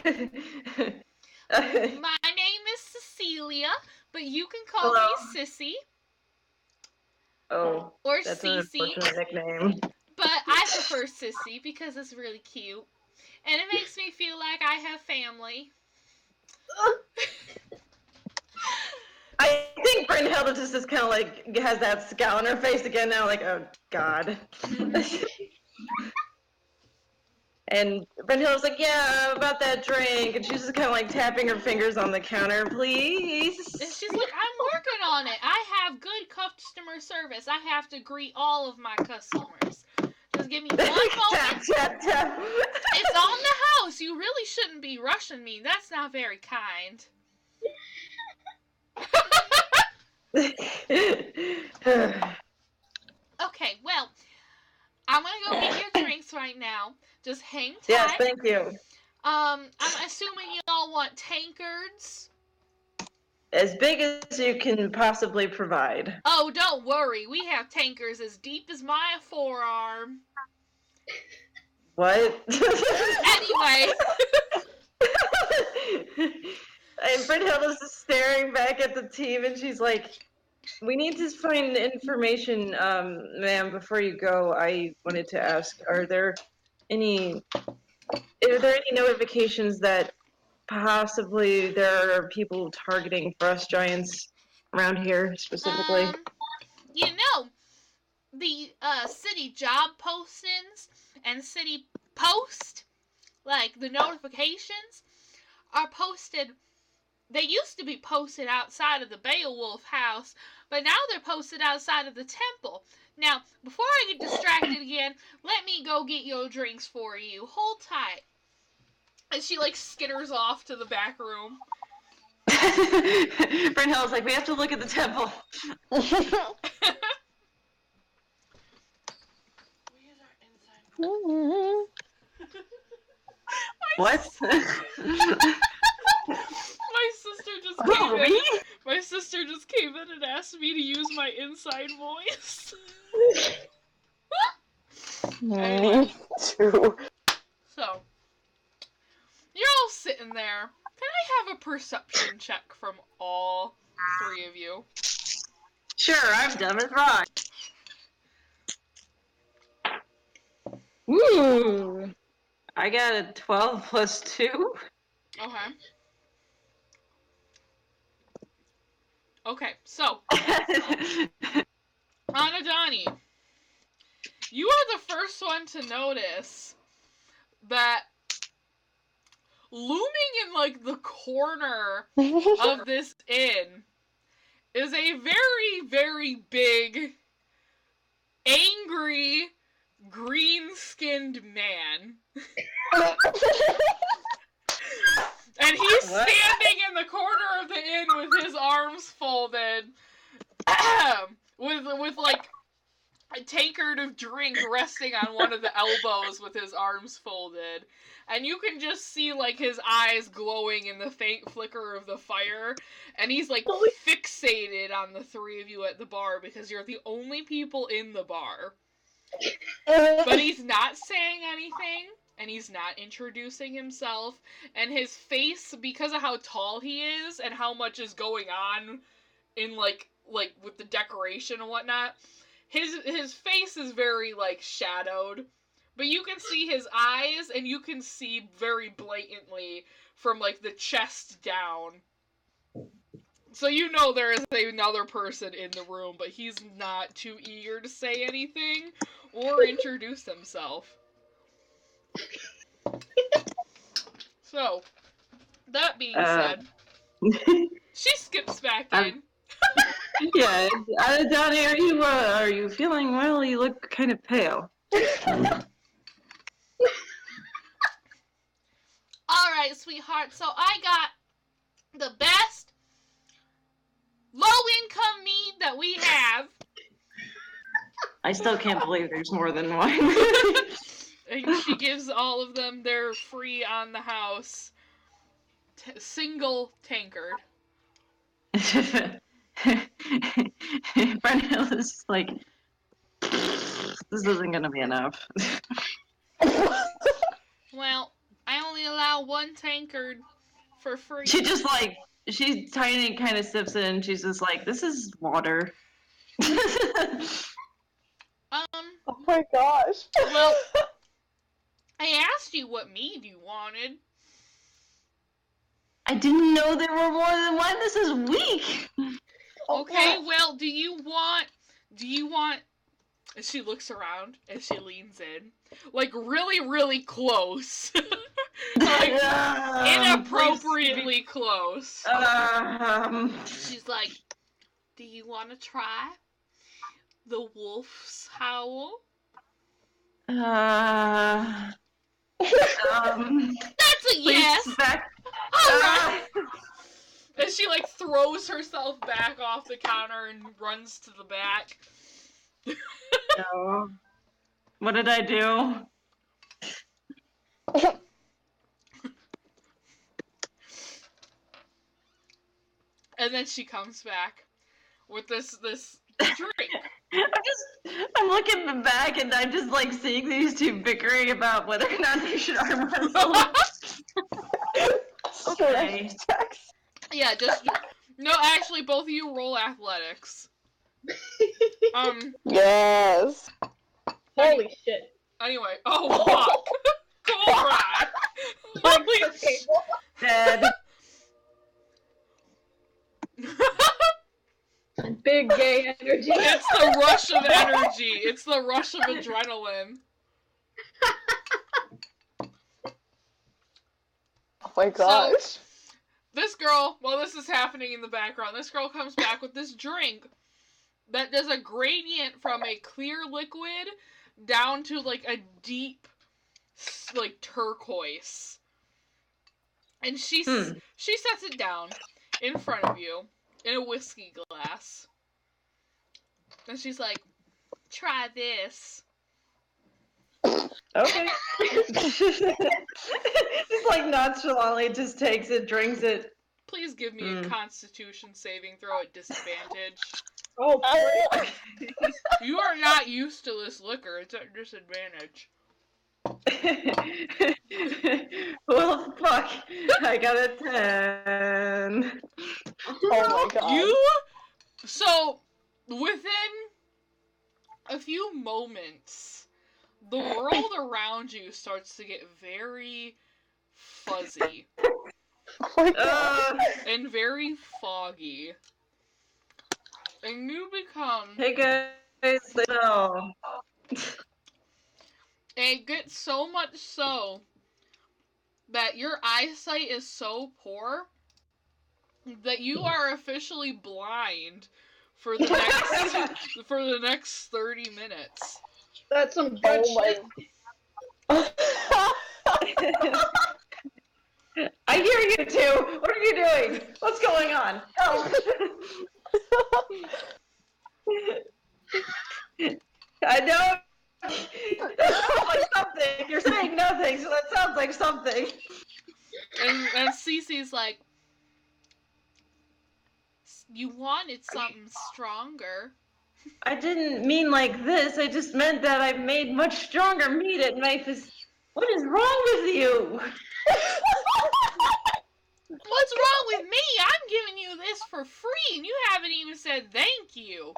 name is Cecilia, but you can call me Sissy. Oh, or that's an Cece. unfortunate nickname. But I prefer Sissy because it's really cute. And it makes me feel like I have family. I think Brynhilda just is kind of like, has that scowl on her face again now, like, oh, God. And Brynhilda's like, yeah, about that drink. And she's just kind of like tapping her fingers on the counter, please. And she's like, I'm working on it. I have good customer service. I have to greet all of my customers. Just give me 1 moment. Tap, tap, tap. It's on the house. You really shouldn't be rushing me. That's not very kind. Okay, well, I'm gonna go get your drinks right now. Just hang tight. Yes, thank you. I'm assuming you all want tankards. As big as you can possibly provide. Oh, don't worry. We have tankards as deep as my forearm. What? Anyway. And Brynhilda's just staring back at the team, and she's like, we need to find information, ma'am, before you go. I wanted to ask, are there any notifications that possibly there are people targeting frost giants around here specifically? You know, the city job postings and city post, like the notifications, are posted. They used to be posted outside of the Beowulf house, but now they're posted outside of the temple. Now, before I get distracted again, let me go get your drinks for you. Hold tight. And she, like, skitters off to the back room. Brynhilda's like, we have to look at the temple. What? My sister just came in and asked me to use my inside voice. Anyway. True. So, you're all sitting there. Can I have a perception check from all 3 of you? Sure, I'm dumb as rock. Ooh. I got a 12 plus 2. Okay. Okay, so, Anadani, you are the first one to notice that looming in, like, the corner of this inn is a very, very big, angry, green-skinned man. And he's standing in the corner of the inn with his arms folded, with like a tankard of drink resting on one of the elbows with his arms folded. And you can just see like his eyes glowing in the faint flicker of the fire, and he's like fixated on the 3 of you at the bar because you're the only people in the bar. But he's not saying anything. And he's not introducing himself, and his face, because of how tall he is, and how much is going on in, like, with the decoration and whatnot, his face is very, like, shadowed, but you can see his eyes, and you can see very blatantly from, like, the chest down. So you know there is another person in the room, but he's not too eager to say anything, or introduce himself. So, that being said, she skips back in. Yeah, Donnie, are you feeling well? You look kind of pale. Alright, sweetheart, so I got the best low-income mead that we have. I still can't believe there's more than one. And she gives all of them their free on the house single tankard. Brunhilde is like, This isn't gonna be enough. Well, I only allow one tankard for free. She just like, she's tiny, kind of sips it, and she's just like, this is water. Oh my gosh. Well, I asked you what mead you wanted. I didn't know there were more than one. This is weak. Okay, well, do you want, as she looks around, as she leans in, like, really, really close. Like, inappropriately close. She's like, do you want to try the wolf's howl? That's That's a yes! Alright! Uh, And she, like, throws herself back off the counter and runs to the back. no. What did I do? And then she comes back with this drink. I'm looking back and I'm just like seeing these two bickering about whether or not they should arm wrestle. Okay. Yeah, just no. Actually, both of you roll athletics. Yes. Holy shit. Anyway, oh fuck, Cobra. Holy shit. Dead. Big gay energy. It's the rush of energy. It's the rush of adrenaline. Oh my gosh. This girl, while this is happening in the background, this girl comes back with this drink that does a gradient from a clear liquid down to like a deep, like turquoise. And she sets it down in front of you in a whiskey glass. And she's like, try this. Okay. Just like nonchalantly just takes it, drinks it. Please give me a constitution saving throw at disadvantage. Oh, You are not used to this liquor. It's at disadvantage. Well, fuck. I got a 10. Oh my god. So, within a few moments, the world around you starts to get very fuzzy Oh my god. and very foggy. And you become... Hey guys, no. It gets so much so that your eyesight is so poor that you are officially blind for the next 30 minutes. that's some good shit. I hear you two. What are you doing? What's going on? Help. I know. That sounds like something. You're saying nothing, so that sounds like something. And Cece's like, you wanted something stronger. I didn't mean like this. I just meant that I made much stronger meat at my What is wrong with you? What's wrong with me? I'm giving you this for free, and you haven't even said thank you.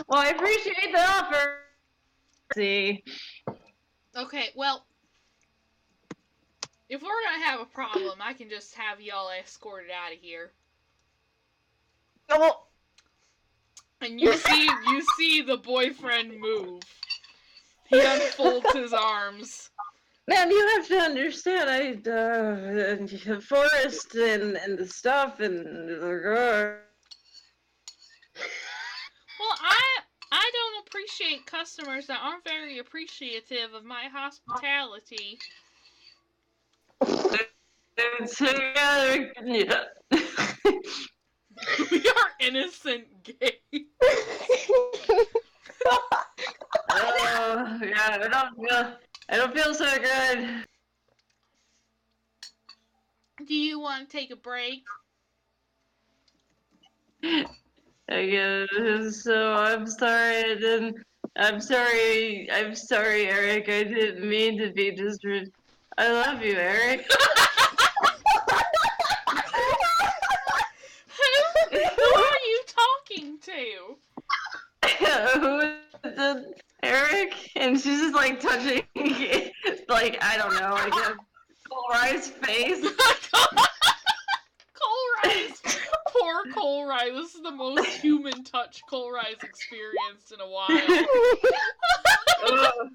Well, I appreciate the offer. See. Okay, well, if we're gonna have a problem, I can just have y'all escorted out of here. No. And you see the boyfriend move. He unfolds his arms. Man, you have to understand, the forest and the stuff and Well, I don't appreciate customers that aren't very appreciative of my hospitality. together. Yeah. We are innocent gays. Oh God, I don't feel so good. Do you want to take a break? I guess. So I'm sorry I didn't. I'm sorry. I'm sorry, Eric. I didn't mean to be I love you, Eric. Who are you talking to? Who is it? Eric? And she's just like touching, like, I don't know, I guess, Laura's face. Kohlrei's. Poor Kohlrei. This is the most human touch Kohlrei's experienced in a while. Ugh.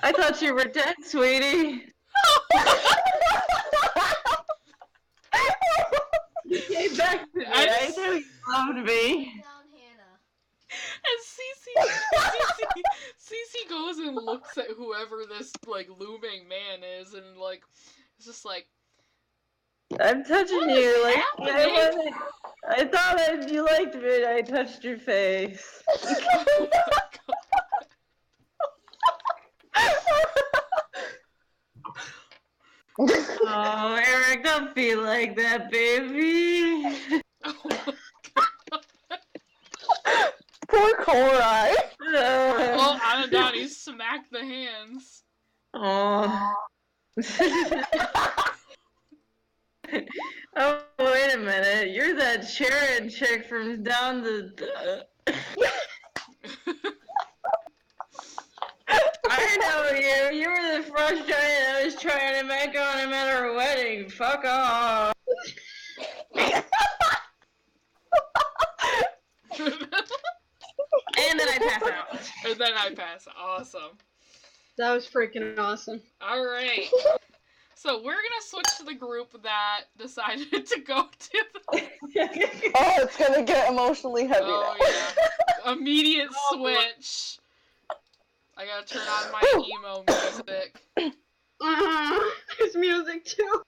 I thought you were dead, sweetie. You came back to me. I knew you loved me. And Cece goes and looks at whoever this like looming man is, and like it's just like, I'm touching what you. is Like happening? I thought you liked me, and I touched your face. Oh my God. Oh, Eric, don't be like that, baby. Oh my God. Poor Kohlrei. Well, Anadani smacked the hands. Oh. Oh, wait a minute. You're that Sharon chick from down the... I know you. You were the first giant I was trying to make on him at our wedding. Fuck off. And then I pass out. And then I pass. Awesome. That was freaking awesome. Alright. So we're gonna switch to the group that decided to go to the... Oh, it's gonna get emotionally heavy Oh, now. yeah. Immediate switch. I gotta turn on my emo music. There's music too.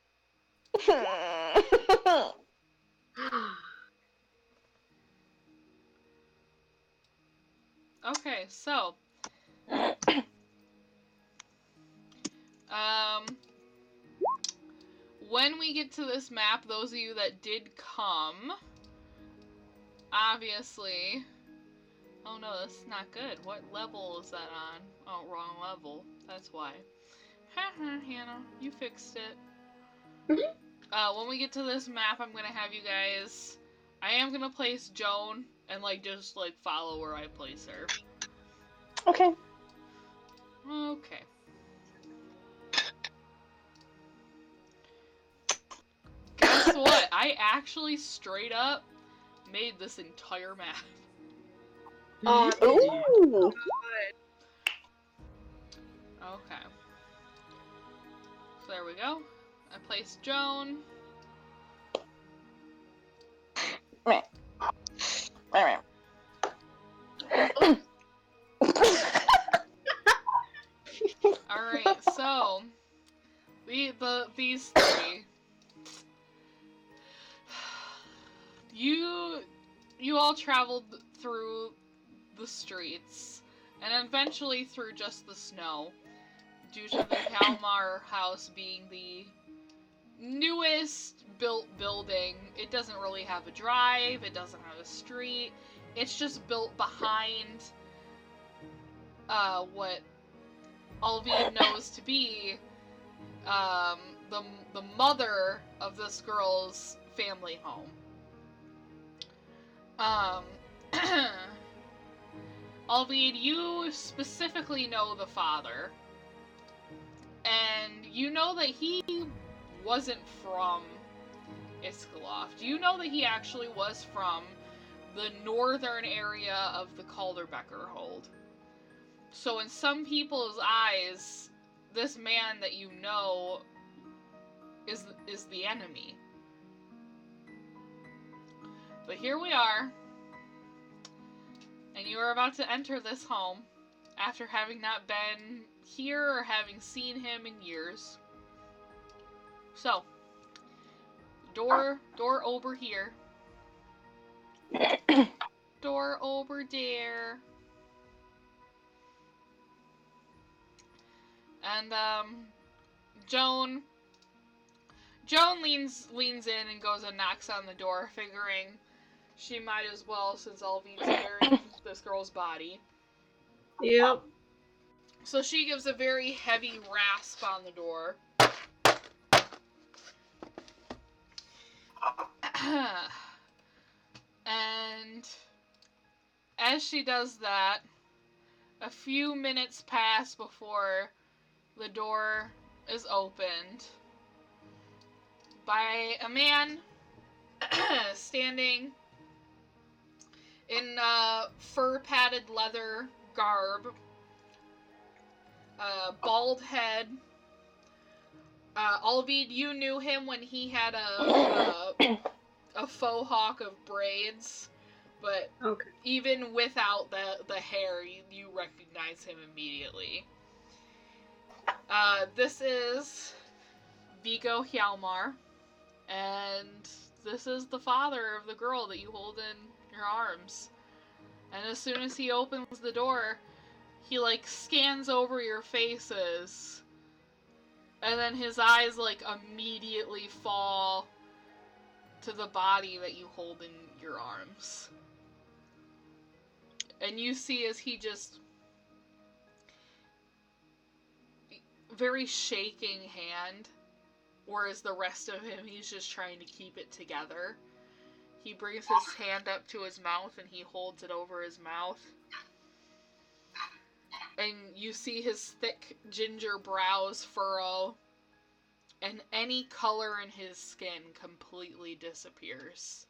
Okay, so... when we get to this map, those of you that did come, obviously... Oh no, that's not good. What level is that on? Oh, wrong level. That's why. Haha, Hannah, you fixed it. When we get to this map, I'm gonna have you guys... I am gonna place Joan, and like, just like, follow where I place her. Okay. Okay. Guess what? I actually straight up made this entire map. Ooh. Okay. So there we go. I placed Joan. Alright, so these three. You all traveled through the streets, and eventually through just the snow, due to the Kalmar house being the newest built building. It doesn't really have a drive, it doesn't have a street, it's just built behind what Arvid knows to be the mother of this girl's family home. Arvid, you specifically know the father, and you know that he wasn't from Iskloft. You know that he actually was from the northern area of the Calderbecker hold. So in some people's eyes, this man that you know is the enemy. But here we are, and you are about to enter this home after having not been here or having seen him in years. So, door over here. Door over there. And Joan leans in and goes and knocks on the door, figuring she might as well, since Alvid's carrying this girl's body. Yep. So she gives a very heavy rasp on the door. And as she does that, a few minutes pass before the door is opened by a man standing in fur-padded leather garb, bald head. Alvid, you knew him when he had a faux hawk of braids, but Okay. even without the hair, you recognize him immediately. This is Guðheimr, and this is the father of the girl that you hold in your arms. And as soon as he opens the door, he, like, scans over your faces, and then his eyes, like, immediately fall to the body that you hold in your arms. And you see as he just, very shaking hand, whereas the rest of him, he's just trying to keep it together. He brings his hand up to his mouth and he holds it over his mouth. And you see his thick ginger brows furrow, and any color in his skin completely disappears.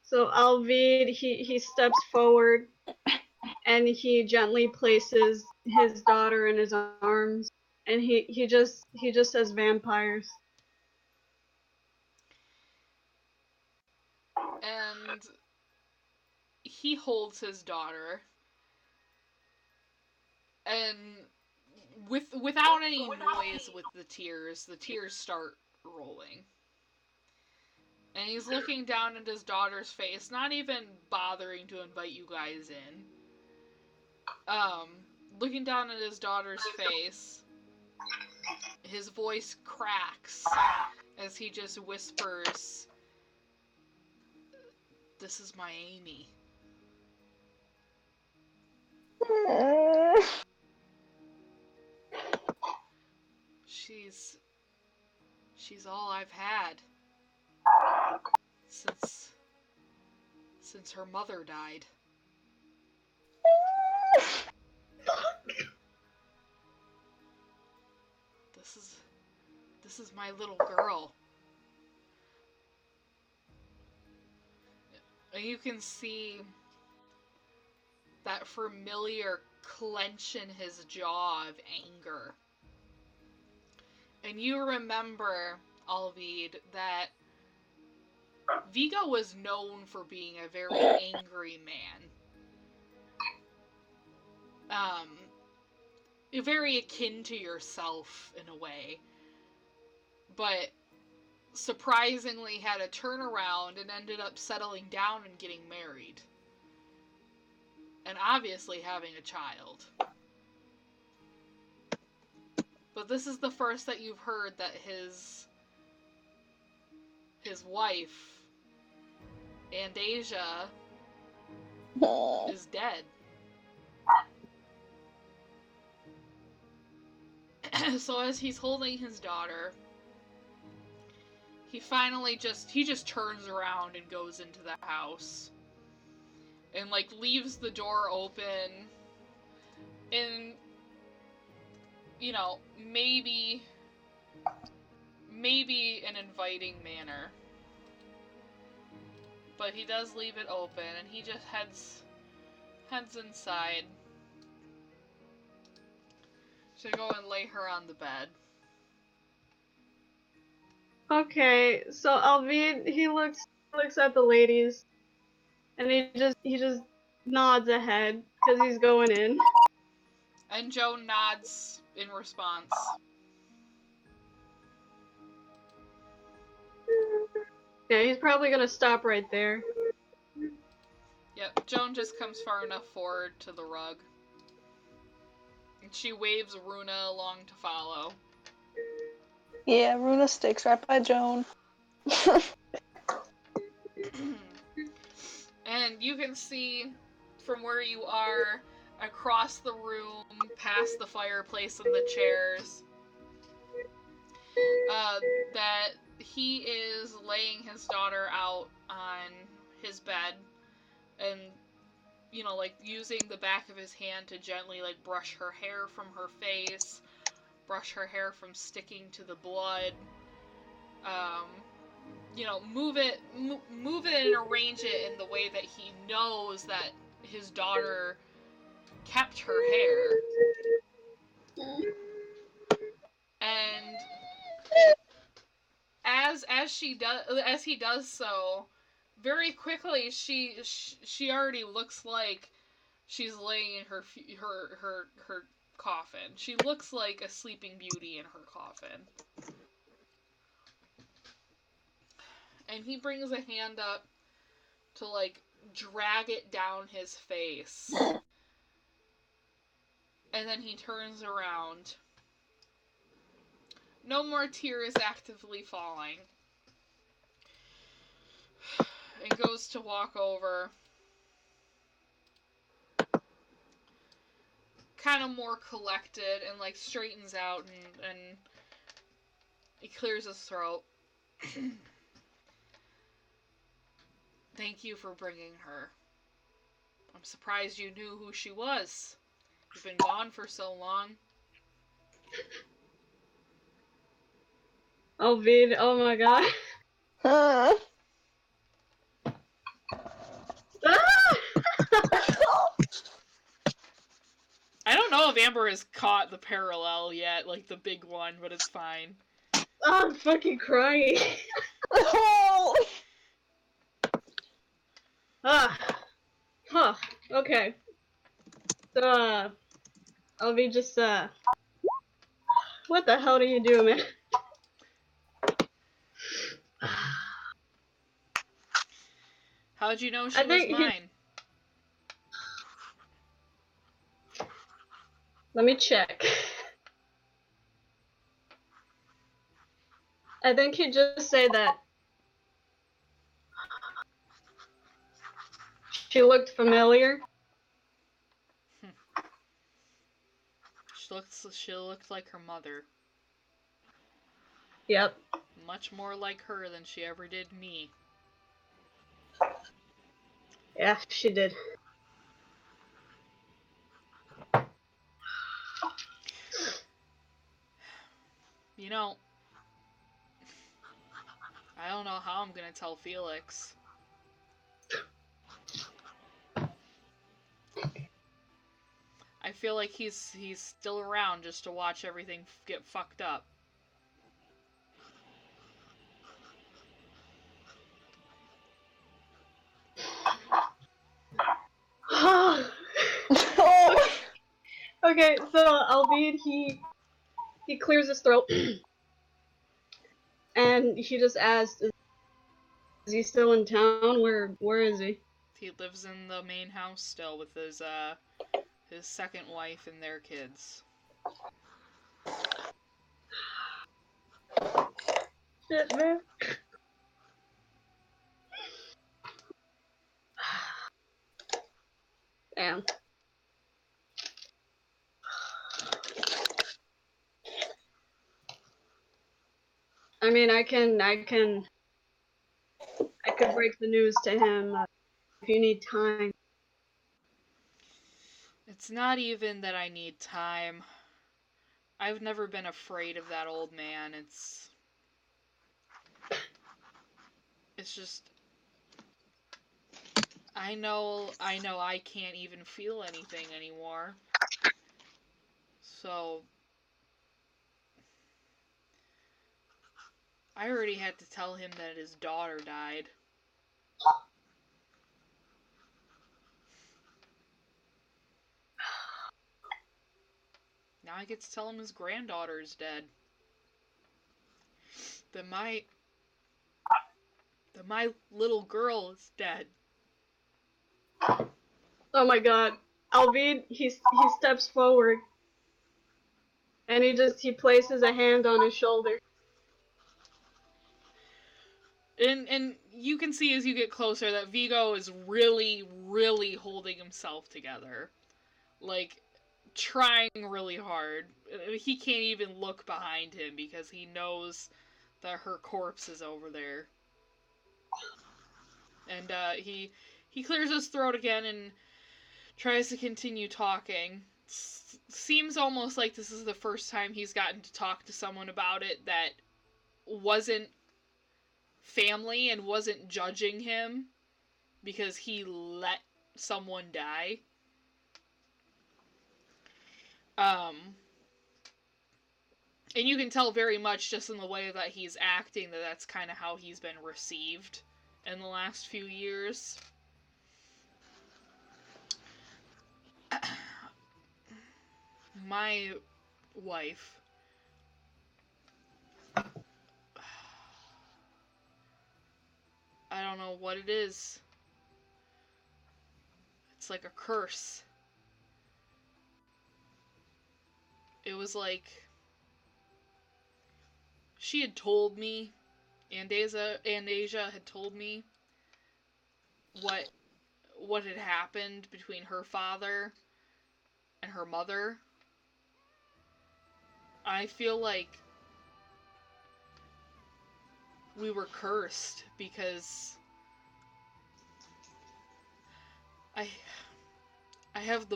So Alvid, he steps forward, and he gently places his daughter in his arms, and he just says vampires. And he holds his daughter, and without any noise with the tears start rolling. And he's looking down at his daughter's face, not even bothering to invite you guys in. Looking down at his daughter's face, his voice cracks as he just whispers, "This is my Amy." She's all I've had since her mother died. This is my little girl. And you can see that familiar clench in his jaw of anger. And you remember, Alvid, that Vigo was known for being a very angry man. Very akin to yourself in a way. But surprisingly had a turnaround and ended up settling down and getting married. And obviously having a child. But this is the first that you've heard that his wife, Andasia, is dead. So as he's holding his daughter, he finally just turns around and goes into the house. And, like, leaves the door open in, you know, maybe an inviting manner. But he does leave it open, and he just heads inside to go and lay her on the bed. Okay, so Alvid, he looks at the ladies, and he just nods ahead because he's going in. And Joan nods in response. Yeah, he's probably gonna stop right there. Yep, Joan just comes far enough forward to the rug. And she waves Runa along to follow. Yeah, Runa sticks right by Joan. And you can see from where you are, across the room, past the fireplace and the chairs, that he is laying his daughter out on his bed and, you know, like, using the back of his hand to gently, like, brush her hair from her face, brush her hair from sticking to the blood, you know, move it and arrange it in the way that he knows that his daughter kept her hair. And as he does so, very quickly she already looks like she's laying in her coffin. She looks like a sleeping beauty in her coffin. And he brings a hand up to, like, drag it down his face. And then he turns around. No more tears actively falling. And goes to walk over. Kind of more collected and, like, straightens out and he clears his throat. Thank you for bringing her. I'm surprised you knew who she was. You've been gone for so long. Arvid, oh my god. Huh? I don't know if Amber has caught the parallel yet, like the big one, but it's fine. Oh, I'm fucking crying. Oh! Huh. Okay. So, Arvid just, what the hell do you do, man? How'd you know she was mine? Let me check. I think he just say that she looked familiar. She looked like her mother. Yep. Much more like her than she ever did me. Yeah, she did. You know, I don't know how I'm gonna tell Felix. I feel like he's still around just to watch everything get fucked up. Okay, so Arvid, he clears his throat, and he just asked, "Is he still in town? Where is he?" He lives in the main house still with his second wife and their kids. Shit, man. Damn. I mean, I could break the news to him if you need time. It's not even that I need time. I've never been afraid of that old man. It's just I know I can't even feel anything anymore. So I already had to tell him that his daughter died. Now I get to tell him his granddaughter is dead. That my little girl is dead. Oh my god. Arvid, he steps forward, and he places a hand on his shoulder. And you can see as you get closer that Vigo is really, really holding himself together. Like, trying really hard. He can't even look behind him because he knows that her corpse is over there. And he clears his throat again and tries to continue talking. Seems almost like this is the first time he's gotten to talk to someone about it that wasn't family and wasn't judging him because he let someone die. And you can tell very much just in the way that he's acting that that's kind of how he's been received in the last few years. My wife. I don't know what it is. It's like a curse. It was like she had told me, and Asia had told me what had happened between her father and her mother. I feel like we were cursed because I have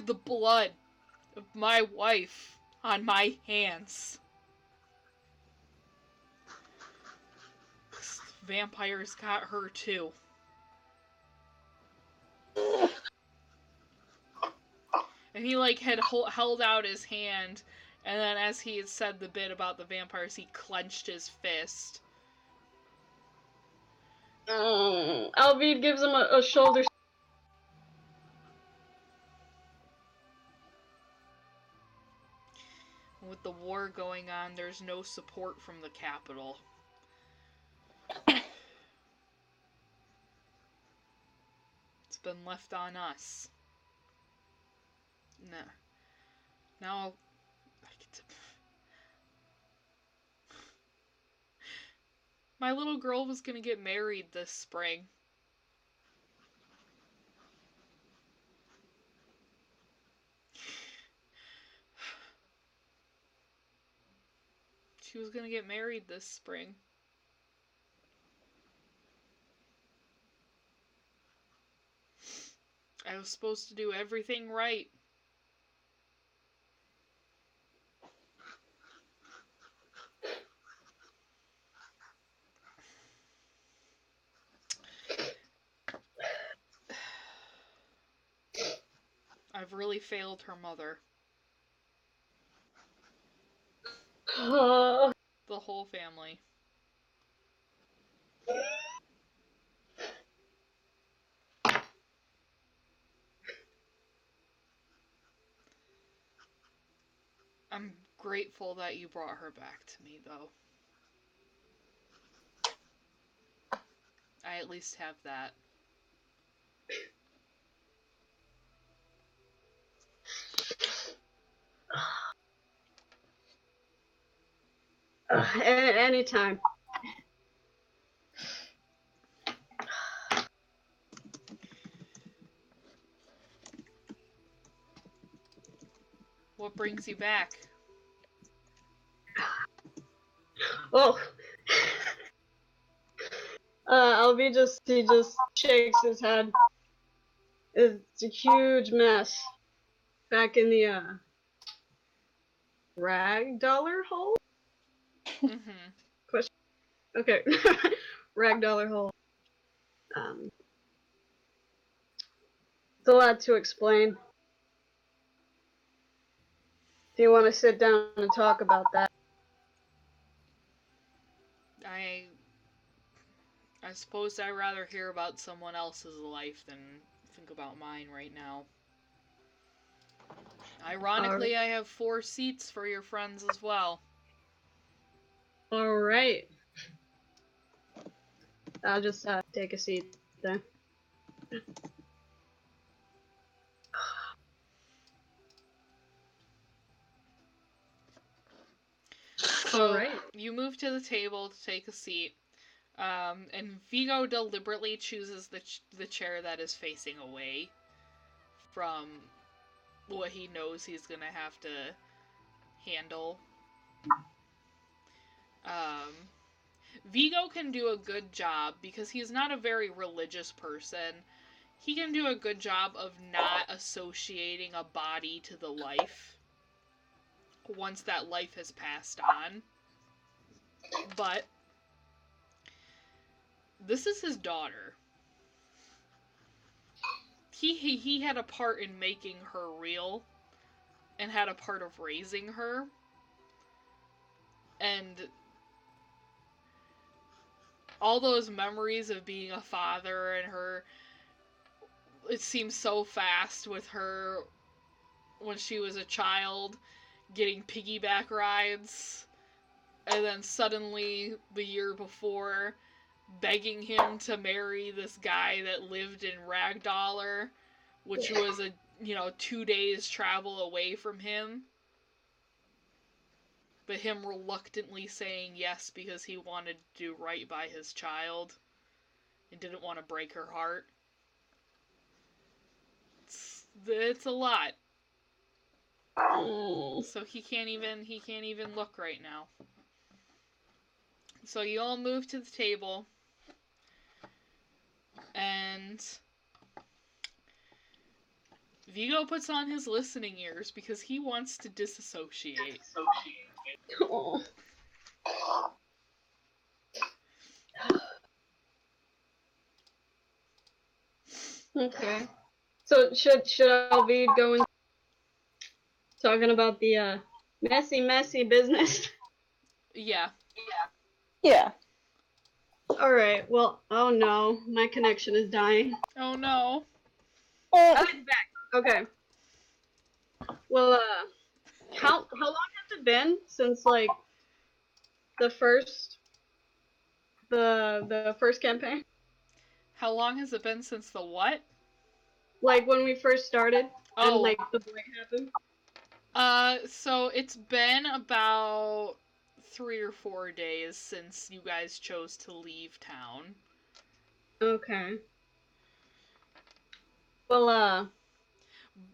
the blood of my wife on my hands. Vampires got her too. And he like had held out his hand, and then as he had said the bit about the vampires, he clenched his fist. Arvid gives him a shoulder. With the war going on, there's no support from the capital. It's been left on us. Nah. Now I get to... My little girl was gonna get married this spring. She was gonna get married this spring. I was supposed to do everything right. I've really failed her mother. The whole family. I'm grateful that you brought her back to me, though. I at least have that. Anytime. What brings you back? Oh. Arvid he just shakes his head. It's a huge mess. Back in the rag dollar hole? Mm-hmm. Question. Okay. Rag dollar hole. It's a lot to explain. Do you want to sit down and talk about that? I suppose I'd rather hear about someone else's life than think about mine right now. Ironically, I have 4 seats for your friends as well. Alright. I'll just take a seat then. So Alright. you move to the table to take a seat, and Vigo deliberately chooses the chair that is facing away from what he knows he's gonna have to handle. Vigo can do a good job because he's not a very religious person. He can do a good job of not associating a body to the life once that life has passed on. But this is his daughter. He had a part in making her real and had a part of raising her. And all those memories of being a father and her, it seems so fast with her when she was a child getting piggyback rides, and then suddenly the year before begging him to marry this guy that lived in Ragdollar, which was a 2 days travel away from him, but him reluctantly saying yes because he wanted to do right by his child and didn't want to break her heart. It's a lot. So he can't even look right now. So you all move to the table, and Vigo puts on his listening ears because he wants to disassociate. Oh. Okay. So should Alvid go into talking about the messy business? Yeah. Yeah. Alright, well, oh no, my connection is dying. Oh no. Oh, it's back. Okay. Well, how long has it been since like the first campaign? How long has it been since the what? Like when we first started and Oh. like the break happened? So it's been about 3 or 4 days since you guys chose to leave town. Okay. Well,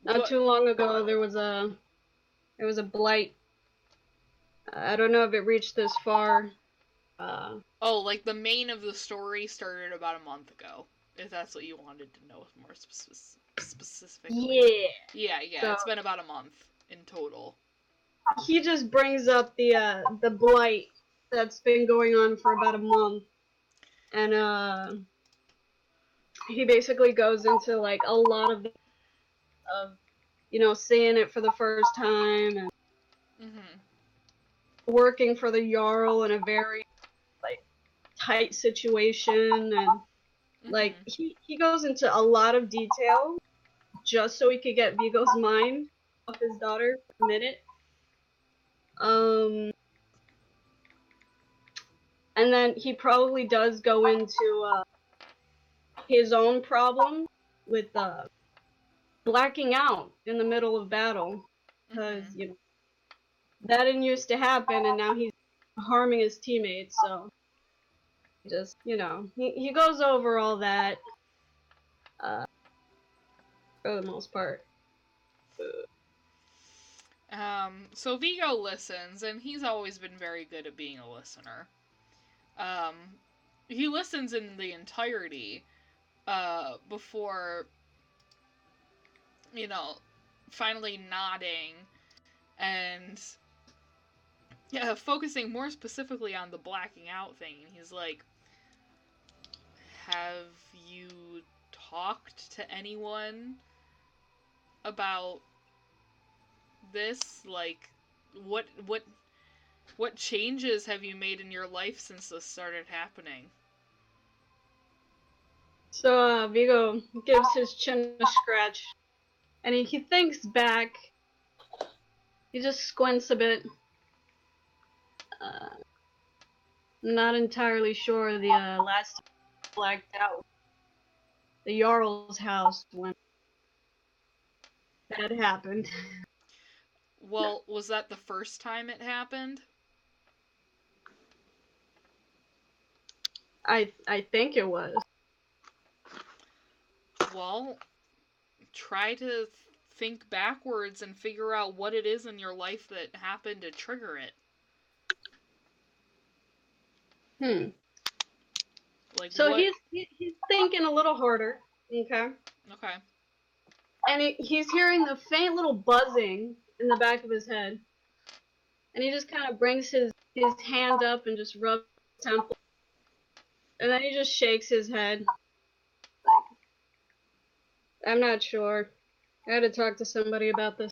not too long ago there was a blight. I don't know if it reached this far. Oh, like the main of the story started about a month ago, if that's what you wanted to know more specifically. Yeah. Yeah, So, it's been about a month in total. He just brings up the blight that's been going on for about a month, and he basically goes into like a lot of seeing it for the first time and working for the Jarl in a very like tight situation, and like he goes into a lot of detail just so he could get Vigo's mind off his daughter for a minute. And then he probably does go into his own problem with blacking out in the middle of battle, because that didn't used to happen, and now he's harming his teammates. So just he goes over all that for the most part. So Vigo listens, and he's always been very good at being a listener. He listens in the entirety before finally nodding and focusing more specifically on the blacking out thing. And he's like, have you talked to anyone about this? Like, what changes have you made in your life since this started happening? So Vigo gives his chin a scratch, and he thinks back. He just squints a bit. Not entirely sure the last time I blacked out the Jarl's house when that happened. Well, was that the first time it happened? I think it was. Well, try to think backwards and figure out what it is in your life that happened to trigger it. Like So what? he's thinking a little harder. Okay. Okay. And he's hearing the faint little buzzing in the back of his head. And he just kind of brings his hand up and just rubs his temple. And then he just shakes his head. I'm not sure. I had to talk to somebody about this.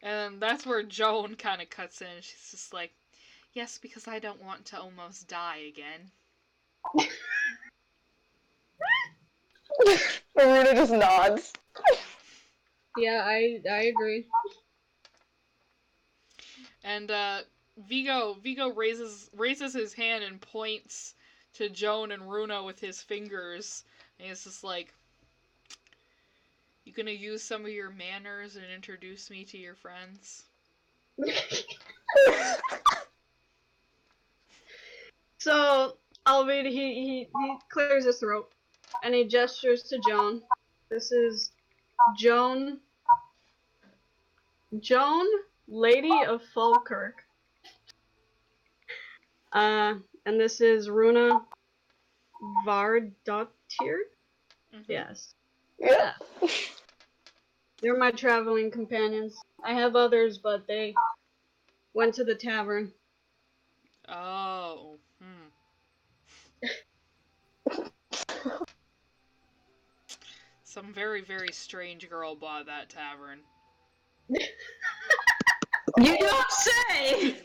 And that's where Joan kind of cuts in. She's just like, yes, because I don't want to almost die again. Maruna just nods. Yeah, I agree. And Vigo raises his hand and points to Joan and Runa with his fingers. And he's just like, you gonna use some of your manners and introduce me to your friends? So Arvid he clears his throat and he gestures to Joan. This is Joan, Lady of Falkirk. And this is Runa Vardottir. Mm-hmm. Yes. Yeah. They're my traveling companions. I have others, but they went to the tavern. Oh. Some very, very strange girl bought that tavern. You don't say!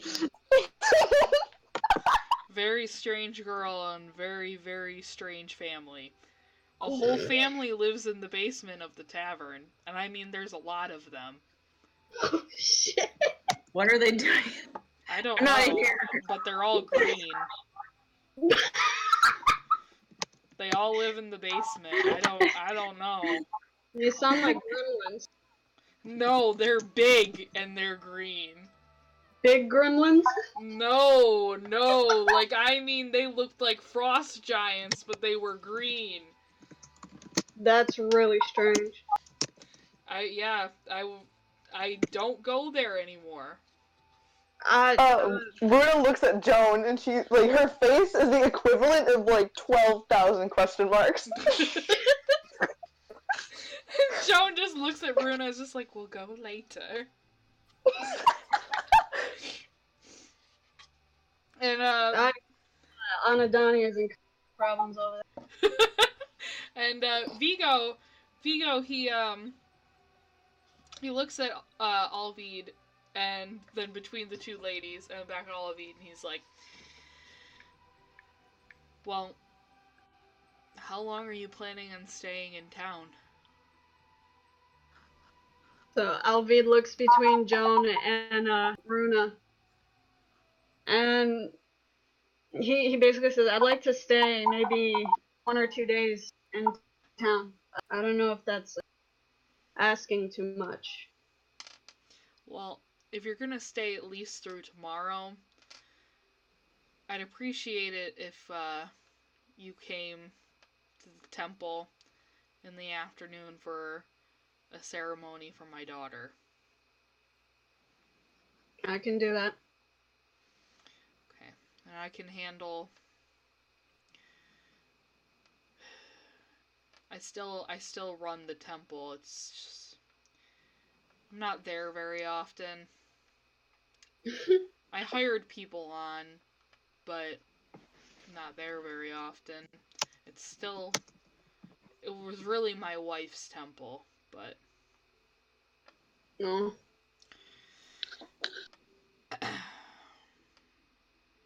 Very strange girl and very, very strange family. A whole family lives in the basement of the tavern, and I mean there's a lot of them. Oh, shit. What are they doing? I don't I'm not know, here. but they're all green. They all live in the basement. I don't know. They sound like gremlins. No, they're big and they're green. Big gremlins? No, like I mean they looked like frost giants, but they were green. That's really strange. I don't go there anymore. Runa looks at Joan and she, like, her face is the equivalent of, like, 12,000 question marks. Joan just looks at Runa and is just like, we'll go later. And, Anadani is in problems over there. and, Vigo, he looks at, Arvid, and then between the two ladies, and back at Arvid, and he's like, well, how long are you planning on staying in town? So Arvid looks between Joan and Runa. And he basically says, I'd like to stay maybe 1 or 2 days in town. I don't know if that's asking too much. Well, if you're gonna stay at least through tomorrow, I'd appreciate it if, you came to the temple in the afternoon for a ceremony for my daughter. I can do that. Okay. And I can handle... I still run the temple. It's just... I'm not there very often. I hired people on, but I'm not there very often. It's still... It was really my wife's temple, but... No.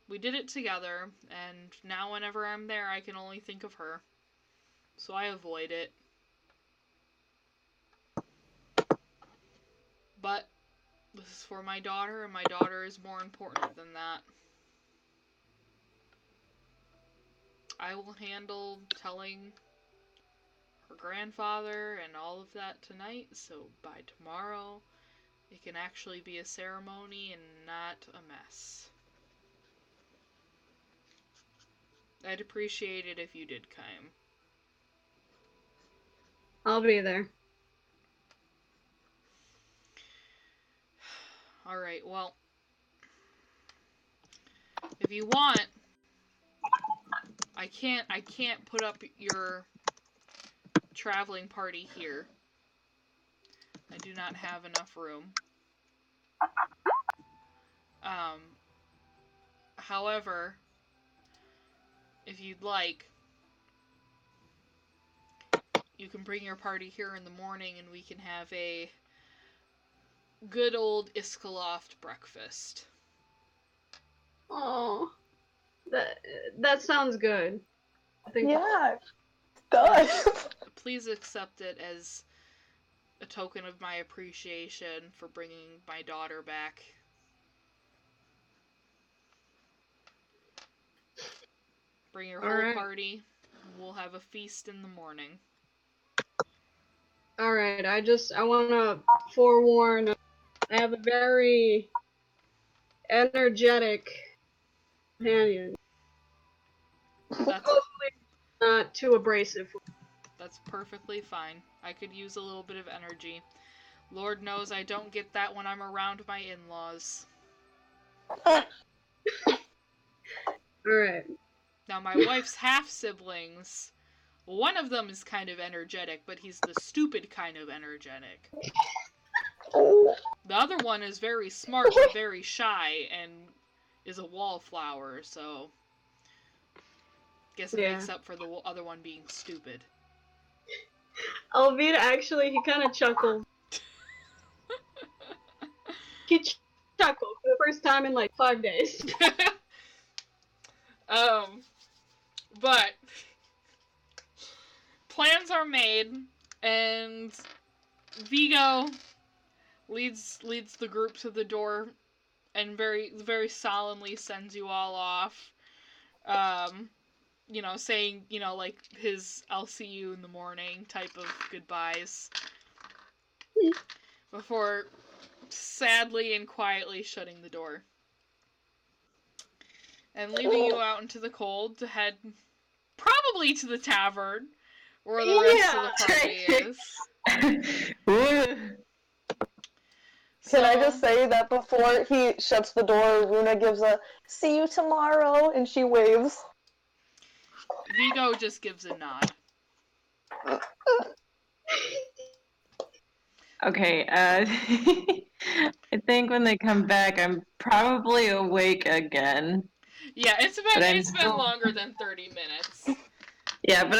We did it together, and now whenever I'm there, I can only think of her. So I avoid it. But this is for my daughter, and my daughter is more important than that. I will handle telling her grandfather and all of that tonight, so by tomorrow it can actually be a ceremony and not a mess. I'd appreciate it if you did come. I'll be there. Alright, well, if you want, I can't put up your traveling party here. I do not have enough room. However, if you'd like, you can bring your party here in the morning and we can have a good old Iskloft breakfast. Oh, that sounds good. I think Yeah, it does. Please accept it as a token of my appreciation for bringing my daughter back. Bring your whole party. We'll have a feast in the morning. Alright, I want to forewarn, I have a very energetic companion. Hopefully not too abrasive. That's perfectly fine. I could use a little bit of energy. Lord knows I don't get that when I'm around my in-laws. Alright. Now, my wife's half-siblings, one of them is kind of energetic, but he's the stupid kind of energetic. The other one is very smart but very shy and is a wallflower, so guess it makes up for the other one being stupid. Alvid actually, he kind of chuckled. He chuckled for the first time in like 5 days. But plans are made, and Vigo leads the group to the door and very, very solemnly sends you all off. You know, saying, you know, like his "I'll see you in the morning" type of goodbyes. Before sadly and quietly shutting the door. And leaving you out into the cold to head probably to the tavern where the rest of the party is. Can I just say that before he shuts the door, Runa gives a "see you tomorrow" and she waves. Vigo just gives a nod. Okay, I think when they come back, I'm probably awake again. Yeah, it's been longer than 30 minutes. Yeah, but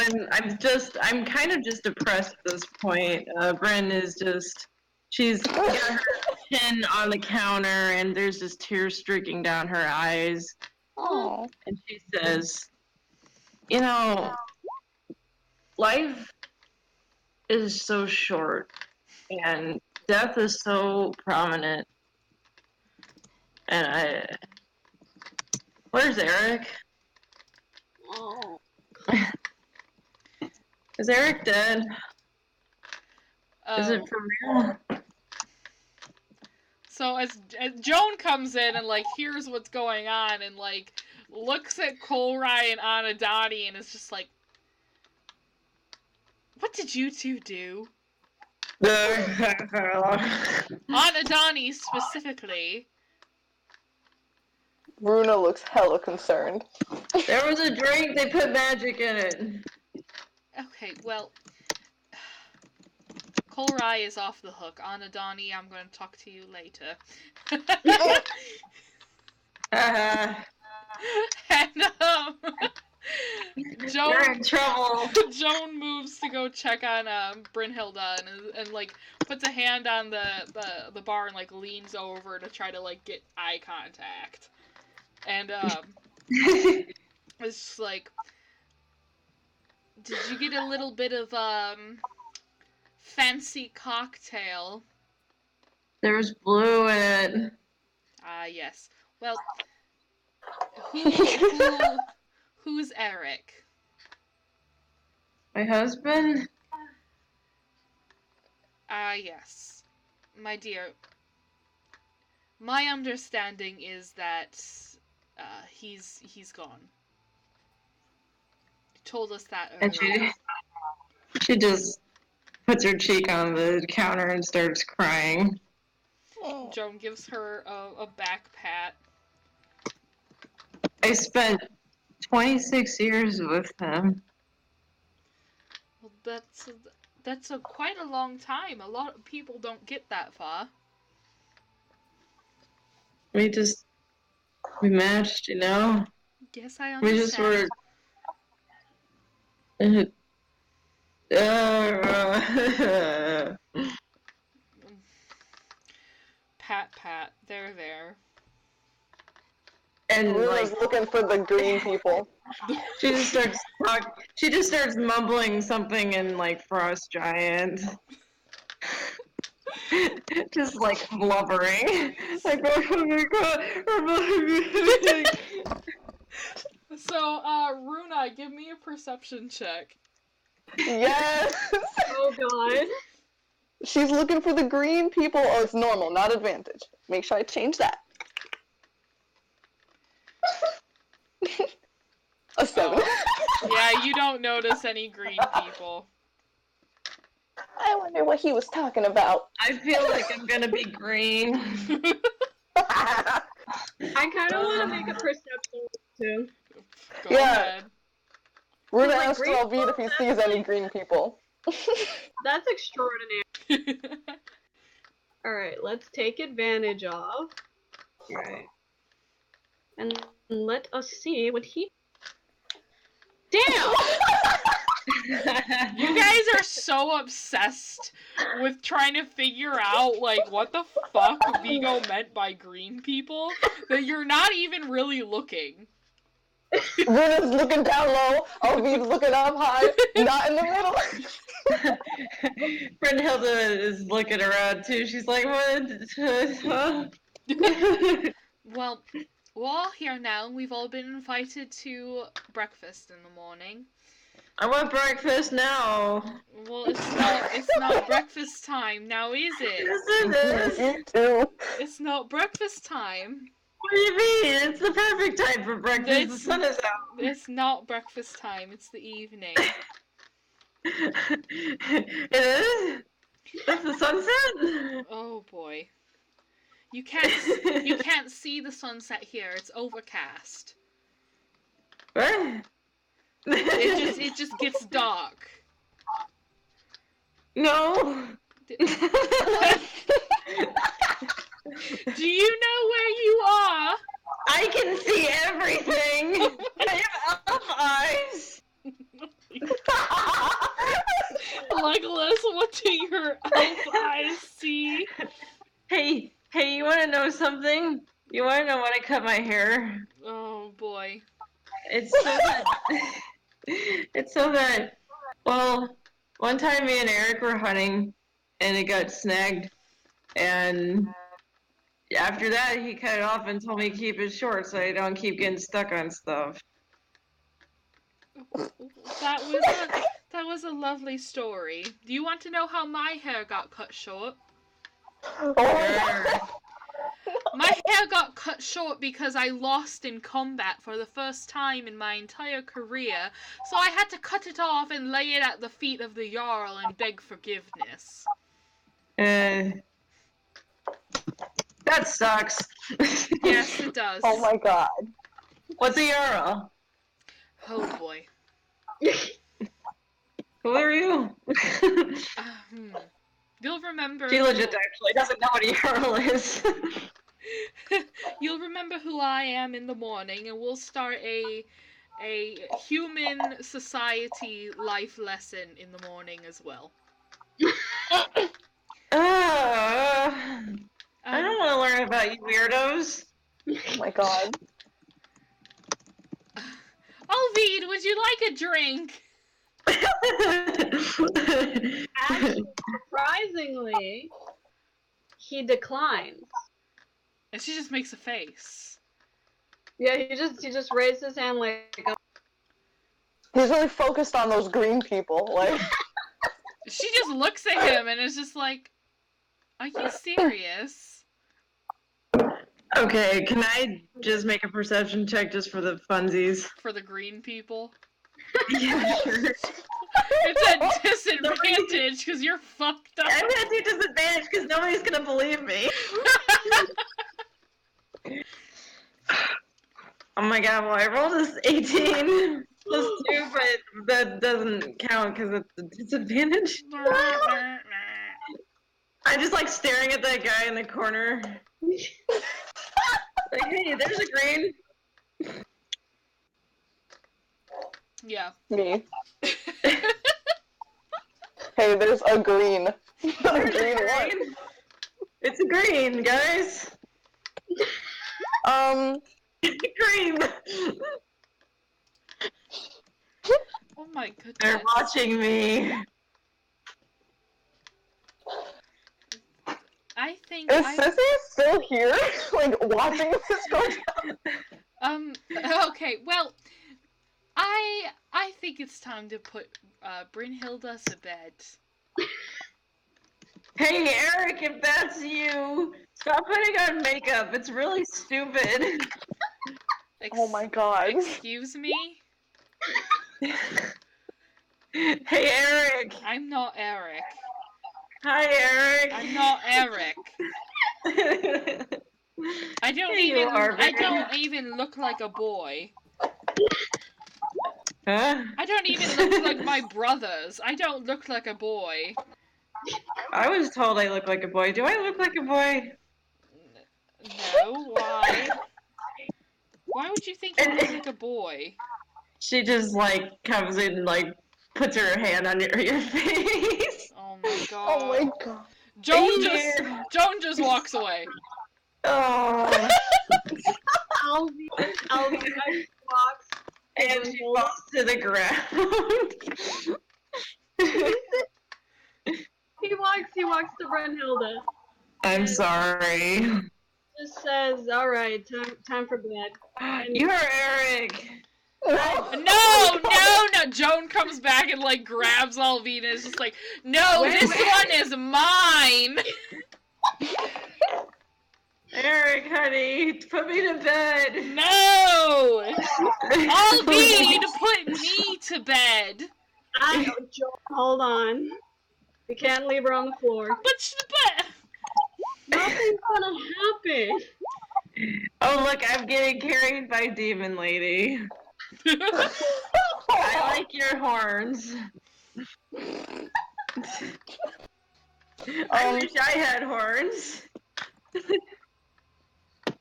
I'm kind of just depressed at this point. Bryn is just, she's got her chin on the counter and there's just tears streaking down her eyes. Oh. And she says, you know, life is so short and death is so prominent. And where's Eric? Oh. Is Eric dead? Is it for real? So as Joan comes in and like hears what's going on and like looks at Colry and Anadani and is just like, what did you two do? Anadani specifically. Runa looks hella concerned. There was a drink, they put magic in it. Okay, well, Colry is off the hook. Anadani, I'm going to talk to you later. And, Joan, you're in trouble. Joan moves to go check on Brynhilda and like puts a hand on the bar and like leans over to try to like get eye contact. And it's just like, did you get a little bit of fancy cocktail? There's blue in it. Ah, yes. Well, who's Eric? My husband? Ah, yes. My dear, my understanding is that he's gone. told us that And earlier. she just puts her cheek on the counter and starts crying. Joan gives her a back pat. I spent 26 years with him. Well, that's quite a long time. A lot of people don't get that far. We matched, you know? Yes, I We just understand. were... Pat, there. And Runa's looking for the green people. she just starts mumbling something in Frost Giant. Just blubbering. Oh my god. So, Runa, give me a perception check. Yes! Oh god. She's looking for the green people. Oh, it's normal, not advantage. Make sure I change that. A 7. Yeah, you don't notice any green people. I wonder what he was talking about. I feel like I'm gonna be green. I kind of want to make a perception too. Go Yeah. ahead. We're gonna Like ask green Arvid if he sees any green people. That's extraordinary. Alright, let's take advantage of. Right. And let us see what he. Damn! You guys are so obsessed with trying to figure out, what the fuck Vigo meant by green people that you're not even really looking. Runa's looking down low, Arvid's looking up high, not in the middle. Brynhilda is looking around too. She's like, what? Well, we're all here now. We've all been invited to breakfast in the morning. I want breakfast now. Well, it's not breakfast time now, is it? Yes, it is. You too. It's not breakfast time. What do you mean? It's the perfect time for breakfast. The sun is out. It's not breakfast time. It's the evening. It is? That's the sunset? Oh boy. You can't see the sunset here. It's overcast. What? It just gets dark. No. Do you know where you are? I can see everything. I have elf eyes. Legolas, what do your elf eyes see? Hey, you want to know something? You want to know when I cut my hair? Oh boy. It's so that, well, one time me and Eric were hunting, and it got snagged, and after that he cut it off and told me to keep it short so I don't keep getting stuck on stuff. That was a lovely story. Do you want to know how my hair got cut short? Oh my god. My hair got cut short because I lost in combat for the first time in my entire career, so I had to cut it off and lay it at the feet of the Jarl and beg forgiveness. That sucks. Yes, it does. Oh my god. What's a Jarl? Oh boy. Who are you? You'll remember. She legit actually doesn't know what a Jarl is. You'll remember who I am in the morning, and we'll start a human society life lesson in the morning as well. I don't want to learn about you weirdos. Oh my god. Arvid, would you like a drink? Actually, surprisingly, he declines. And she just makes a face. Yeah, he just raised his hand like. He's really focused on those green people, like. She just looks at him and is just like, "Are you serious?" Okay, can I just make a perception check just for the funsies? For the green people. Yeah, sure. It's a disadvantage because you're fucked up. I'm gonna do disadvantage because nobody's gonna believe me. Oh my god, well I rolled this 18 plus 2, but that doesn't count because it's a disadvantage. I'm just like staring at that guy in the corner. Like, hey, there's a green. Yeah. Me. Hey, there's a green. There's a green. It's a green, guys. Green. Oh my goodness. They're watching me. I think Is Sissy still here? Like, watching this go down? Okay, well, I think it's time to put Brynhilda to bed. Hey, Eric, if that's you, stop putting on makeup. It's really stupid. Oh my god. Excuse me? Hey, Eric. I'm not Eric. Hi, Eric. I'm not Eric. I don't even look like a boy. Huh? I don't even look like my brothers. I don't look like a boy. I was told I look like a boy. Do I look like a boy? No, why? Why would you think you look like a boy? She just, like, comes in and, like, puts her hand on your face. Oh my god. Oh my god. Joan just walks away. Oh. Alvi walks. And she falls to the ground. He walks to Brynhilda. I'm sorry. Just says, "All right, time for bed." And You're Eric. No! Joan comes back and like grabs Alvina. Is just like, no, this one is mine. Eric, honey, put me to bed. No! Alvine, put me to bed. Hold on. We can't leave her on the floor. But Nothing's gonna happen. Oh, look, I'm getting carried by Demon Lady. I like your horns. I wish I had horns.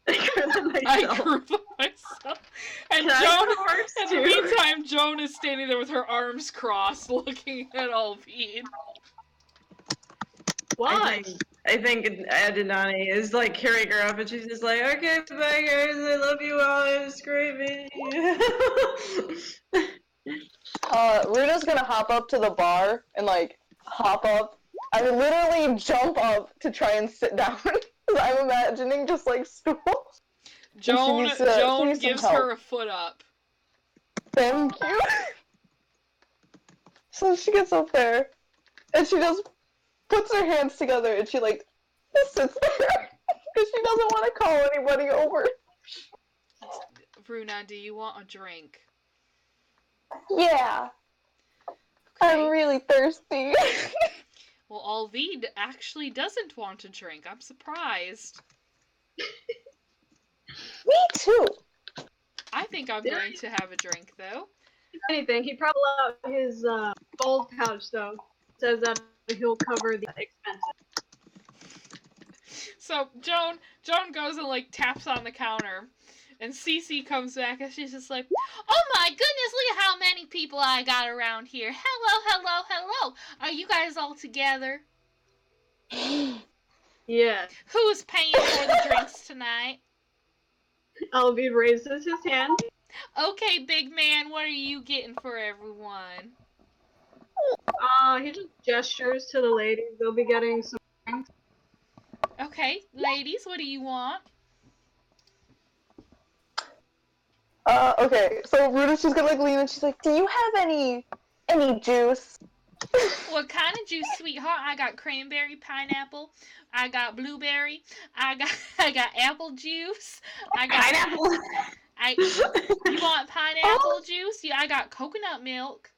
I grew them myself. And Joan, in the meantime, Joan is standing there with her arms crossed, looking at Alvine. What? I think Adinani is like carrying her up, and she's just like, "Okay, bye guys, I love you all." I'm screaming. Runa's gonna hop up to the bar and like hop up. I literally jump up to try and sit down because I'm imagining just like stool. Joan gives her a foot up. Thank you. So she gets up there, and she just puts her hands together, and she like sits there because she doesn't want to call anybody over. Runa, do you want a drink? Yeah. Okay. I'm really thirsty. Well, Alvide actually doesn't want a drink. I'm surprised. Me too. I think I'm going to have a drink, though. If anything, he probably out his gold pouch, though. Says that he'll cover the expenses. So Joan goes and like taps on the counter, and Cece comes back and she's just like, "Oh my goodness, look at how many people I got around here. Hello. Are you guys all together? Yeah. Who's paying for the drinks tonight?" Alvi raises his hand. Okay, big man, what are you getting for everyone? He just gestures to the ladies. They'll be getting some drinks. Okay, ladies, what do you want? Okay, so Runa's just gonna like lean and she's like, "Do you have any juice?" What kind of juice, sweetheart? I got cranberry, pineapple, I got blueberry, I got apple juice, I got pineapple. You want pineapple juice? Yeah, I got coconut milk.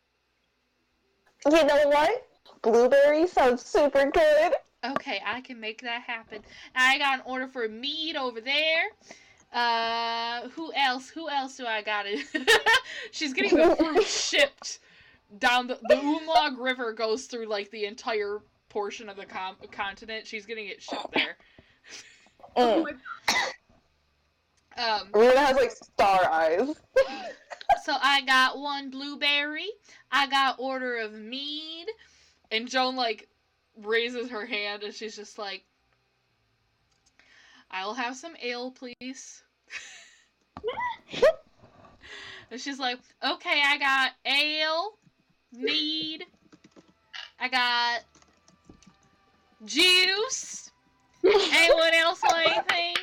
You know what? Blueberry sounds super good. Okay, I can make that happen. I got an order for mead over there. Who else? Who else do I got it? She's getting the fruit shipped down the Umlog River goes through like the entire portion of the continent. She's getting it shipped there. Oh my Runa has like star eyes. So I got one blueberry. I got order of mead. And Joan like raises her hand and she's just like, I'll have some ale, please. And she's like, okay, I got ale, mead, I got juice. Anyone else want anything?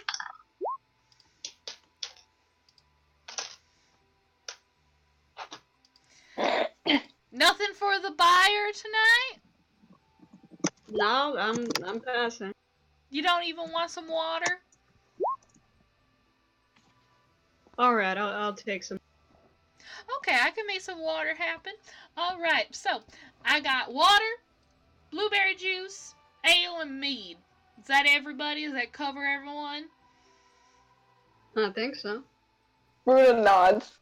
Nothing for the buyer tonight? No, I'm passing. You don't even want some water? Alright, I'll take some. Okay, I can make some water happen. Alright, so I got water, blueberry juice, ale, and mead. Is that everybody? Does that cover everyone? I think so. Runa nods.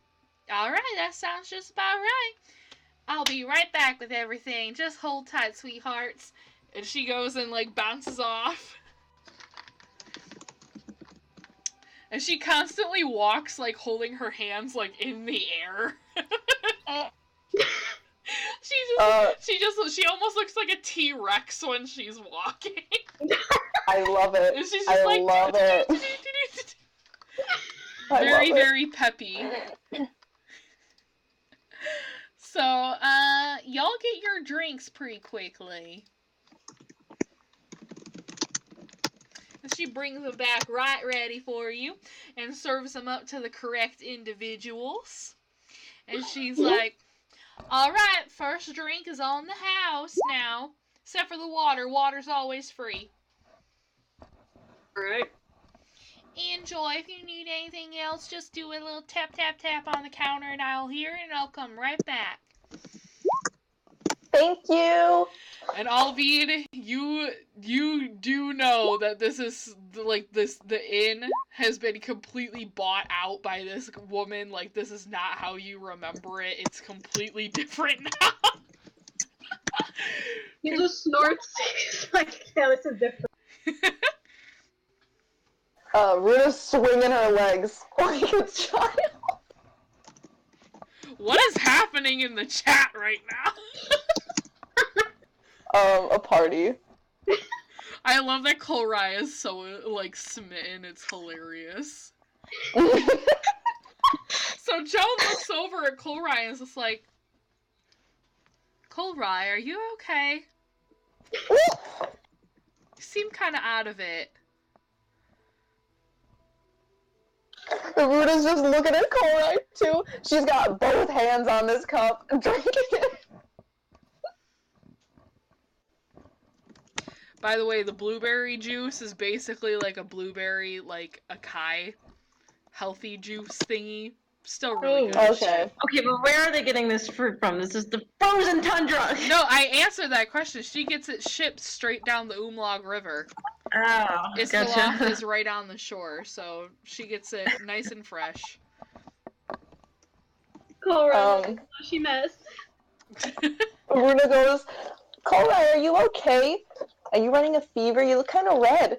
Alright, that sounds just about right. I'll be right back with everything. Just hold tight, sweethearts. And she goes and, like, bounces off. And she constantly walks, like, holding her hands, like, in the air. She almost looks like a T-Rex when she's walking. I love it. And she's just I like, love it. Very, very peppy. So, y'all get your drinks pretty quickly. And she brings them back right ready for you and serves them up to the correct individuals. And she's like, alright, first drink is on the house now. Except for the water. Water's always free. Alright. Enjoy. If you need anything else, just do a little tap, tap, tap on the counter and I'll hear it and I'll come right back. Thank you. And Arvid, you do know that this is, like, the inn has been completely bought out by this woman. Like, this is not how you remember it. It's completely different now. He just snorts. He's like, yeah, this is different. Runa's swinging her legs like a child. What is happening in the chat right now? A party. I love that Kolrai is so, like, smitten. It's hilarious. So Joan looks over at Kolrai and is just like, Kolrai, are you okay? You seem kind of out of it. Runa's just looking at Kolrai too. She's got both hands on this cup, drinking it. By the way, the blueberry juice is basically like a blueberry, like, acai healthy juice thingy. Still really good. Okay. Okay, but where are they getting this fruit from? This is the frozen tundra! No, I answered that question. She gets it shipped straight down the Umlog River. Oh, Iskloft gotcha. is right on the shore, so she gets it nice and fresh. Cora, she messed. Runa goes, Kolrai, are you okay? Are you running a fever? You look kind of red.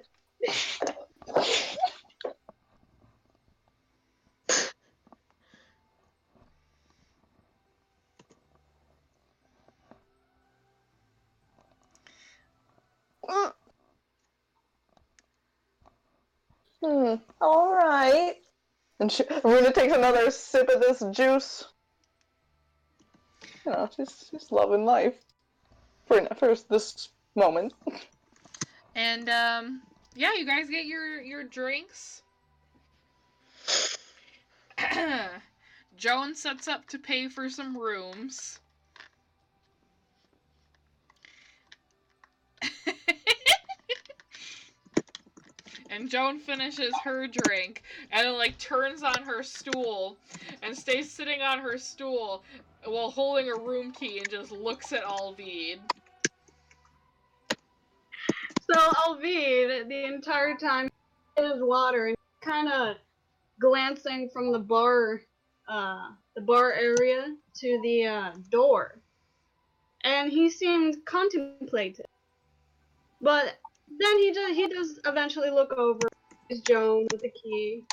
Alright. And Runa takes another sip of this juice. You know, just loving life. For this moment. And, yeah, you guys get your drinks. Joan sets up to pay for some rooms. And Joan finishes her drink and then like turns on her stool and stays sitting on her stool while holding a room key and just looks at Arvid. So Arvid, the entire time, in his water and kind of glancing from the bar area to the door, and he seemed contemplative. But then he does eventually look over his Joan with the key,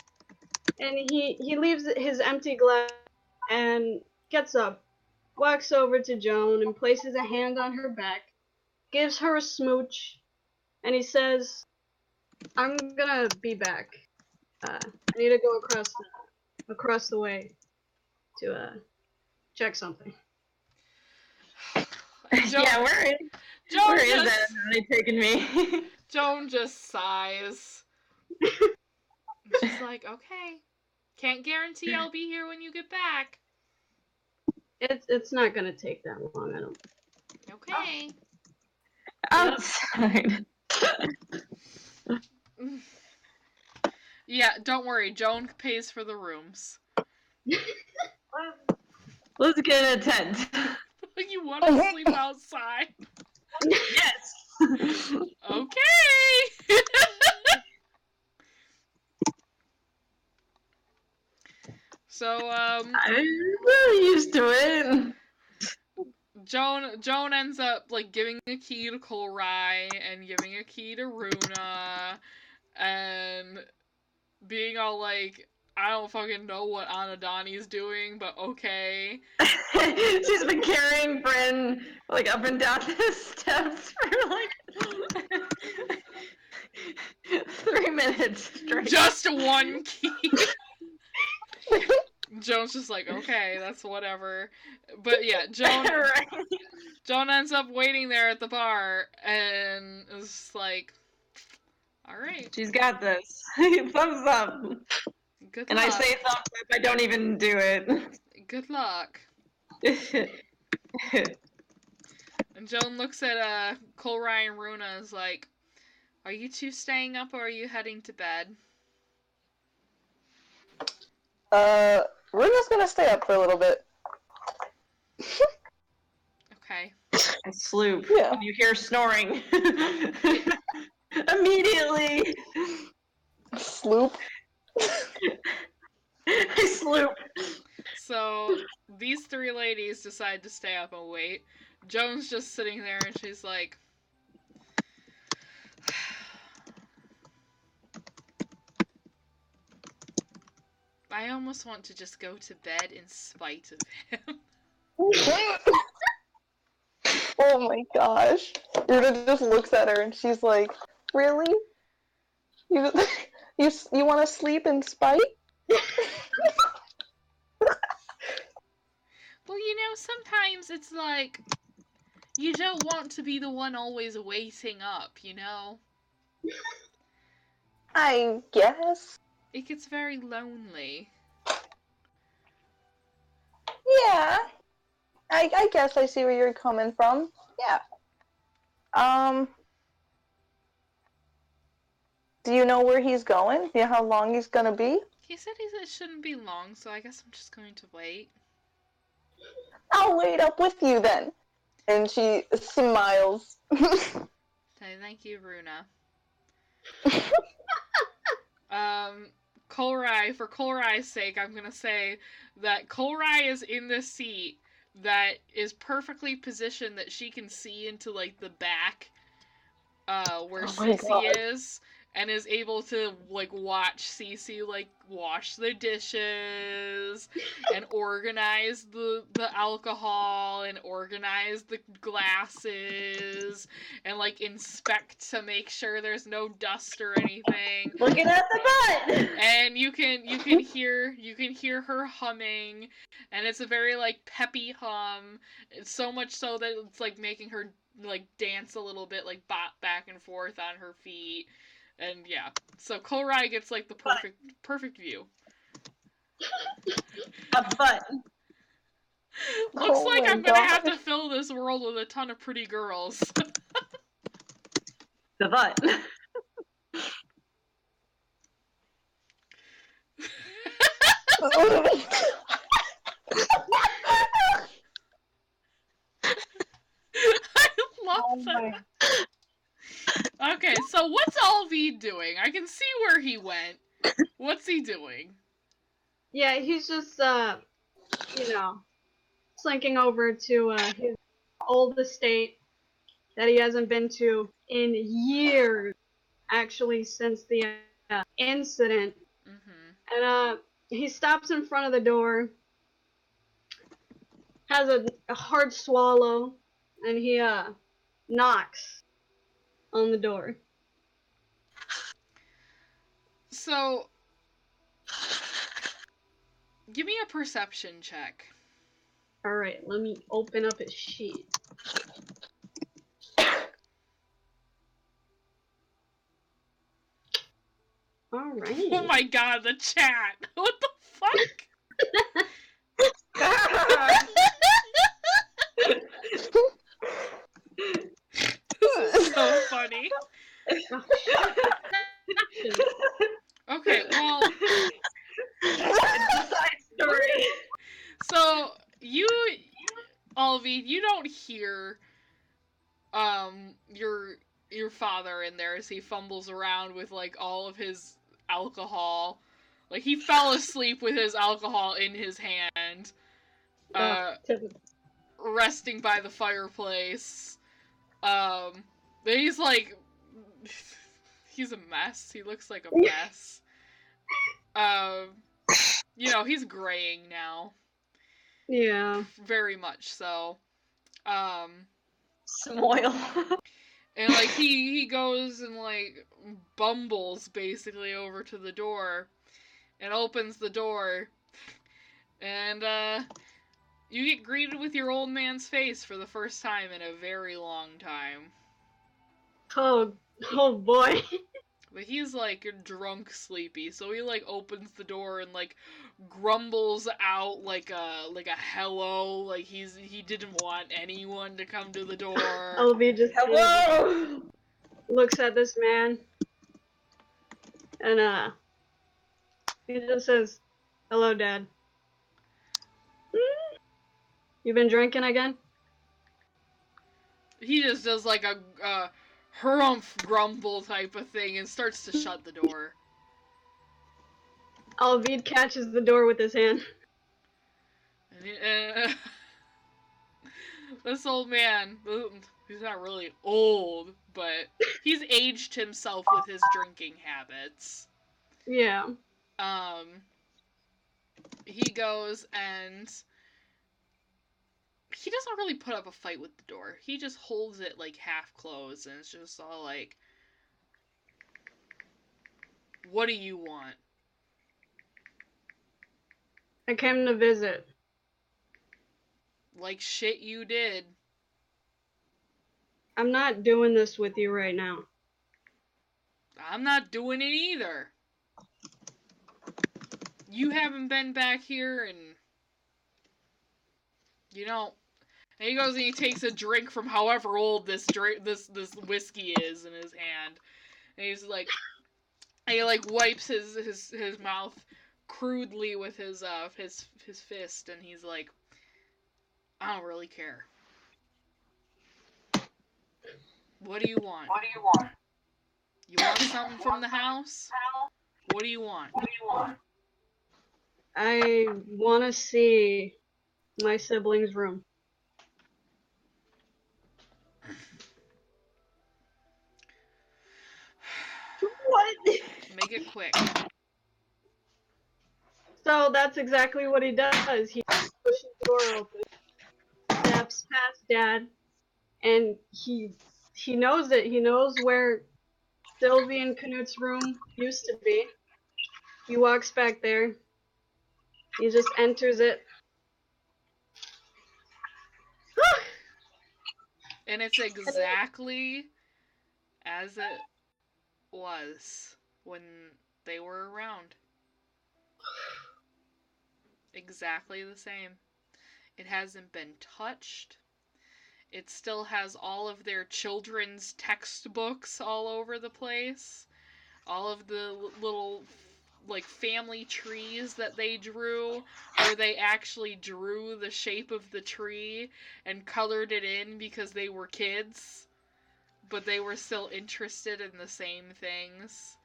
and he leaves his empty glass and gets up, walks over to Joan and places a hand on her back, gives her a smooch, and he says, "I'm gonna be back. I need to go across the way to check something." Joan, yeah, where is that? They taking me? Joan just sighs. She's like, okay. Can't guarantee I'll be here when you get back. It's not gonna take that long, I don't think. Okay. Outside. Yeah, don't worry. Joan pays for the rooms. Let's get a tent. You want to sleep outside? Yes. Okay. So, I'm really used to it. Joan ends up, like, giving a key to Kolrai and giving a key to Runa and being all like, I don't fucking know what Anadani's doing, but okay. She's been carrying Bryn, like, up and down the steps for, like, 3 minutes straight. Just one key. Joan's just like, okay, that's whatever. But yeah, Right. Joan ends up waiting there at the bar and is like, alright. She's got this. Thumbs up. Good and luck. I say thumbs up, I don't even do it. Good luck. And Joan looks at Kolrai and Runa and is like, are you two staying up or are you heading to bed? Runa's gonna stay up for a little bit. Okay. I sloop Yeah. when you hear snoring. Immediately. Sloop. I sloop. So, these three ladies decide to stay up and wait. Joan's just sitting there and she's like, I almost want to just go to bed in spite of him. Oh my gosh. Runa just looks at her and she's like, really? You want to sleep in spite? Well, you know, sometimes it's like, you don't want to be the one always waiting up, you know? I guess. It gets very lonely. Yeah. I guess I see where you're coming from. Yeah. Do you know where he's going? Do you know how long he's gonna be? He said it shouldn't be long, so I guess I'm just going to wait. I'll wait up with you then. And she smiles. Okay, thank you, Runa. For Kolrai's sake, I'm gonna say that Kolrai is in this seat that is perfectly positioned that she can see into, like, the back, where Cece is, and is able to, like, watch Cece, like, wash the dishes, and organize the alcohol, and organize the glasses, and, like, inspect to make sure there's no dust or anything. Looking at the butt! And you can hear her humming, and it's a very, like, peppy hum. It's so much so that it's, like, making her, like, dance a little bit, like, bop back and forth on her feet. And yeah, so Kolrai gets, like, the perfect view. A butt. Looks Oh like my I'm gonna have gosh. to fill this world with a ton of pretty girls. The butt. I love Oh that. my. Okay, so what's Alvid doing? I can see where he went. What's he doing? Yeah, he's just slinking over to his old estate that he hasn't been to in years, actually, since the incident. Mm-hmm. And he stops in front of the door, has a hard swallow, and he knocks on the door. So, give me a perception check. All right, let me open up his sheet. All right. Oh my god, the chat! What the fuck? This is so funny. Okay, well, It's a side story. so you, Alvid, you don't hear your father in there as he fumbles around with like all of his alcohol. Like he fell asleep with his alcohol in his hand, resting by the fireplace. Then he's like, he's a mess. He looks like a mess. He's graying now. Yeah. Very much so. Some oil. And like he goes and like bumbles basically over to the door and opens the door, and you get greeted with your old man's face for the first time in a very long time. Oh boy. But he's like drunk sleepy, so he like opens the door and like grumbles out like a hello, like he didn't want anyone to come to the door. LV just Hello. looks at this man and he just says, "Hello, Dad. You been drinking again?" He just does like a harumph grumble type of thing and starts to shut the door. Alvid catches the door with his hand. And this old man, he's not really old, but he's aged himself with his drinking habits. Yeah. He goes and he doesn't really put up a fight with the door. He just holds it like half closed and it's just all like, what do you want? I came to visit. Like shit you did. I'm not doing this with you right now. I'm not doing it either. You haven't been back here and and he goes and he takes a drink from however old this whiskey is in his hand. And he's like, and he like wipes his mouth crudely with his fist, and he's like, I don't really care. What do you want? You want something from the house? What do you want? I want to see my siblings' room. What? Make it quick. So that's exactly what he does. He pushes the door open, steps past Dad, and he knows it. He knows where Sylvie and Knut's room used to be. He walks back there. He just enters it. And it's exactly as it was when they were around. Exactly the same. It hasn't been touched. It still has all of their children's textbooks all over the place. All of the little like family trees that they drew, where they actually drew the shape of the tree and colored it in because they were kids, but they were still interested in the same things.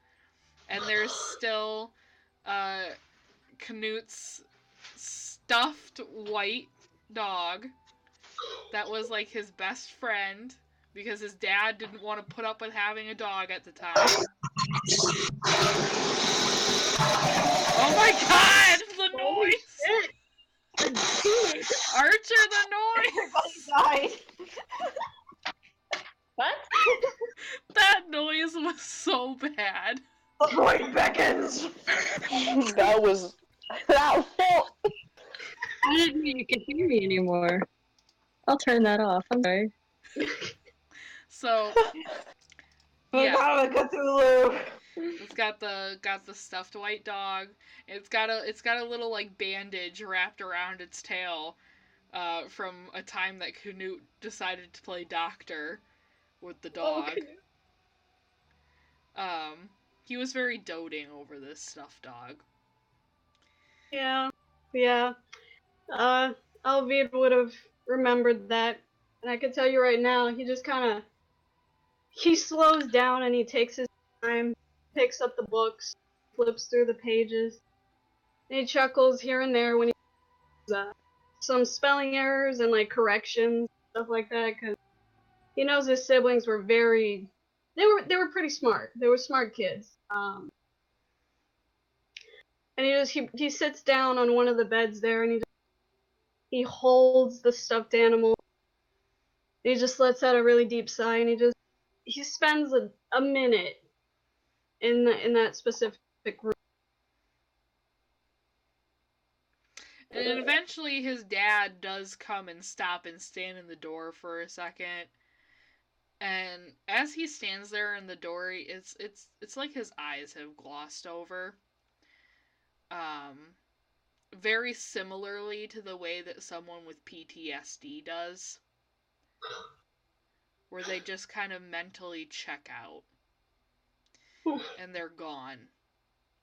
And there's still Knut's stuffed white dog that was like his best friend because his dad didn't want to put up with having a dog at the time. Oh my god! The noise! Archer, the noise! Everybody died. What? That noise was so bad. The void beckons! That was... I didn't know you could hear me anymore. I'll turn that off. I'm sorry. So, Yeah. yeah, Cthulhu! it's got the stuffed white dog. It's got a little like bandage wrapped around its tail, from a time that Knut decided to play doctor with the dog. He was very doting over this stuffed dog. Yeah. Arvid would have remembered that. And I can tell you right now, he just kind of... He slows down and he takes his time, picks up the books, flips through the pages. And he chuckles here and there when he some spelling errors and like corrections, stuff like that, because he knows his siblings were very... They were pretty smart. They were smart kids. And he sits down on one of the beds there and he holds the stuffed animal. He just lets out a really deep sigh and he spends a minute in that specific room. And then eventually his dad does come and stop and stand in the door for a second. And as he stands there in the door, it's like his eyes have glossed over. Very similarly to the way that someone with PTSD does. Where they just kind of mentally check out. And they're gone.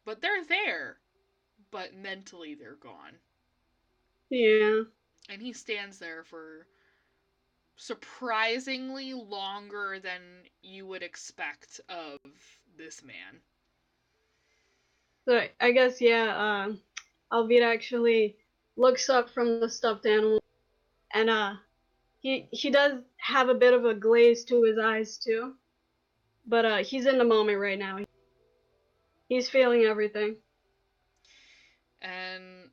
But they're there. But mentally they're gone. Yeah. And he stands there for surprisingly longer than you would expect of this man. So I guess, yeah, Arvid actually looks up from the stuffed animal, and he does have a bit of a glaze to his eyes too, but he's in the moment right now. He's feeling everything. And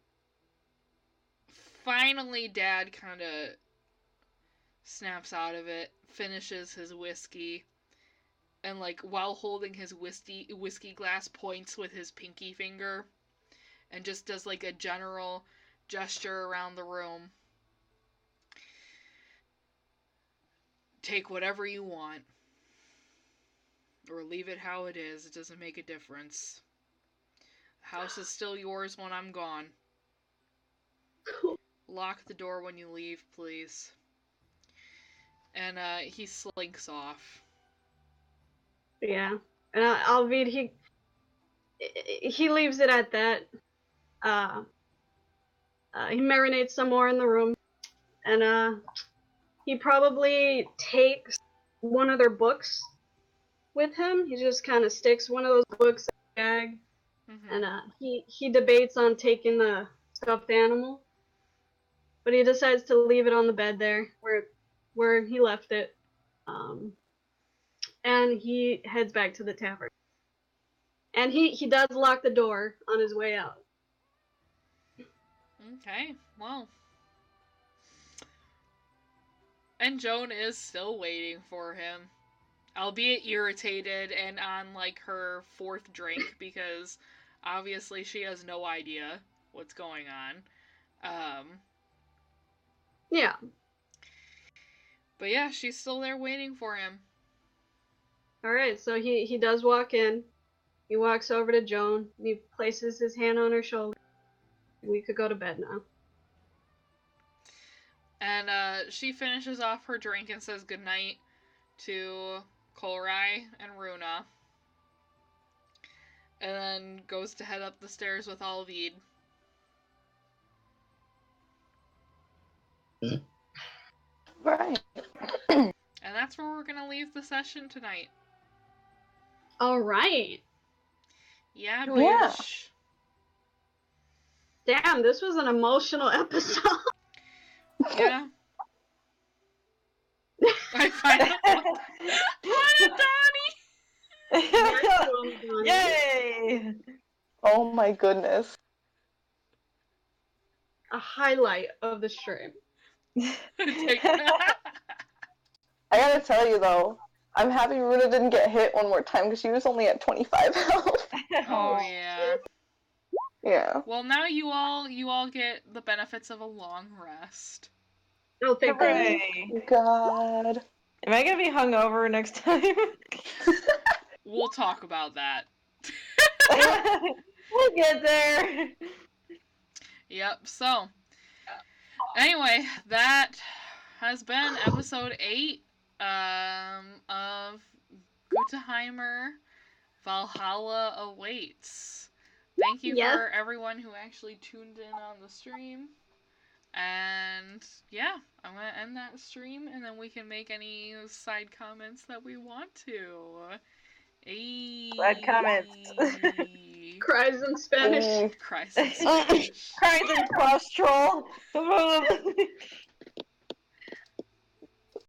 finally Dad kind of snaps out of it, finishes his whiskey, and like while holding his whiskey glass points with his pinky finger and just does like a general gesture around the room. Take whatever you want. Or leave it how it is. It doesn't make a difference. The house is still yours when I'm gone. Lock the door when you leave, please. And he slinks off. Yeah, and Arvid he leaves it at that. He marinates some more in the room, and he probably takes one of their books with him. He just kind of sticks one of those books in a bag, and he debates on taking the stuffed animal, but he decides to leave it on the bed there where he left it, and he heads back to the tavern. And he does lock the door on his way out. Okay, well. And Joan is still waiting for him. Albeit irritated and on like her fourth drink because obviously she has no idea what's going on. Yeah. But yeah, she's still there waiting for him. Alright, so he does walk in. He walks over to Joan. He places his hand on her shoulder. We could go to bed now. And she finishes off her drink and says goodnight to Kolrai and Runa. and then goes to head up the stairs with Arvid. Right. And that's where we're gonna leave the session tonight. All right. Yeah, Yeah. bitch. Damn, this was an emotional episode. Yeah. I find Donnie! Yay! Oh my goodness. A highlight of the stream. Take I gotta tell you though, I'm happy Runa didn't get hit one more time because she was only at 25 health. Oh yeah. Yeah. Well, now you all get the benefits of a long rest. Oh, thank God. Hooray! God. Am I gonna be hungover next time? We'll talk about that. We'll get there. Yep, so anyway, that has been episode 8 of Guðheimr Valhalla Awaits. Thank you Yes. for everyone who actually tuned in on the stream. And yeah, I'm gonna end that stream and then we can make any side comments that we want to. Side comments. Cries in Spanish. Cries in Spanish. Cries in cross troll.